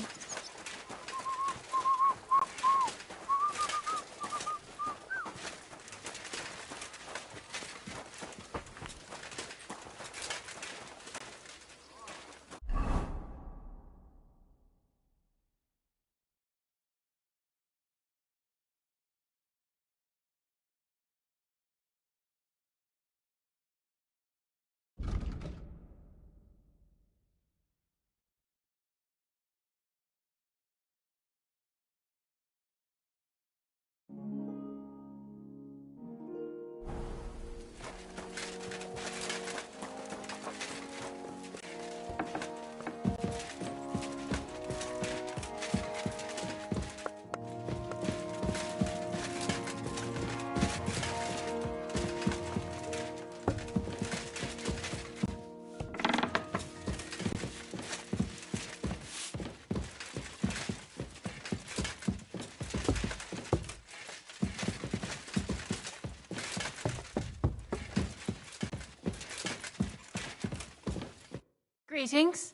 Greetings.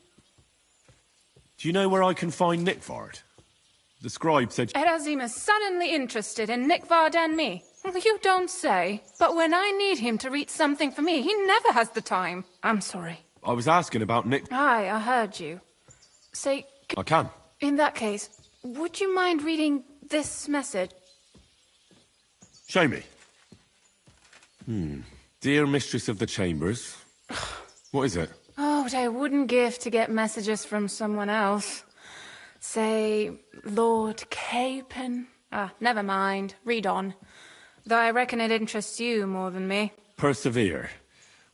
Do you know where I can find Nickford? The scribe said... Erazim is suddenly interested in Nickvard and me. You don't say. But when I need him to read something for me, he never has the time. I'm sorry. I was asking about Nick... Aye, I heard you. Say... I can. In that case, would you mind reading this message? Show me. Dear Mistress of the Chambers. What is it? Oh, what I wouldn't give to get messages from someone else. Say, Lord Capon. Never mind. Read on. Though I reckon it interests you more than me. Persevere.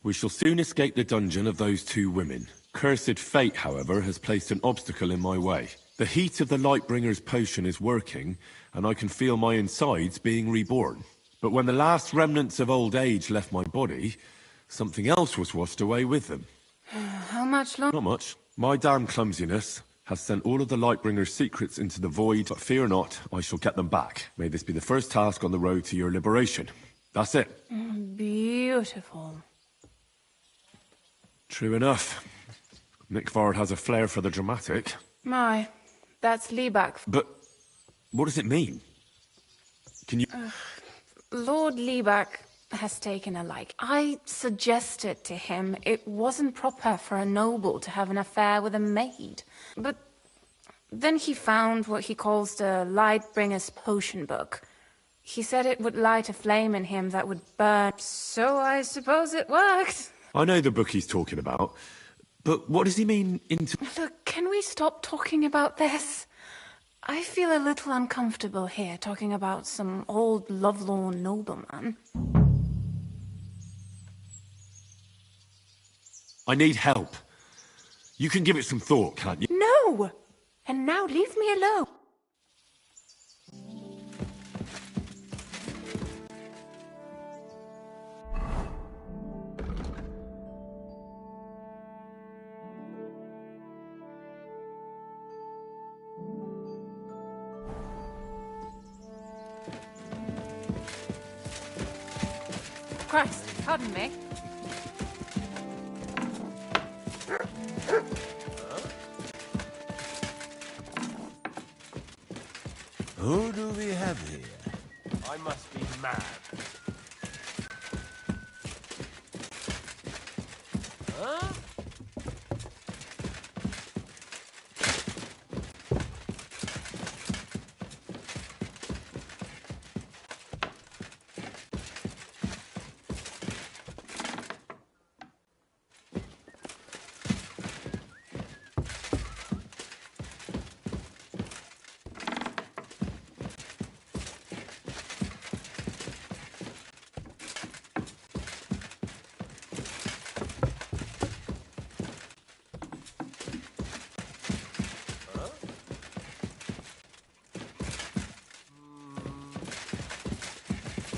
We shall soon escape the dungeon of those two women. Cursed fate, however, has placed an obstacle in my way. The heat of the Lightbringer's potion is working, and I can feel my insides being reborn. But when the last remnants of old age left my body, something else was washed away with them. How much longer? Not much. My damn clumsiness has sent all of the Lightbringer's secrets into the void, but fear not, I shall get them back. May this be the first task on the road to your liberation. That's it. Beautiful. True enough. Nickford has a flair for the dramatic. My, that's Liebach. But what does it mean? Can you... Lord Liebach has taken a like. I suggested to him it wasn't proper for a noble to have an affair with a maid. But then he found what he calls the Lightbringer's potion book. He said it would light a flame in him that would burn. So I suppose it worked. I know the book he's talking about. But what does he mean into... Look, can we stop talking about this? I feel a little uncomfortable here talking about some old lovelorn nobleman. I need help. You can give it some thought, can't you? No! And now leave me alone. Christ, pardon me. Who do we have here? I must be mad. Huh?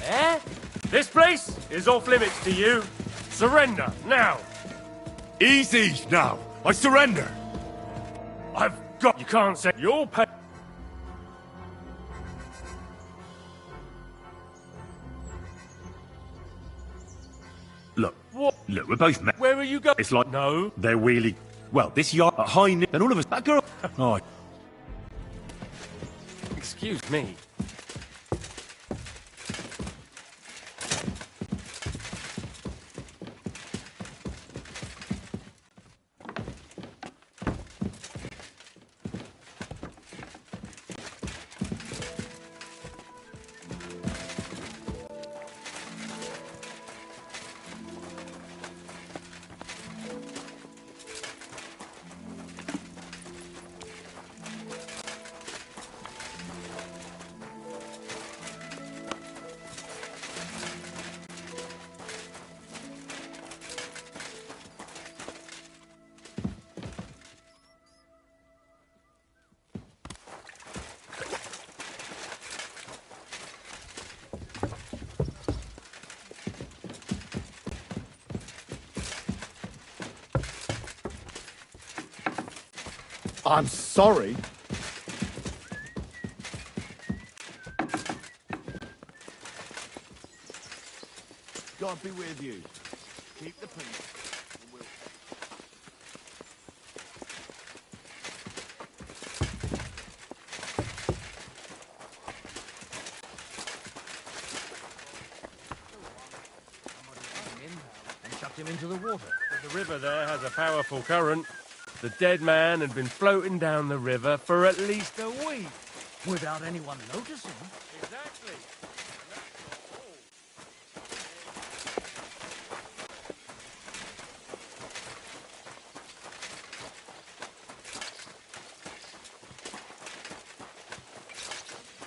Eh? This place is off limits to you. Surrender, now. Easy now. I surrender. I've got... You can't say... You'll pay... Look. What? Look, we're both men. Where are you going? It's like... No. They're really... Well, this yard at high... Then all of us... That girl... Oh. Excuse me. I'm sorry. God be with you. Keep the peace. And we'll... And chucked him into the water. The river there has a powerful current. The dead man had been floating down the river for at least a week. Without anyone noticing. Exactly.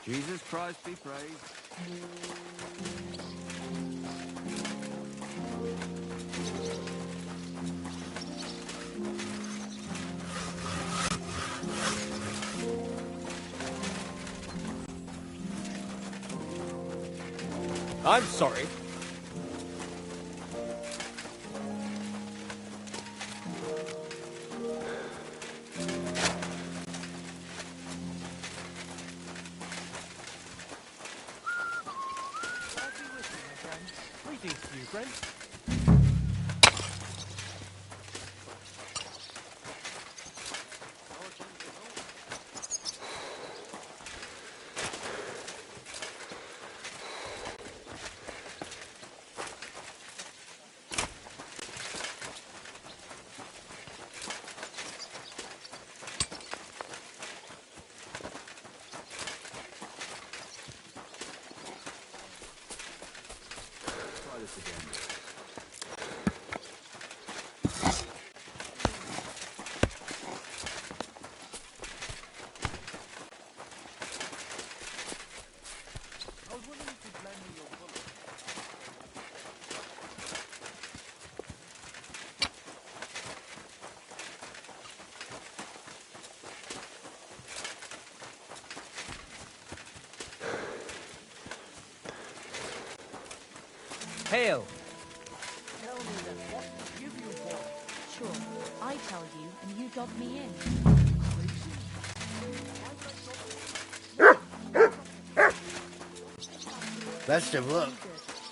Jesus Christ be praised. I'm sorry. Greetings to you, friend. Hail! Tell me then, what to give you for it? Sure, I tell you, and you dob me in. Best of luck.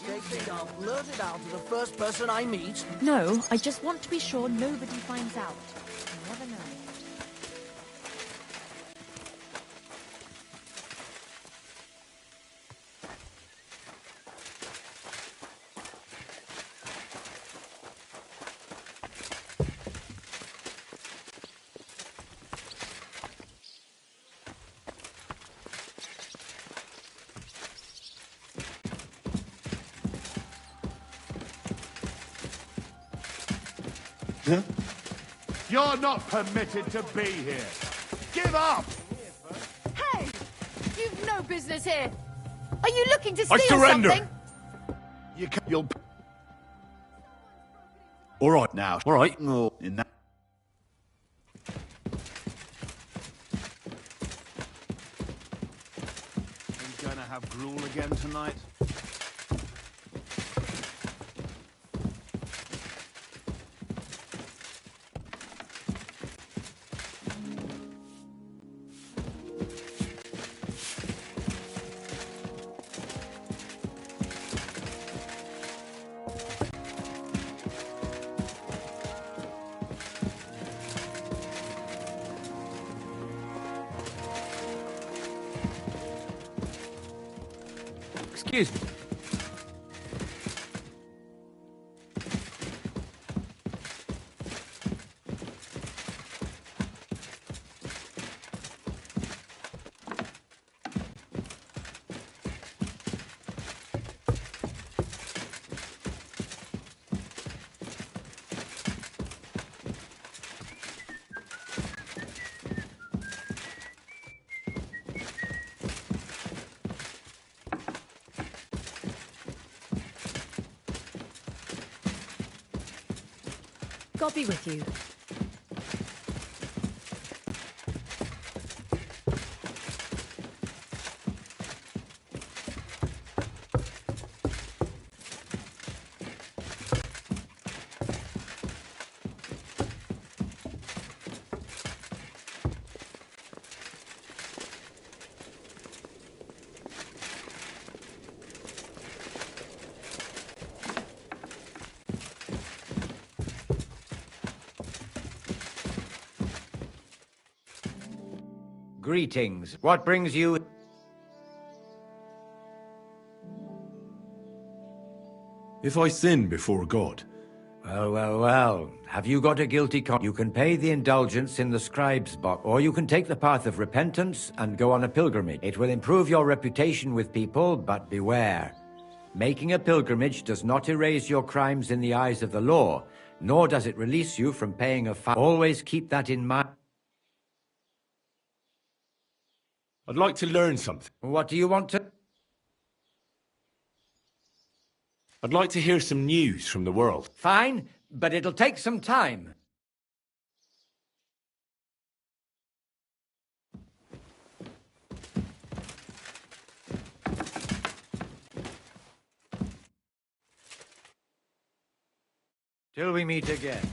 You think I'll blurt it out to the first person I meet? No, I just want to be sure nobody finds out. You never know. You're not permitted to be here. Give up! Hey! You've no business here! Are you looking to steal I surrender! something? You'll... All right now, all right. No, in that... Are you gonna have gruel again tonight? Excuse me. God be with you. Greetings. What brings you... If I sin before God... Well. Have you got a guilty conscience? You can pay the indulgence in the scribe's box, or you can take the path of repentance and go on a pilgrimage. It will improve your reputation with people, but beware. Making a pilgrimage does not erase your crimes in the eyes of the law, nor does it release you from paying a fine. Always keep that in mind. I'd like to learn something. What do you want to... I'd like to hear some news from the world. Fine, but it'll take some time. Till we meet again.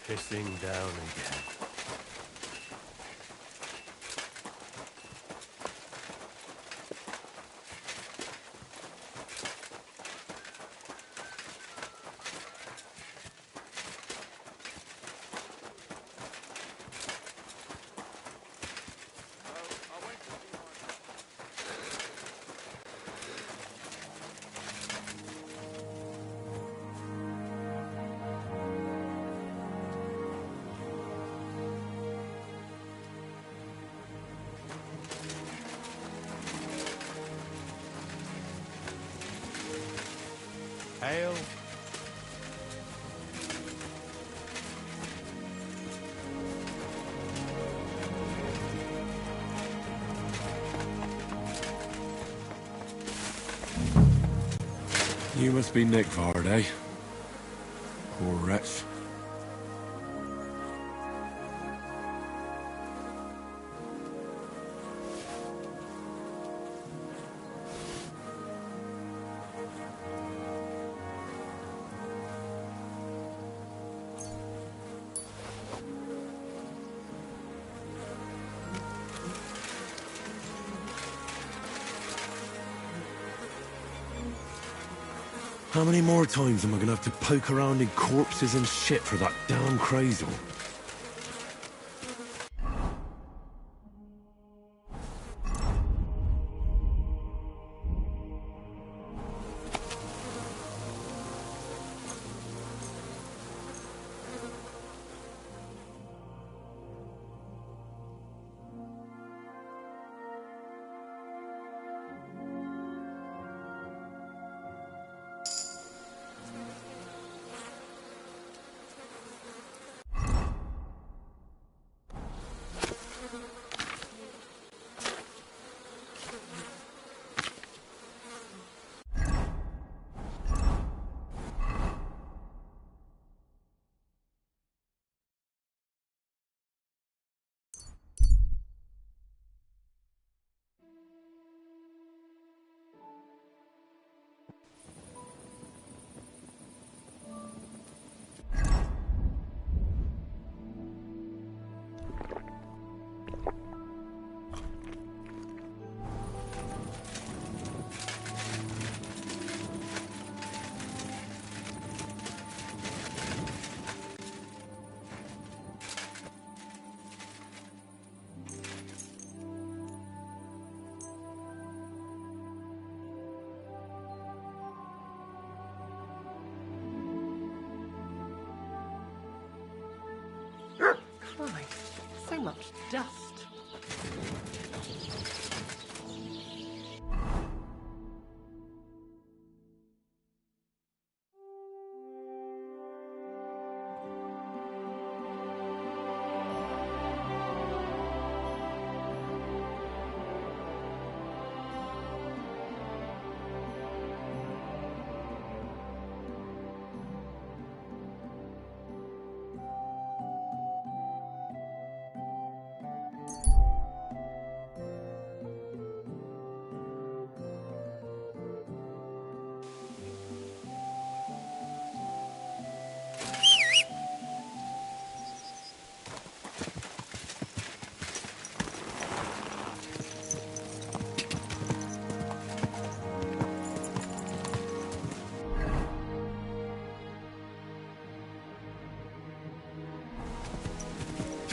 pissing down again. Ale. You must be Nickford, eh? Poor wretch. How many more times am I gonna have to poke around in corpses and shit for that damn crazel? Christ, so much dust.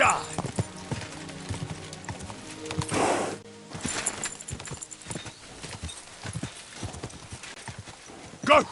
Die! Go!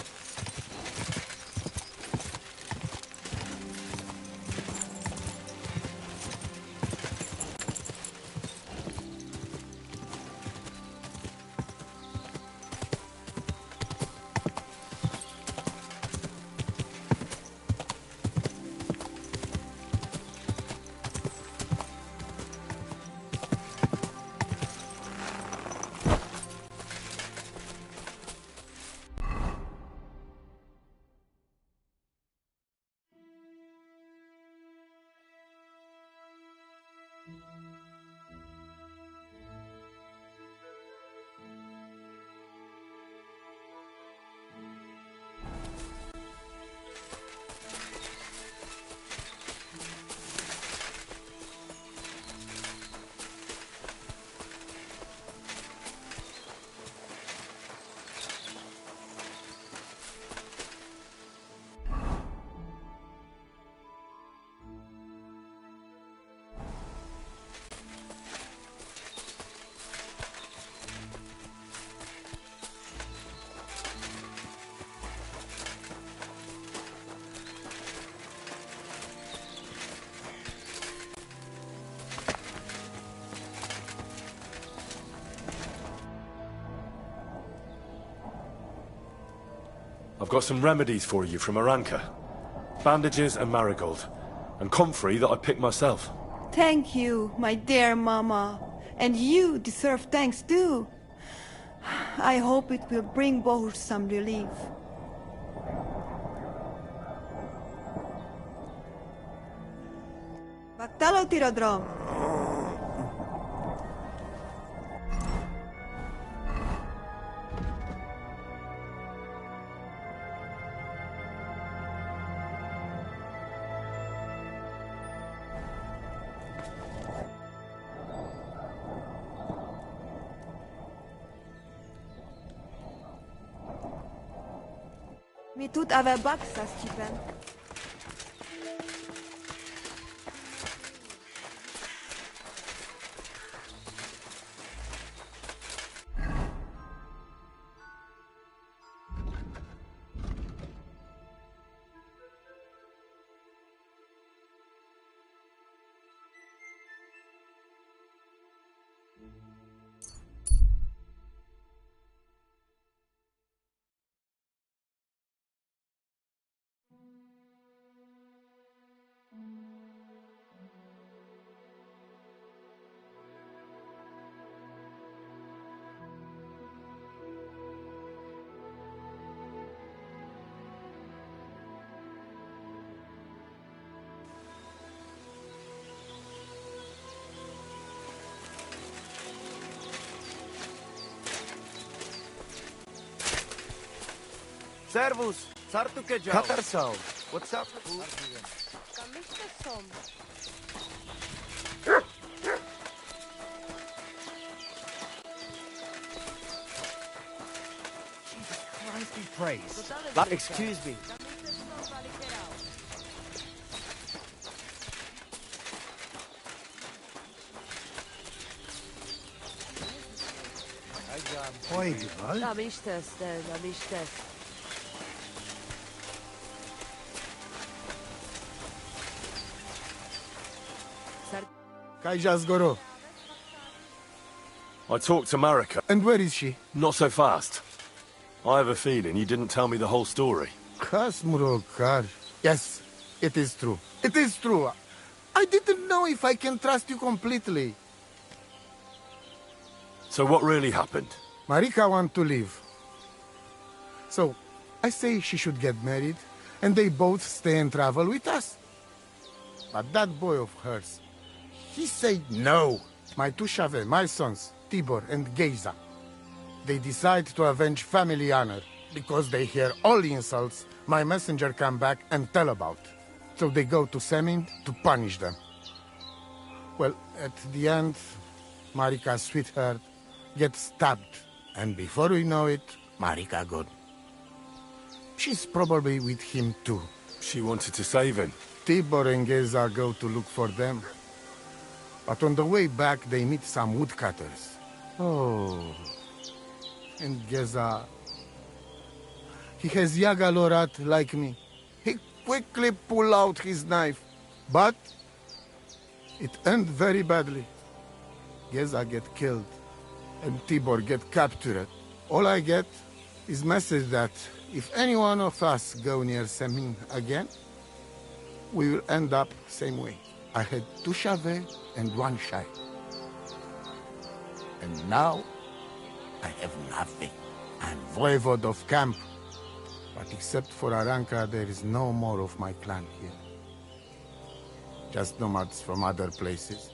I've got some remedies for you from Aranka. Bandages and marigold. And comfrey that I picked myself. Thank you, my dear Mama. And you deserve thanks too. I hope it will bring Bohush some relief. Baktalo tirodrom. Mi tut ave baksa, Stephen. Servus, Sartu Kejau. Katarsau. What's up? Jesus Christ be praised. Excuse me. Oi, Gival. Da miștes, da miștes. Kajazgoro. I talked to Marika. And where is she? Not so fast. I have a feeling you didn't tell me the whole story. Kasmurokar. Yes, it is true. It is true. I didn't know if I can trust you completely. So what really happened? Marika wants to leave. So, I say she should get married, and they both stay and travel with us. But that boy of hers, he said no. My two Shave, my sons, Tibor and Geza, they decide to avenge family honor because they hear all the insults my messenger come back and tell about. So they go to Semin to punish them. Well, at the end, Marika's sweetheart gets stabbed. And before we know it, Marika gone. She's probably with him too. She wanted to save him. Tibor and Geza go to look for them. But on the way back, they meet some woodcutters. Oh. And Geza... He has Yaga Lorat like me. He quickly pull out his knife. But... it end very badly. Geza get killed. And Tibor get captured. All I get is message that if any one of us go near Semin again, we will end up same way. I had 2 Shave and 1 Shai. And now, I have nothing. I'm voivode of camp. But except for Aranka, there is no more of my clan here. Just nomads from other places.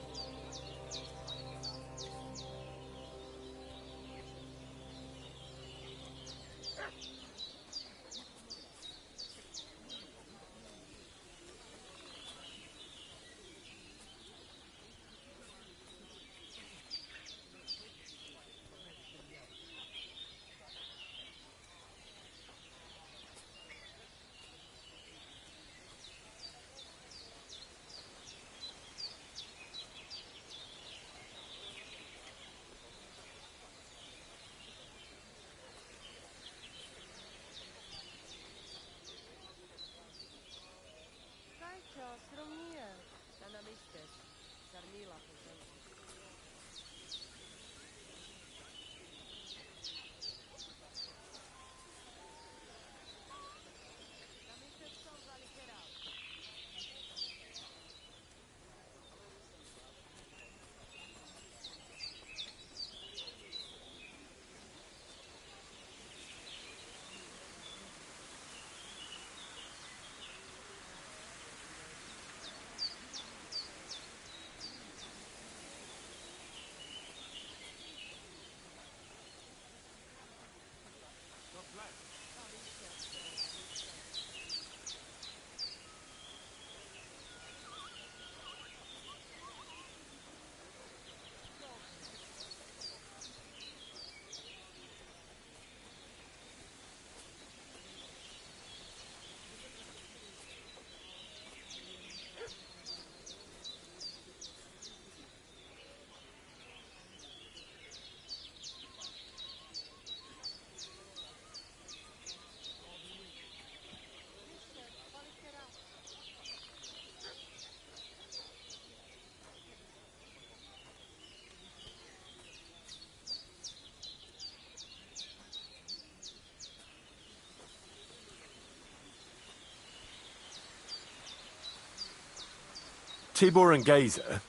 Tibor and Geza,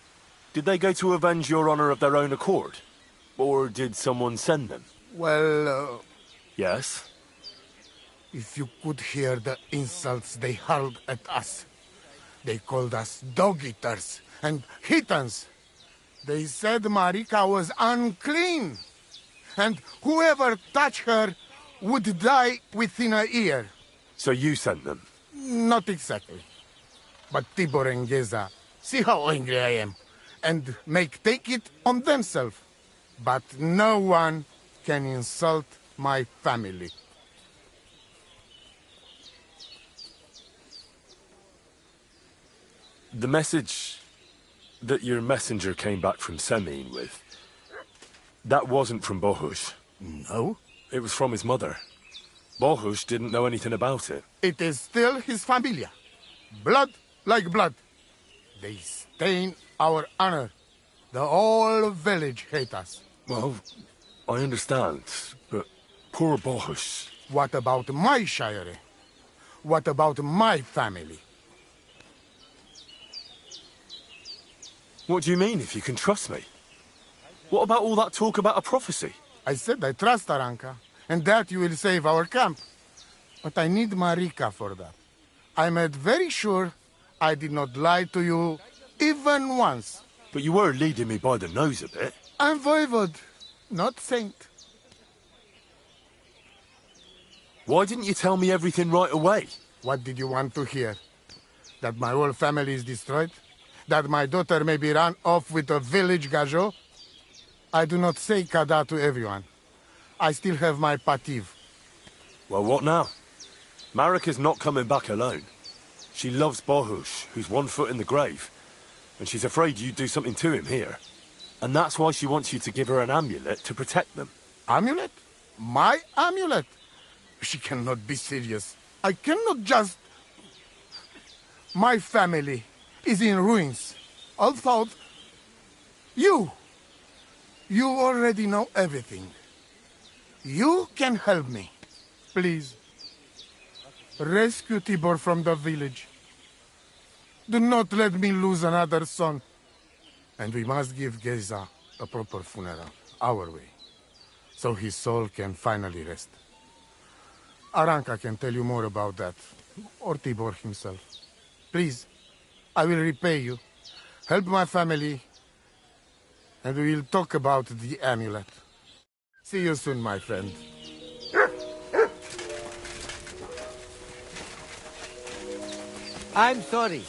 did they go to avenge your honor of their own accord? Or did someone send them? Well, Yes? if you could hear the insults they hurled at us. They called us dog-eaters and heathens. They said Marika was unclean, and whoever touched her would die within a year. So you sent them? Not exactly. But Tibor and Geza, see how angry I am, and take it on themselves. But no one can insult my family. The message that your messenger came back from Semine with, that wasn't from Bohush. No? It was from his mother. Bohush didn't know anything about it. It is still his familia. Blood like blood. They stain our honor. The whole village hates us. Well, I understand, but poor Bohush. What about my shire? What about my family? What do you mean, if you can trust me? What about all that talk about a prophecy? I said I trust Aranka, and that you will save our camp. But I need Marika for that. I made very sure I did not lie to you even once. But you were leading me by the nose a bit. I'm voivode, not saint. Why didn't you tell me everything right away? What did you want to hear? That my whole family is destroyed? That my daughter may be run off with a village gajo? I do not say kada to everyone. I still have my pativ. Well, what now? Marika's not coming back alone. She loves Bohush, who's 1 foot in the grave. And she's afraid you'd do something to him here. And that's why she wants you to give her an amulet to protect them. Amulet? My amulet? She cannot be serious. I cannot just... My family is in ruins. Although... You already know everything. You can help me. Please. Rescue Tibor from the village. Do not let me lose another son. And we must give Geza a proper funeral, our way, so his soul can finally rest. Aranka can tell you more about that, or Tibor himself. Please, I will repay you. Help my family, and we will talk about the amulet. See you soon, my friend. I'm sorry.